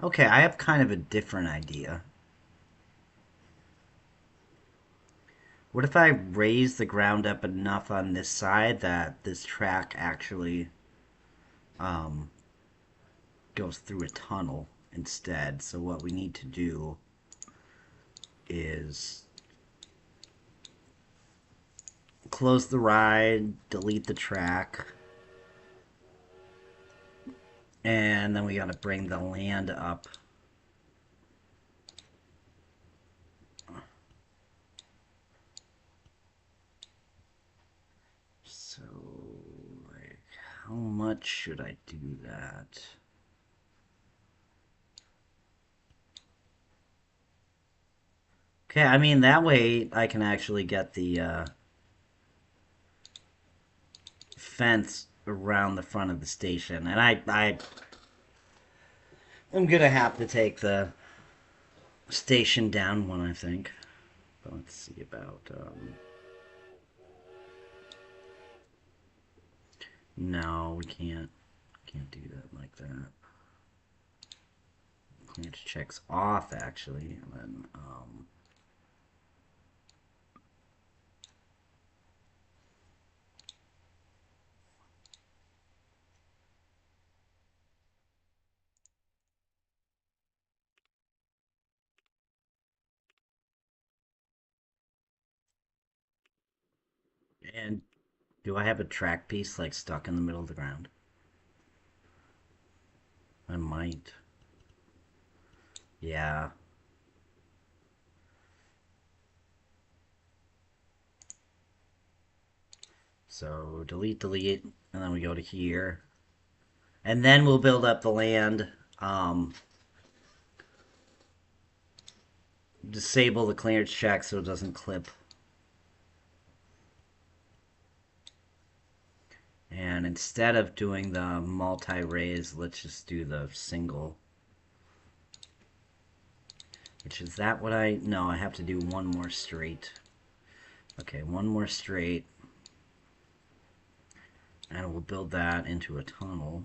Okay, I have kind of a different idea. What if I raise the ground up enough on this side that this track actually um, goes through a tunnel instead? So what we need to do is close the ride, delete the track, and then we gotta bring the land up. So, like, how much should I do that? Okay, I mean, that way I can actually get the fence around the front of the station. And I'm gonna have to take the station down one, I think. But let's see about, no, we can't do that like that. Clearance checks off, actually, and then, And do I have a track piece like stuck in the middle of the ground? I might. Yeah. So delete, delete, and then we go to here. And then we'll build up the land. Um, Disable the clearance check so it doesn't clip. And instead of doing the multi-raise, let's just do the single. Which is that what I... No, I have to do one more straight. Okay, one more straight. And we'll build that into a tunnel.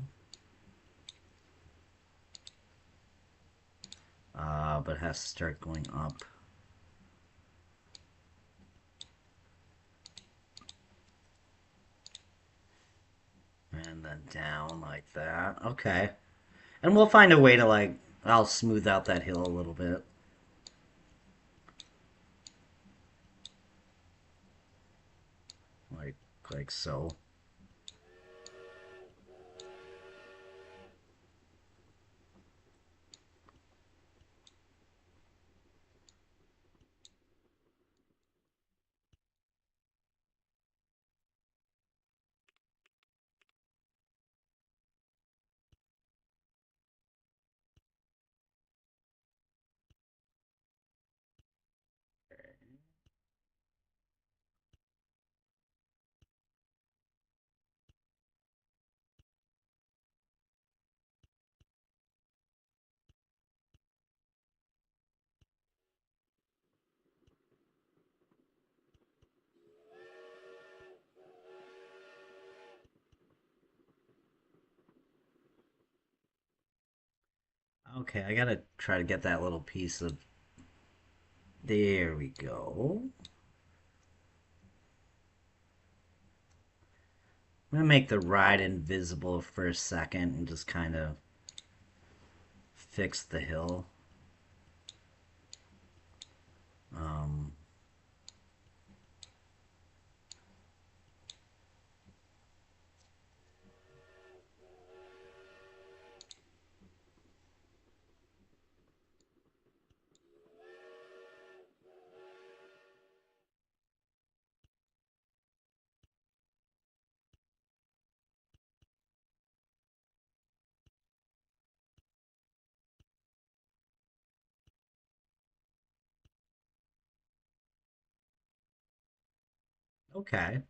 But it has to start going up. And then down like that. Okay. And we'll find a way to, like... I'll smooth out that hill a little bit. Like, like so. Okay, I gotta try to get that little piece of... There we go. I'm gonna make the ride invisible for a second and just kind of fix the hill. Um, okay.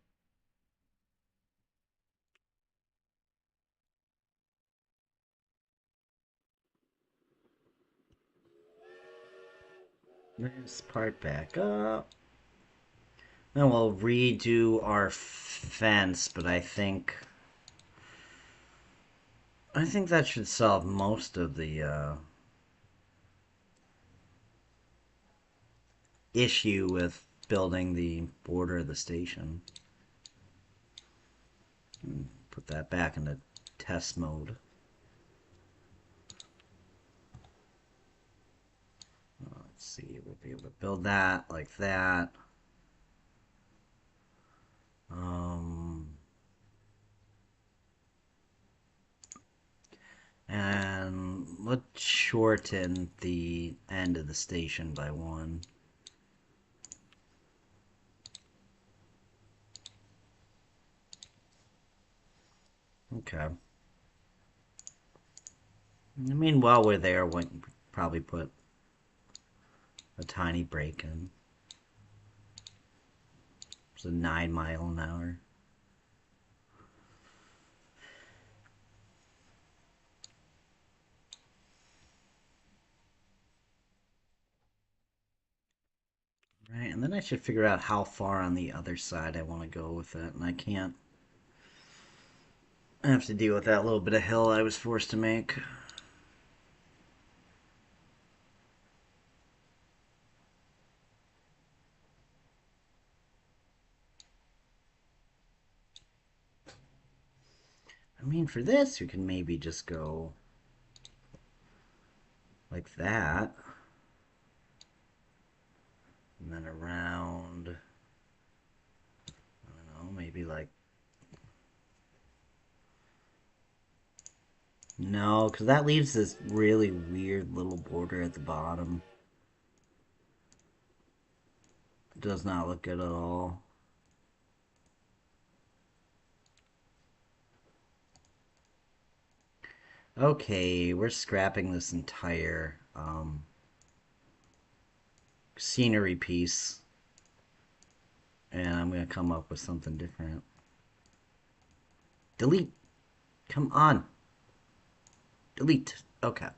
This part back up. Then we'll redo our fence, but I think that should solve most of the issue with building the border of the station. And put that back into test mode. Let's see, we'll be able to build that like that. Um, and let's shorten the end of the station by one. Okay. I mean, while we're there, we'll probably put a tiny break in. It's a 9 mile an hour. Right, and then I should figure out how far on the other side I want to go with it, and I can't. I have to deal with that little bit of hill I was forced to make. I mean, for this, we can maybe just go like that. And then around, I don't know, No, because that leaves this really weird little border at the bottom. It does not look good at all. Okay, we're scrapping this entire scenery piece. And I'm going to come up with something different. Delete. Come on. Delete. Okay.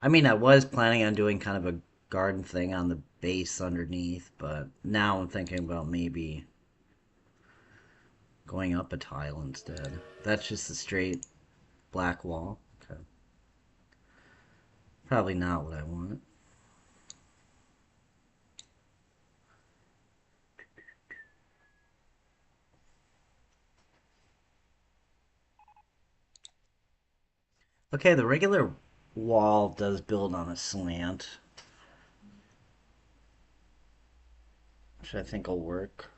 I mean, I was planning on doing kind of a garden thing on the base underneath, but now I'm thinking about maybe going up a tile instead. That's just a straight black wall. Okay. Probably not what I want. Okay, the regular wall does build on a slant, which I think will work.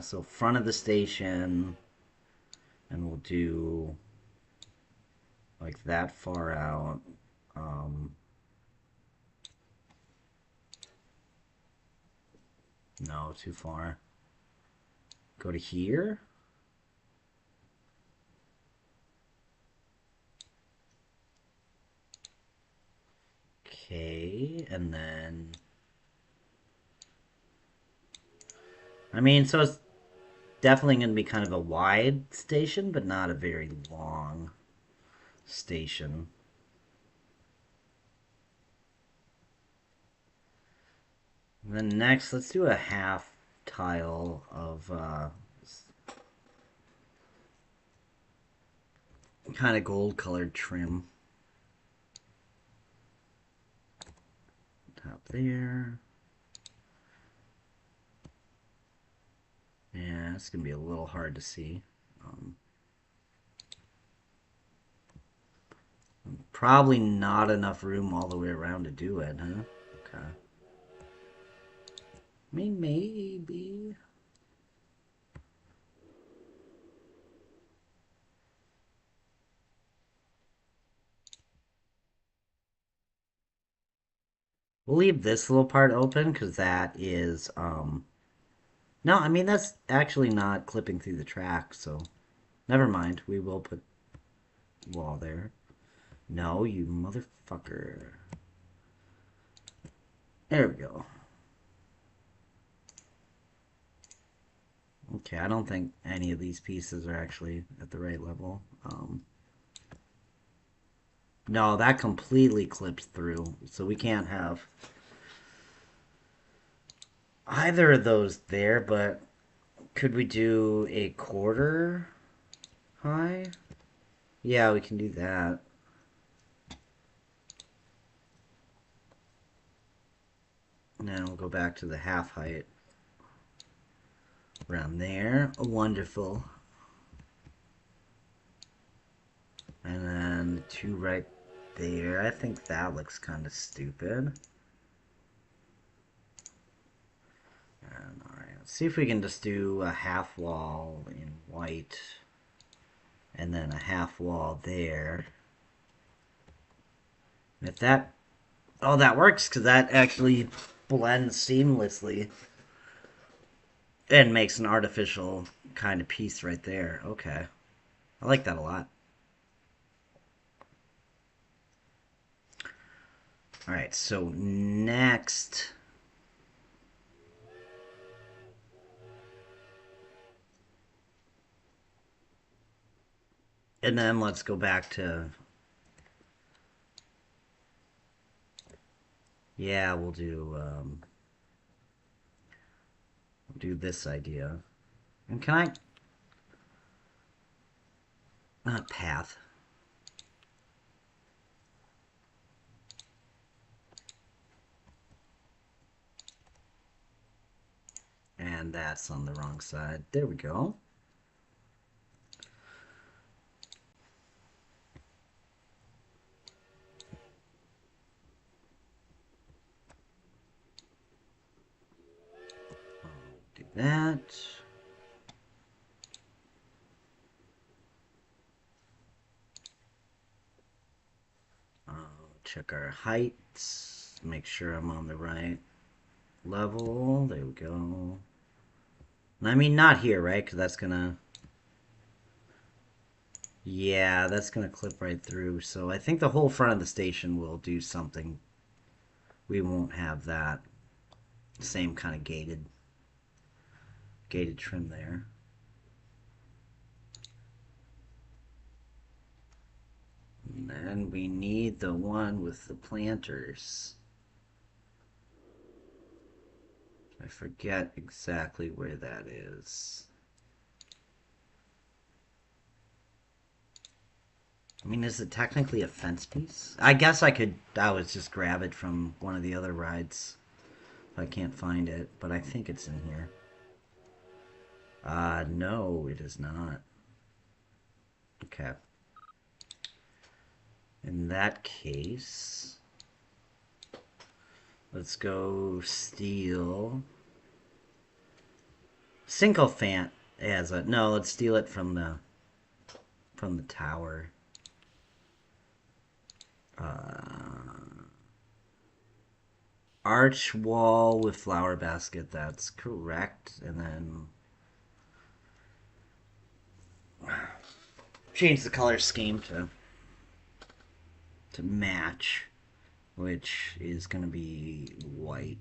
So front of the station, and we'll do like that far out. Um, no, too far. Go to here. Okay, and then I mean, so it's definitely going to be kind of a wide station, but not a very long station. And then next, let's do a half tile of kind of gold colored trim. Top there. Yeah, it's going to be a little hard to see. Um, Probably not enough room all the way around to do it, huh? Okay. I mean, maybe. We'll leave this little part open because that is, no, I mean, that's actually not clipping through the track, so never mind. We will put wall there. No, you motherfucker. There we go. Okay, I don't think any of these pieces are actually at the right level. No, that completely clips through, so we can't have either of those there, but could we do a quarter high? Yeah, we can do that. And then we'll go back to the half height around there. Wonderful. And then the two right there. I think that looks kind of stupid. And alright, let's see if we can just do a half wall in white. And then a half wall there. And if that... Oh, that works, because that actually blends seamlessly. And makes an artificial kind of piece right there. Okay. I like that a lot. Alright, so next... And then let's go back to... Yeah, we'll do this idea. And can I... Not path. And that's on the wrong side. There we go. that. Check our heights. Make sure I'm on the right level. There we go. I mean, not here, right? Because that's gonna... Yeah, that's gonna clip right through. So I think the whole front of the station will do something. We won't have that same kind of gated trim there. And then we need the one with the planters. I forget exactly where that is. I mean, is it technically a fence piece? I guess I would just grab it from one of the other rides if I can't find it, but I think it's in here. No, it is not. Okay. In that case, let's go steal sycophant as a... No, let's steal it from the tower. Arch wall with flower basket, that's correct. And then change the color scheme to match, which is going to be white.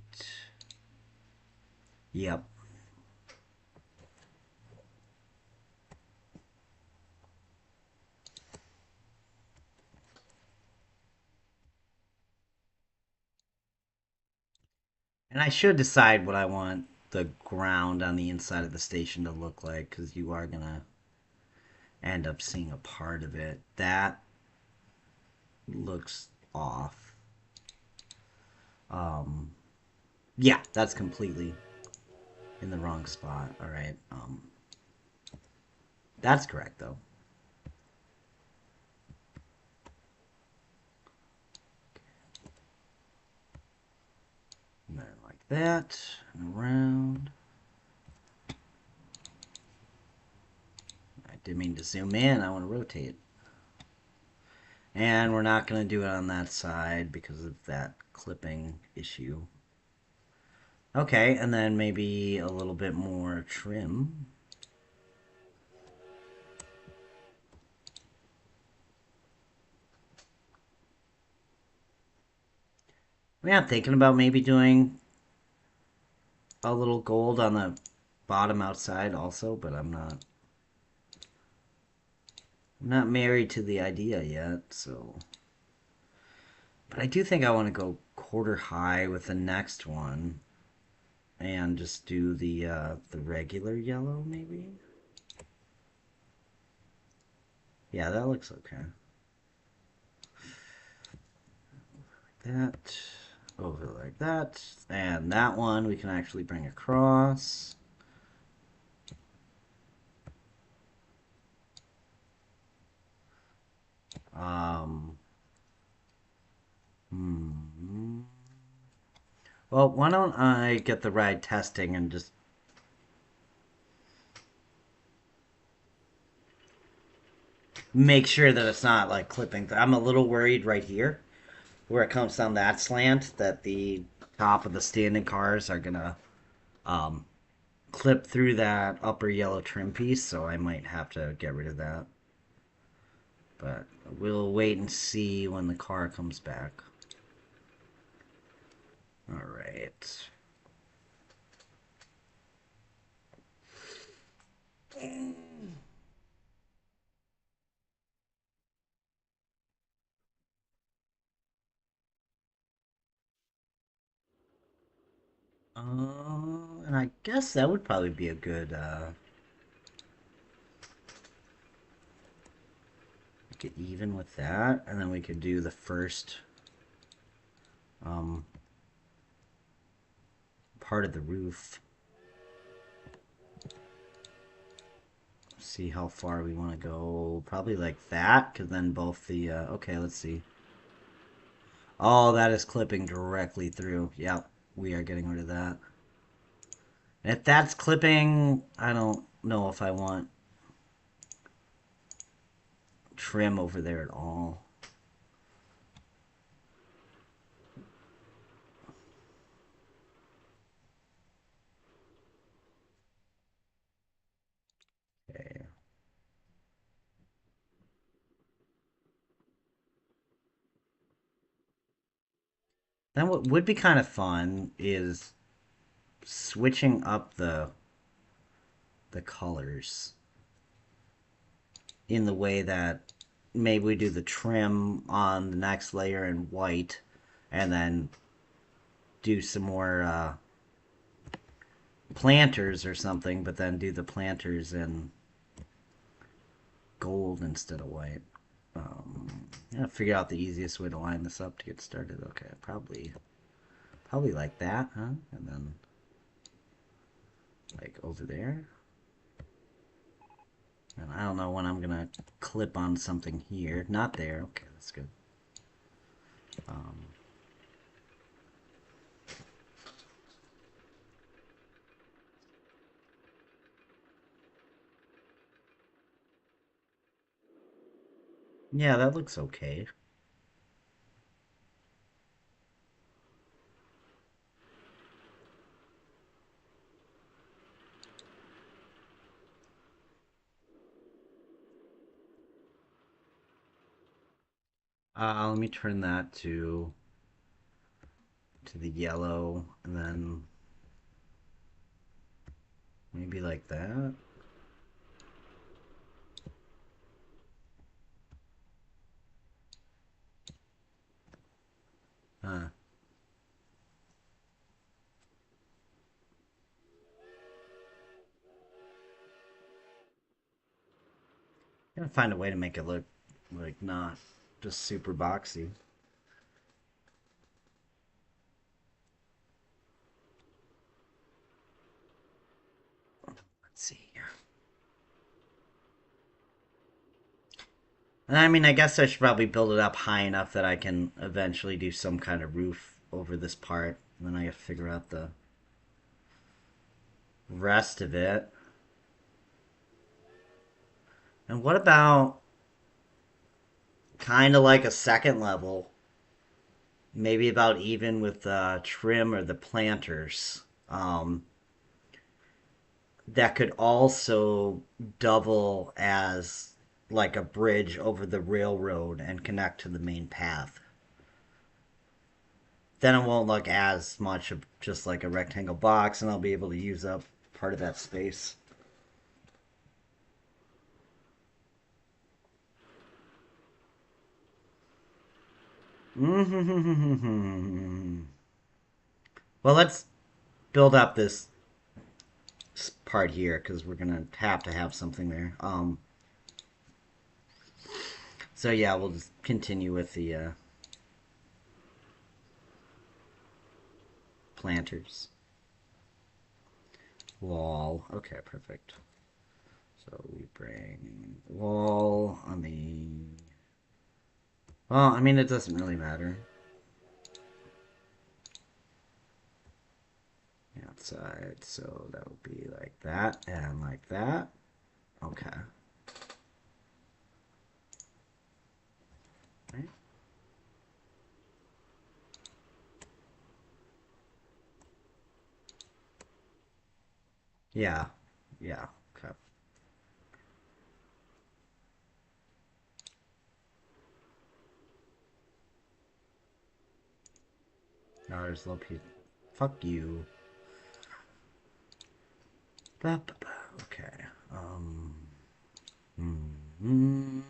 Yep. And I should decide what I want the ground on the inside of the station to look like, because you are going to end up seeing a part of it. That looks off. Yeah, that's completely in the wrong spot. All right. That's correct, though. And then like that, and around. I didn't mean to zoom in, I want to rotate. And we're not going to do it on that side because of that clipping issue. Okay, and then maybe a little bit more trim. Yeah, I'm thinking about maybe doing a little gold on the bottom outside also, but I'm not married to the idea yet, so. But I do think I want to go quarter high with the next one and just do the regular yellow maybe. Yeah, that looks okay. That over like that, and that one we can actually bring across. Um, hmm. Well, why don't I get the ride testing and just make sure that it's not like clipping. I'm a little worried right here where it comes down that slant that the top of the standing cars are gonna um, clip through that upper yellow trim piece, so I might have to get rid of that. But we'll wait and see when the car comes back. All right. And I guess that would probably be a good, get even with that, and then we could do the first, um, part of the roof. See how far we want to go. Probably like that, because then both the, okay, let's see. Oh, that is clipping directly through. Yep, we are getting rid of that. If that's clipping, I don't know if I want trim over there at all. Okay. Then what would be kind of fun is switching up the colors in the way that maybe we do the trim on the next layer in white and then do some more planters or something, but then do the planters in gold instead of white. Yeah, figure out the easiest way to line this up to get started. Okay, probably like that, huh? And then like over there. And I don't know when I'm gonna clip on something here. Not there. Okay, that's good. Um, yeah, that looks okay. Let me turn that to the yellow, and then maybe like that. Uh, Gotta find a way to make it look like not just super boxy. Let's see. And I mean, I guess I should probably build it up high enough that I can eventually do some kind of roof over this part. And then I gotta figure out the rest of it. And what about kind of like a second level? Maybe about even with the trim or the planters. That could also double as like a bridge over the railroad and connect to the main path. Then it won't look as much of just like a rectangle box, and I'll be able to use up part of that space. Mm-hmm. Well, let's build up this part here because we're gonna have to have something there. So yeah, we'll just continue with the planters. Wall. Okay, perfect. So we bring wall on the. Well, I mean, it doesn't really matter. Outside, so that would be like that and like that. Okay. Right. Yeah. Yeah. Okay. Now there's low P. Fuck you. Ba, ba, ba. Okay. Mm.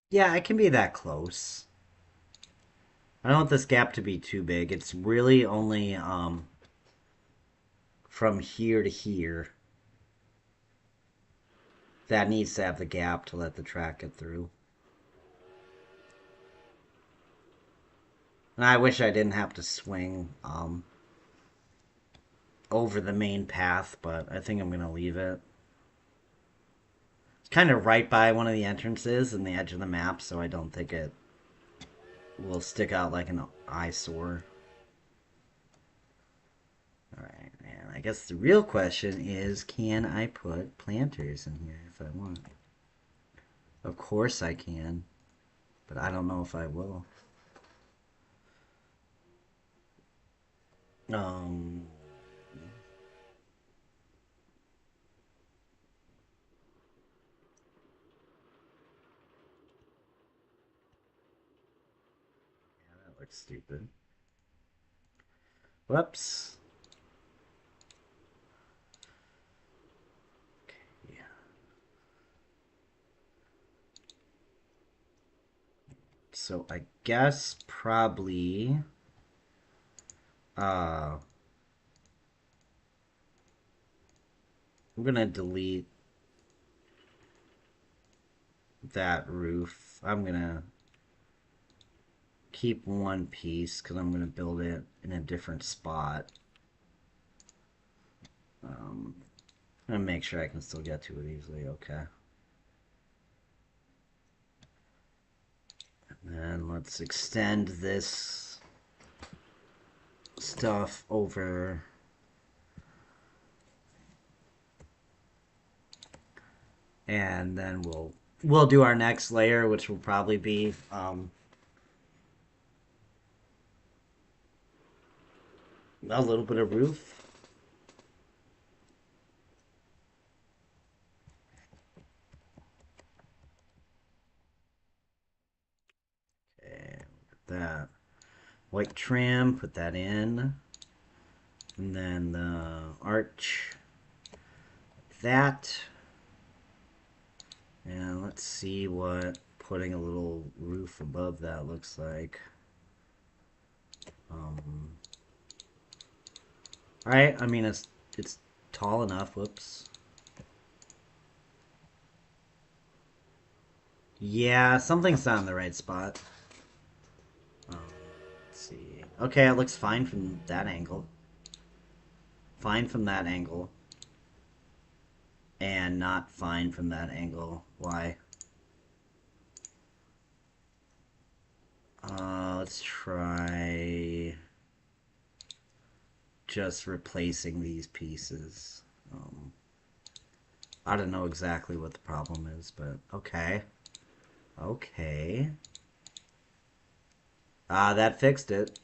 Yeah, it can be that close. I don't want this gap to be too big. It's really only from here to here that needs to have the gap to let the track get through. And I wish I didn't have to swing over the main path, but I think I'm gonna leave it. kind of right by one of the entrances in the edge of the map, so I don't think it will stick out like an eyesore. Alright, and I guess the real question is, can I put planters in here if I want? Of course I can, but I don't know if I will. Um, that looks stupid. Whoops. Okay. So I guess probably uh I'm gonna delete that roof. I'm gonna keep one piece because I'm gonna build it in a different spot. Um, I'm gonna make sure I can still get to it easily. Okay. And then let's extend this stuff over. And then we'll do our next layer, which will probably be a little bit of roof. Okay, that white trim, put that in, and then the arch, that, and let's see what putting a little roof above that looks like. All right, I mean it's tall enough. Whoops. Yeah, something's not in the right spot. Let's see. Okay, it looks fine from that angle. Fine from that angle. And not fine from that angle. Why? Let's try just replacing these pieces. I don't know exactly what the problem is, but okay. Okay. That fixed it.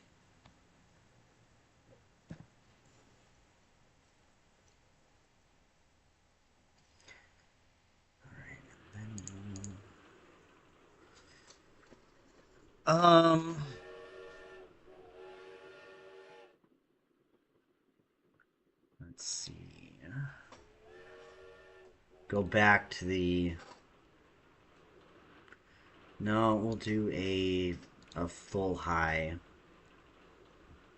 Um, let's see. Go back to the. No, we'll do a full high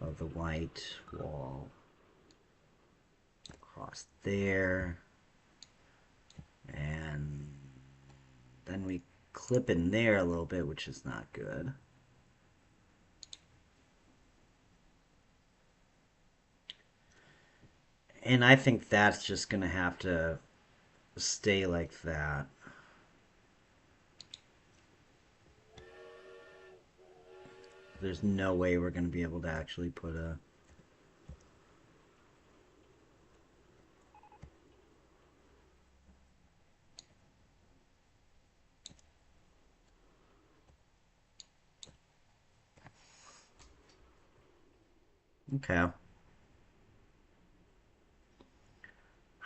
of the white wall across there, and then we clip in there a little bit, which is not good. And I think that's just gonna have to stay like that. There's no way we're gonna be able to actually put a. Okay. I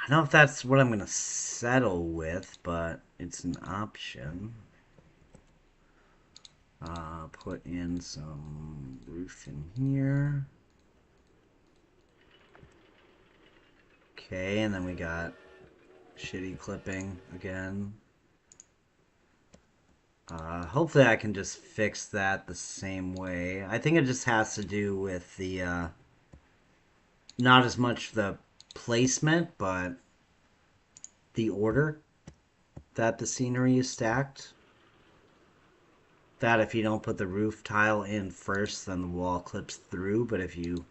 don't know if that's what I'm gonna settle with, but it's an option. Put in some roof in here. Okay, and then we got shitty clipping again. Hopefully I can just fix that the same way. I think it just has to do with the, not as much the placement, but the order that the scenery is stacked. That if you don't put the roof tile in first, then the wall clips through, but if you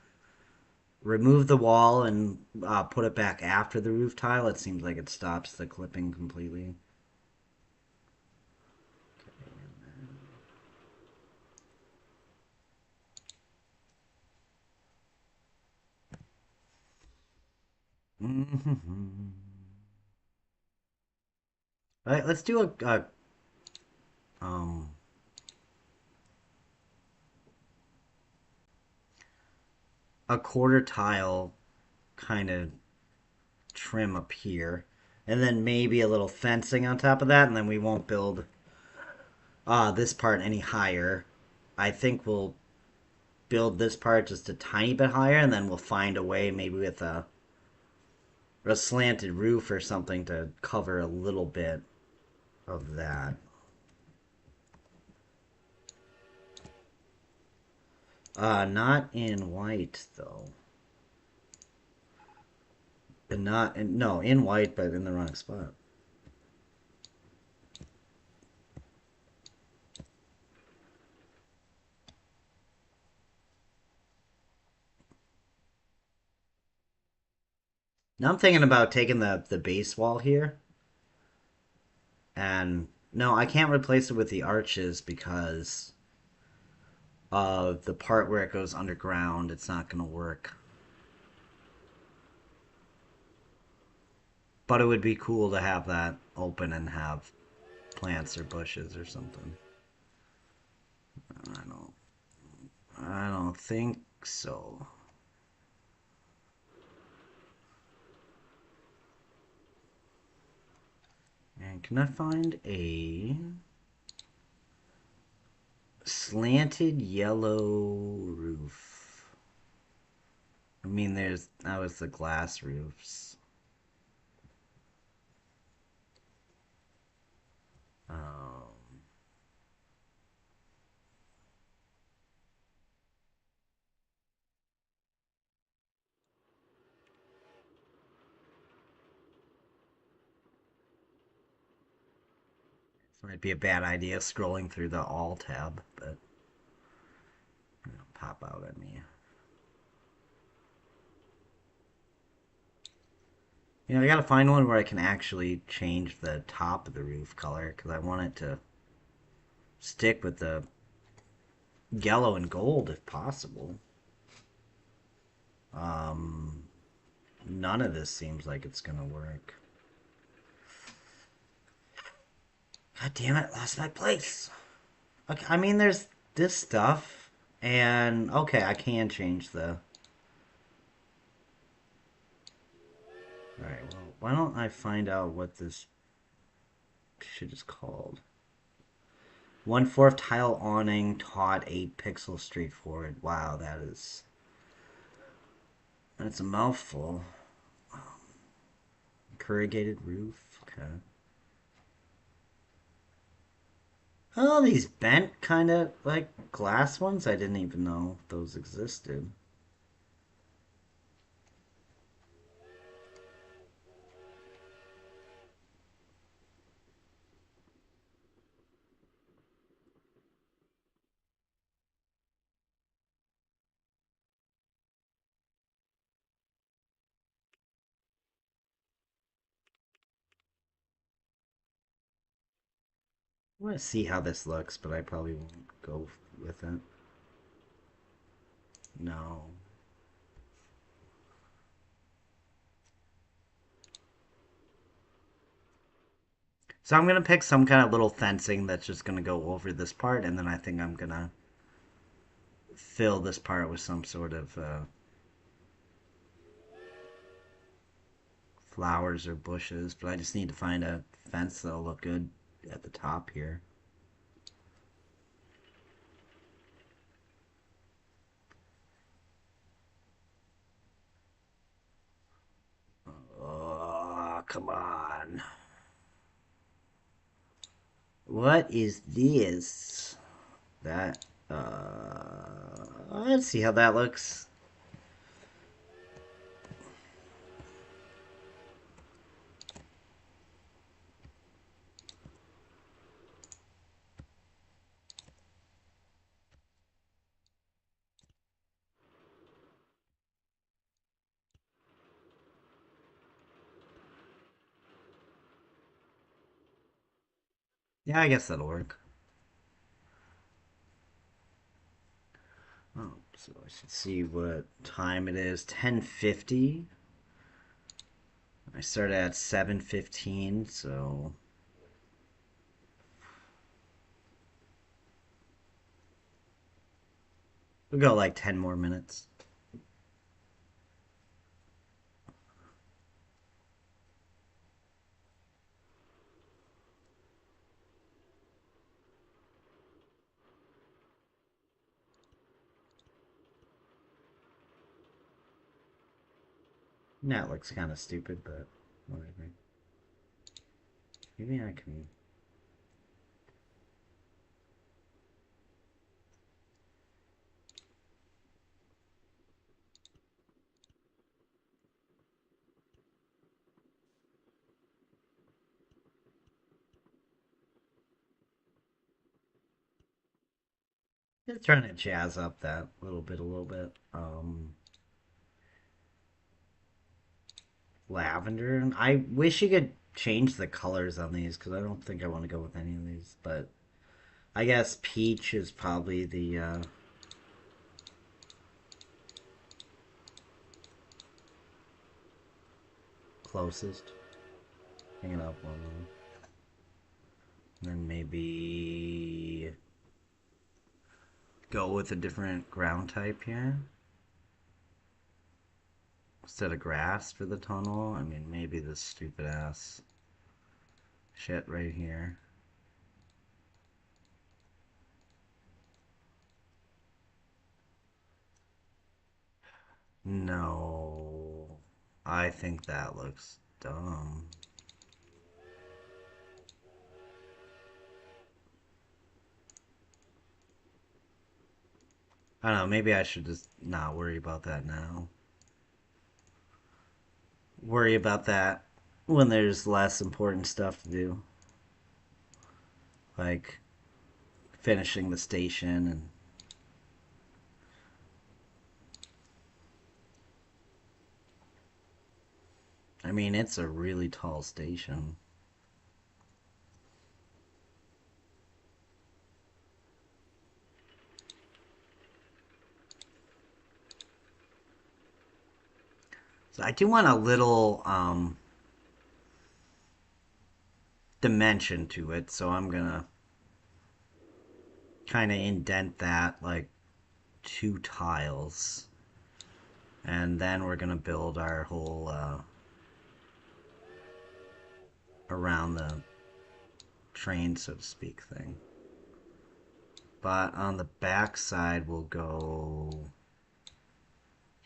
remove the wall and put it back after the roof tile, it seems like it stops the clipping completely. Mhm. All right, let's do um a quarter tile kind of trim up here, and then maybe a little fencing on top of that, and then we won't build this part any higher. I think we'll build this part just a tiny bit higher, and then we'll find a way, maybe with a slanted roof or something, to cover a little bit of that. Not in white though. And not in, no, in white, but in the wrong spot. Now I'm thinking about taking the base wall here, and no, I can't replace it with the arches because of the part where it goes underground. It's not going to work. But it would be cool to have that open and have plants or bushes or something. I don't. I don't think so. And can I find a slanted yellow roof? I mean, there's that was the glass roofs. Um, it might be a bad idea scrolling through the all tab, but it'll pop out at me. You know, I gotta find one where I can actually change the top of the roof color because I want it to stick with the yellow and gold if possible. Um, None of this seems like it's gonna work. God damn it, lost my place. Okay, I mean, there's this stuff, and okay, I can change the. Alright, well, why don't I find out what this shit is called? 1/4 tile awning, taut, 8 pixels straightforward. Wow, that's a mouthful. Corrugated roof, okay. Oh, these bent kind of like glass ones? I didn't even know those existed. I want to see how this looks, but I probably won't go with it. No. So I'm going to pick some kind of little fencing that's just going to go over this part, and then I think I'm going to fill this part with some sort of flowers or bushes, but I just need to find a fence that'll look good at the top here. Oh, come on. What is this? That, let's see how that looks. Yeah, I guess that'll work. Oh, so I should see what time it is. 10:50. I started at 7:15, so we'll go like 10 more minutes. That looks kind of stupid, but whatever. Maybe I can. Just trying to jazz up that little bit, a little bit. Lavender. And I wish you could change the colors on these because I don't think I want to go with any of these. But I guess peach is probably the closest. Hanging up one. Then maybe go with a different ground type here. Instead of grass for the tunnel. I mean, maybe this stupid ass shit right here. No. I think that looks dumb. I don't know, maybe I should just not worry about that now. Worry about that when there's less important stuff to do. Like finishing the station and I mean it's a really tall station. So I do want a little dimension to it, so I'm gonna kind of indent that like 2 tiles. And then we're gonna build our whole around the train, so to speak, thing. But on the back side, we'll go.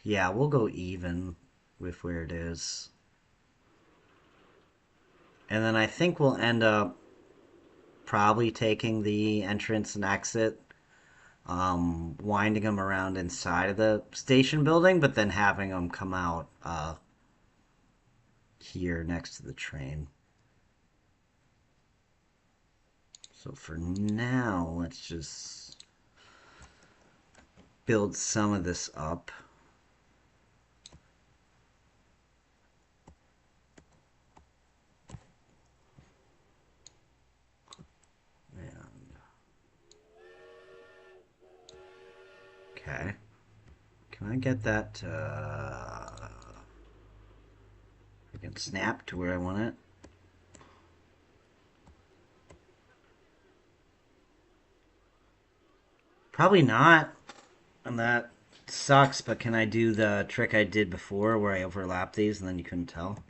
Yeah, we'll go even with where it is. And then I think we'll end up probably taking the entrance and exit, winding them around inside of the station building, but then having them come out here next to the train. So for now, let's just build some of this up. And okay. Can I get that I can snap to where I want it? Probably not. And that sucks, but can I do the trick I did before where I overlap these and then you couldn't tell?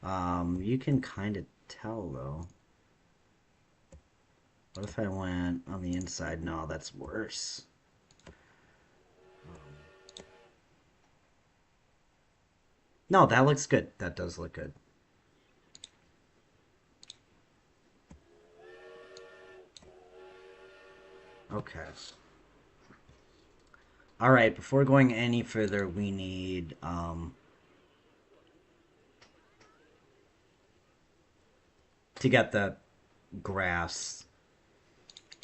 You can kind of tell though. What if I went on the inside? No, that's worse. No, that looks good. That does look good. Okay. All right, before going any further, we need to get the grass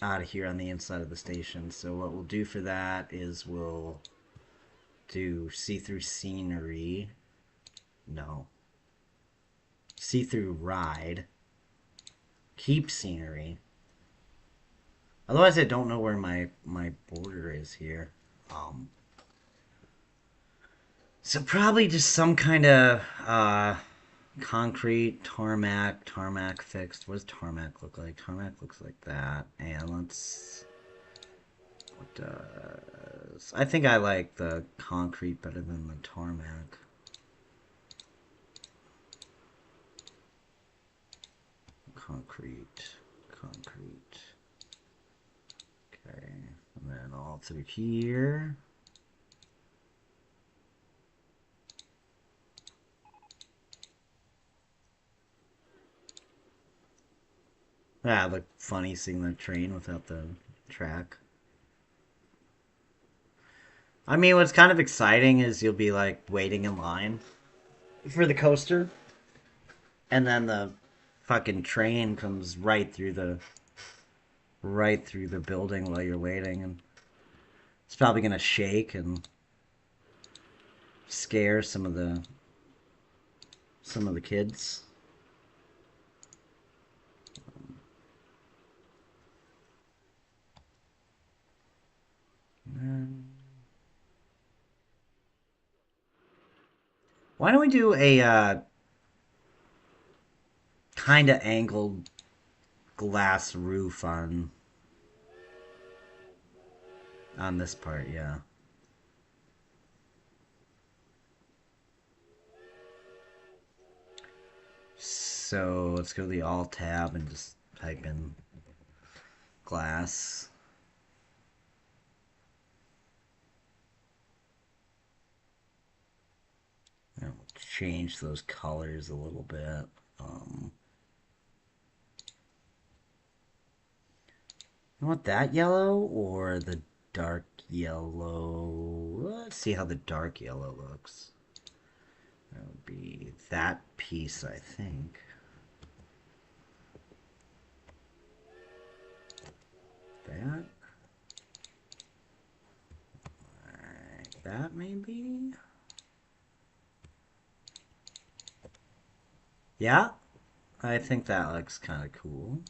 out of here on the inside of the station. So what we'll do for that is we'll do see-through scenery. No. See-through ride. Keep scenery. Otherwise, I don't know where my border is here. So probably just some kind of concrete tarmac fixed. What does tarmac look like? Tarmac looks like that. And let's what does I think I like the concrete better than the tarmac. Concrete, concrete. Okay, and then all through here. Ah, look funny seeing the train without the track. I mean, what's kind of exciting is you'll be like waiting in line for the coaster, and then the fucking train comes right through the building while you're waiting, and it's probably gonna shake and scare some of the kids. Why don't we do a kind of angled glass roof on this part? Yeah. So let's go to the Alt tab and just type in glass. And we'll change those colors a little bit. You want that yellow or the dark yellow? Let's see how the dark yellow looks. That would be that piece, I think. That. Like that, maybe? Yeah, I think that looks kind of cool.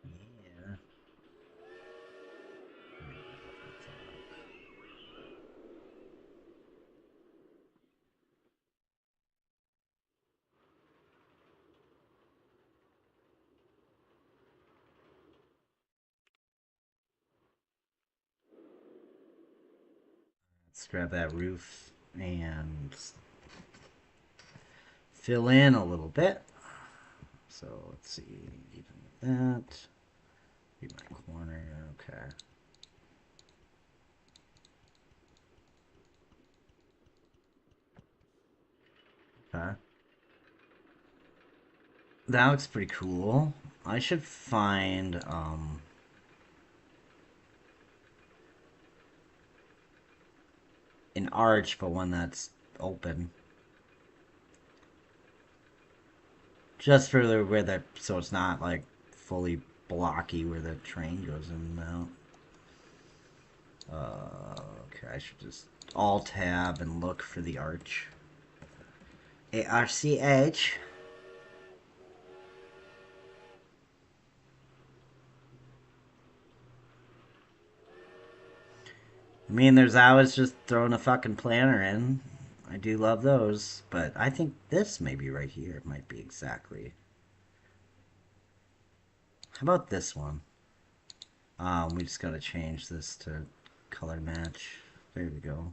Yeah. Let's grab that roof and fill in a little bit. So let's see, even with that. Be my corner, okay. Okay. That looks pretty cool. I should find an arch, but one that's open. Just for where that, so it's not like fully blocky where the train goes in and out. Okay, I should just alt tab and look for the arch. ARCH. I mean, there's always just throwing a fucking planner in. I do love those, but I think this maybe right here might be exactly. How about this one? We just gotta change this to color match. There we go.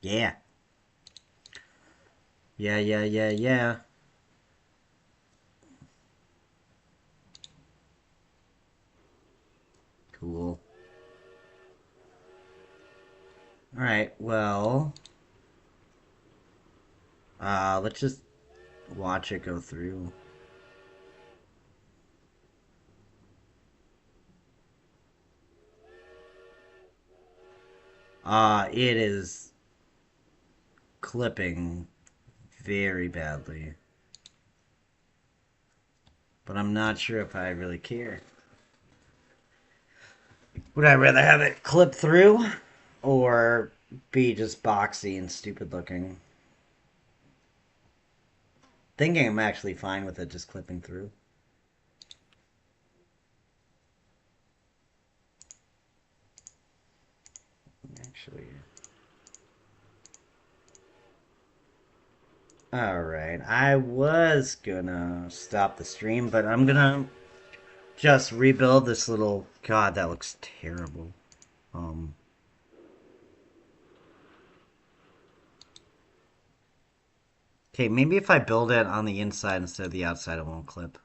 Yeah. Yeah, yeah, yeah, yeah. Alright, well, let's just watch it go through. It is clipping very badly. But I'm not sure if I really care. Would I rather have it clip through or be just boxy and stupid looking? Thinking I'm actually fine with it just clipping through. Actually. Alright, I was gonna stop the stream, but I'm gonna just rebuild this little... God, that looks terrible. Um, okay, maybe if I build it on the inside instead of the outside, it won't clip.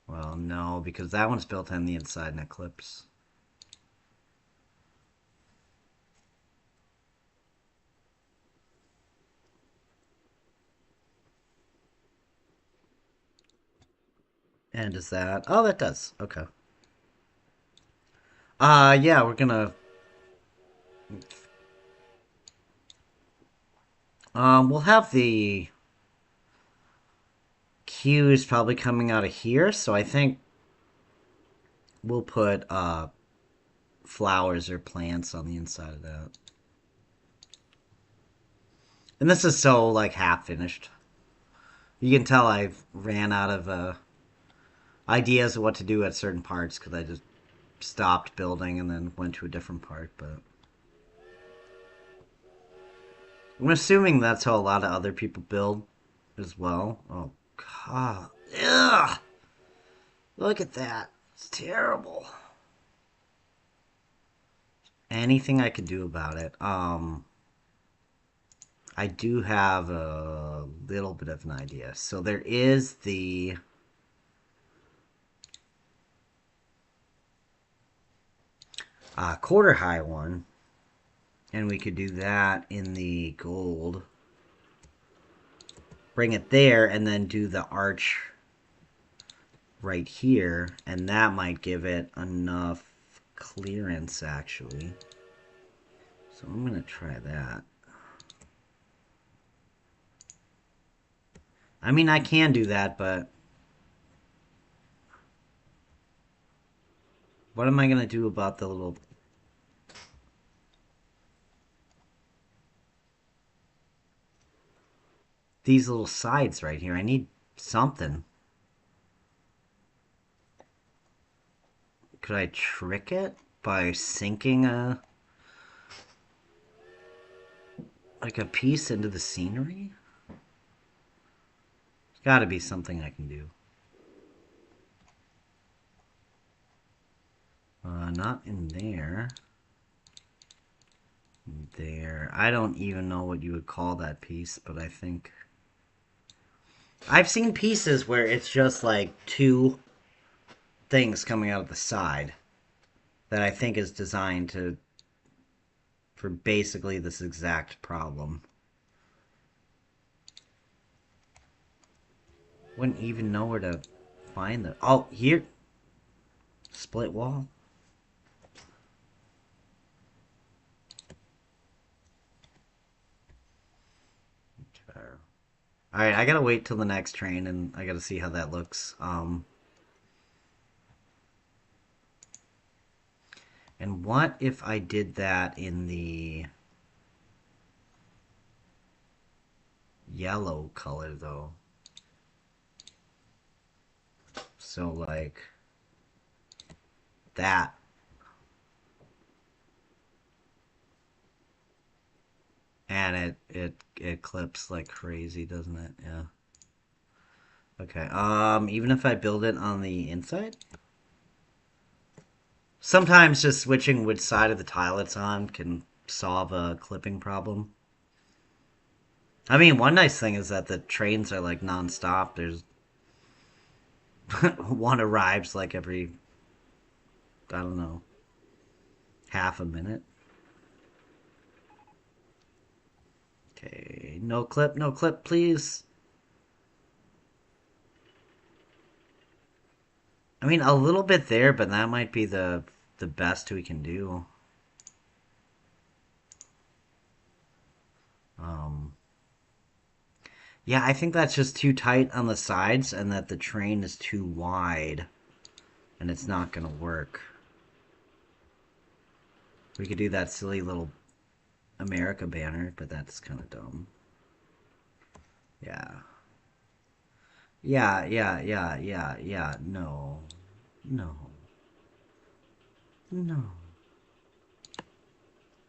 Well, no, because that one's built on the inside and it clips. And does that... Oh, that does. Okay. Yeah, we're gonna... we'll have the cues probably coming out of here, so I think we'll put, flowers or plants on the inside of that. And this is so, like, half finished. You can tell I've ran out of, ideas of what to do at certain parts because I just stopped building and then went to a different part, but... I'm assuming that's how a lot of other people build as well. Oh, God. Ugh! Look at that. It's terrible. Anything I could do about it. I do have a little bit of an idea. So there is the... quarter high one. And we could do that in the gold. Bring it there and then do the arch right here. And that might give it enough clearance, actually. So I'm going to try that. I mean, I can do that, but... what am I going to do about the little... these little sides right here? I need something. Could I trick it by sinking a... like a piece into the scenery? There's got to be something I can do. Not in there. There. I don't even know what you would call that piece, but I think... I've seen pieces where it's just like two things coming out of the side that I think is designed to... for basically this exact problem. Wouldn't even know where to find the... oh, here! Split wall. Alright, I gotta wait till the next train and I gotta see how that looks. And what if I did that in the yellow color though? So like that. And it clips like crazy, doesn't it? Yeah. Okay. Even if I build it on the inside? Sometimes just switching which side of the tile it's on can solve a clipping problem. I mean, one nice thing is that the trains are like non-stop. There's one arrives like every I don't know, half a minute. Okay, no clip, please. I mean, a little bit there, but that might be the best we can do. Um, yeah, I think that's just too tight on the sides, and that the train is too wide, and it's not gonna work. We could do that silly little America banner, but that's kind of dumb. Yeah. Yeah. No. No. No.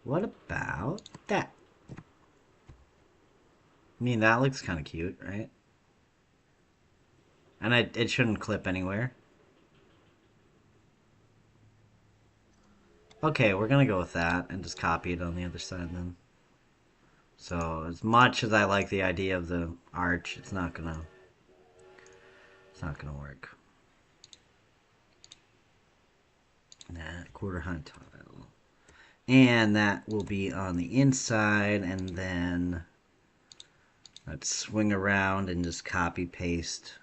What about that? I mean, that looks kind of cute, right? And it shouldn't clip anywhere. Okay, we're gonna go with that and just copy it on the other side then. So as much as I like the idea of the arch, it's not gonna work. That quarter height tile. And that will be on the inside, and then let's swing around and just copy paste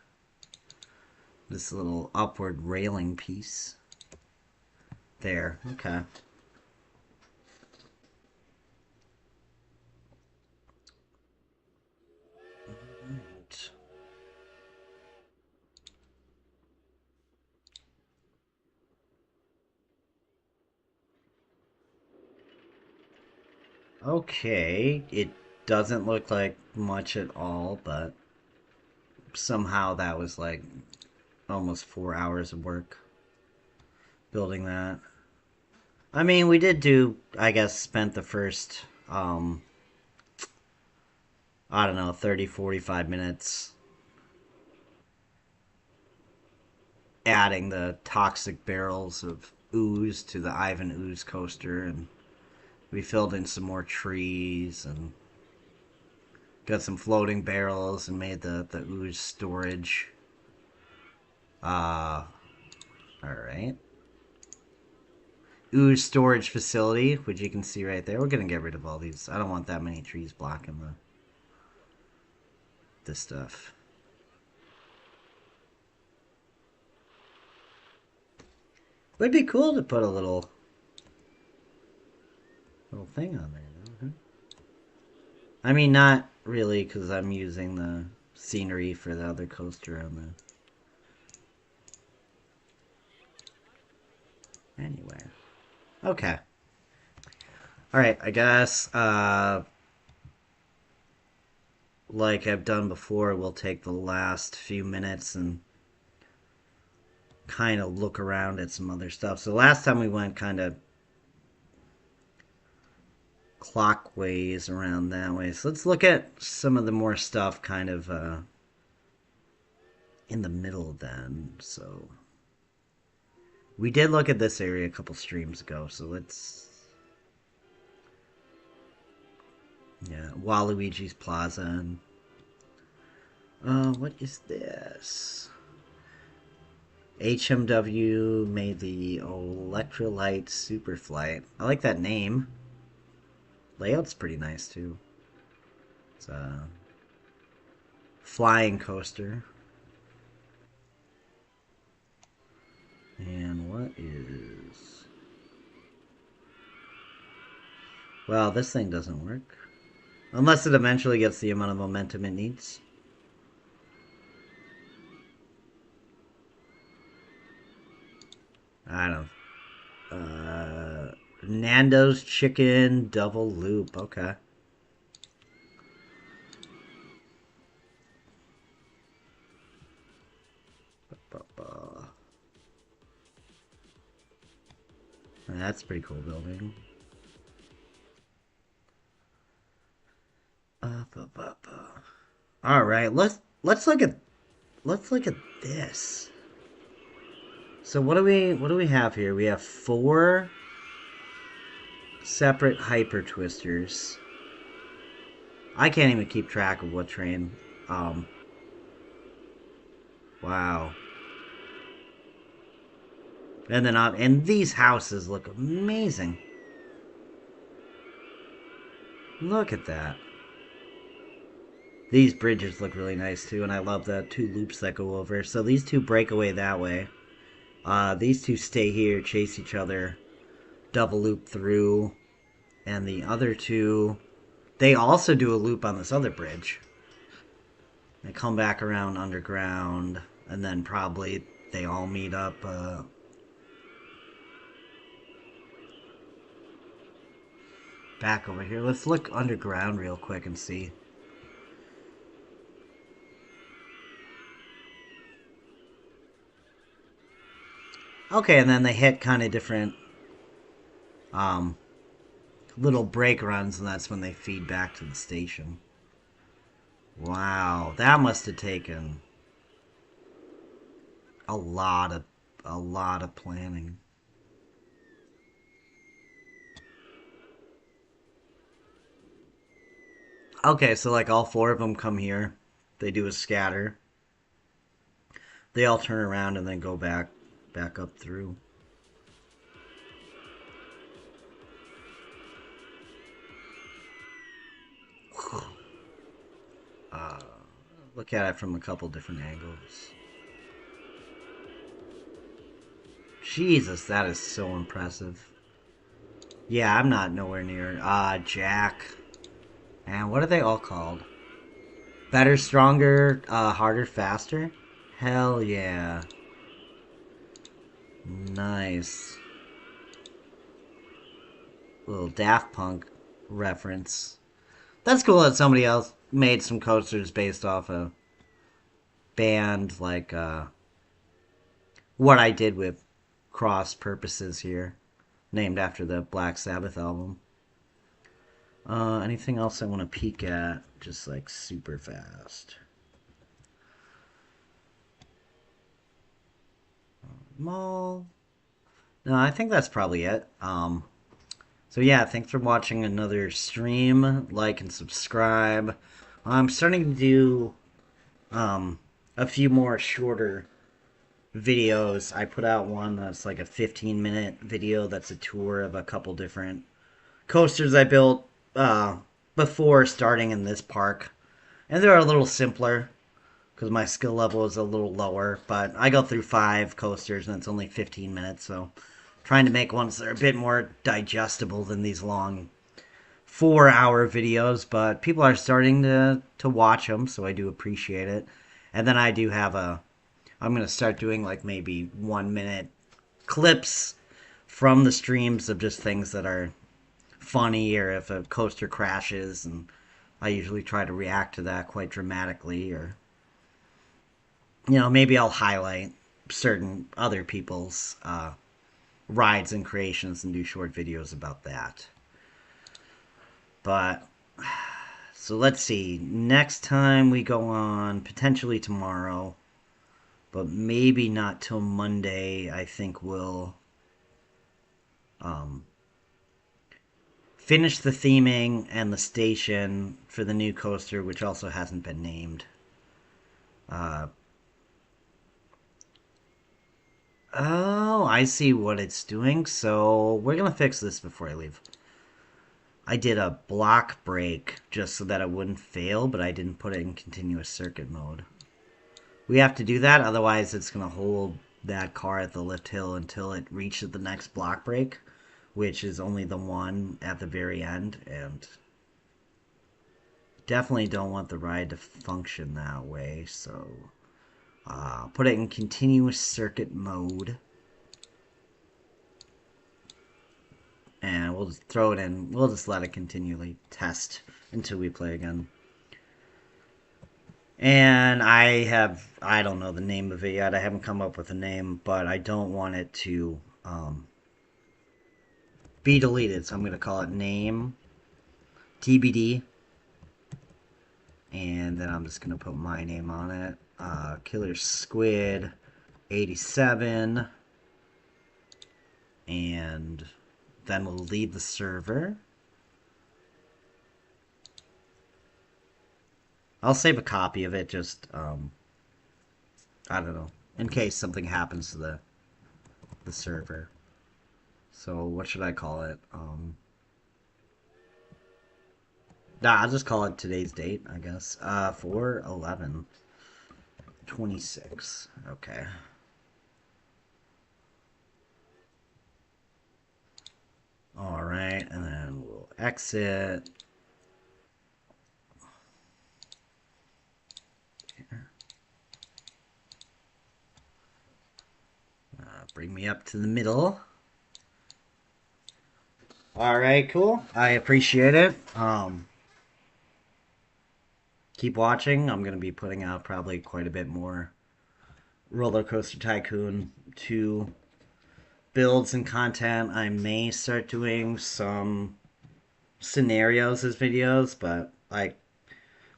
this little upward railing piece. There, okay. Right. Okay, it doesn't look like much at all, but somehow that was like almost 4 hours of work building that. I mean, we did do, I guess, spent the first, I don't know, 30, 45 minutes adding the toxic barrels of ooze to the Ivan Ooze coaster, and we filled in some more trees and got some floating barrels and made the ooze storage. Alright. Ooze storage facility, which you can see right there. We're gonna get rid of all these. I don't want that many trees blocking this stuff. Would be cool to put a little thing on there, though. I mean, not really, because I'm using the scenery for the other coaster on the. Anyway. Okay. Alright, I guess, like I've done before, we'll take the last few minutes and kind of look around at some other stuff. So last time we went kind of clockways around that way. So let's look at some of the more stuff kind of in the middle then. So we did look at this area a couple streams ago. So let's... Yeah, Waluigi's Plaza. And, what is this? HMW made the Electrolyte Superflight. I like that name. Layout's pretty nice too. It's a flying coaster. And what is... Well, this thing doesn't work. Unless it eventually gets the amount of momentum it needs. I don't... Nando's Chicken Double Loop. Okay. That's a pretty cool building. All right, let's look at this. So what do we have here? We have 4 separate hyper twisters. I can't even keep track of what train. Wow. And then and these houses look amazing. Look at that. These bridges look really nice too, and I love the two loops that go over. So these two break away that way. These two stay here, chase each other, double loop through, and the other two, they also do a loop on this other bridge. They come back around underground, and then probably they all meet up. Back over here. Let's look underground real quick and see. Okay, and then they hit kind of different um, little break runs, and that's when they feed back to the station. Wow, that must have taken a lot of planning. Okay, so like all four of them come here. They do a scatter. They all turn around and then go back up through. Uh, Look at it from a couple different angles. Jesus, that is so impressive. Yeah, I'm not nowhere near. Jack. And what are they all called? Better, stronger, harder, faster? Hell yeah. Nice. Little Daft Punk reference. That's cool that somebody else made some coasters based off a band like what I did with Cross Purposes here, named after the Black Sabbath album. Anything else I want to peek at? Just like super fast. Mall. No, I think that's probably it. So yeah, thanks for watching another stream. Like and subscribe. I'm starting to do a few more shorter videos. I put out one that's like a 15-minute video that's a tour of a couple different coasters I built before starting in this park. And they're a little simpler because my skill level is a little lower. But I go through 5 coasters and it's only 15 minutes, so trying to make ones that are a bit more digestible than these long 4-hour videos. But people are starting to watch them, so I do appreciate it. And then I do have I'm going to start doing like maybe 1-minute clips from the streams of just things that are funny, or if a coaster crashes, and I usually try to react to that quite dramatically, or maybe I'll highlight certain other people's rides and creations and do short videos about that. But so let's see, next time we go on, potentially tomorrow, but maybe not till Monday. I think we'll finish the theming and the station for the new coaster, which also hasn't been named. Oh, I see what it's doing. So we're going to fix this before I leave. I did a block break just so that it wouldn't fail, but I didn't put it in continuous circuit mode. We have to do that, otherwise it's going to hold that car at the lift hill until it reaches the next block break, which is only the one at the very end, and definitely don't want the ride to function that way, so put it in continuous circuit mode. And we'll just throw it in. We'll just let it continually test until we play again. And I don't know the name of it yet. I haven't come up with a name, but I don't want it to be deleted. So I'm going to call it name TBD. And then I'm just going to put my name on it. Killer Squid 87. And then we'll leave the server. I'll save a copy of it, just, I don't know, in case something happens to the the server. So what should I call it? Nah, I'll just call it today's date, I guess. 4/11/26. Okay. All right, and then we'll exit. Bring me up to the middle. All right, cool. I appreciate it. Keep watching. I'm going to be putting out probably quite a bit more Roller Coaster Tycoon 2 builds and content. I may start doing some scenarios as videos, but I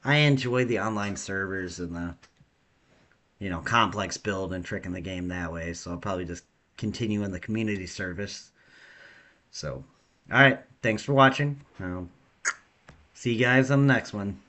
enjoy the online servers and the complex build and tricking the game that way. So I'll probably just continue in the community service. So, all right, thanks for watching. I'll see you guys on the next one.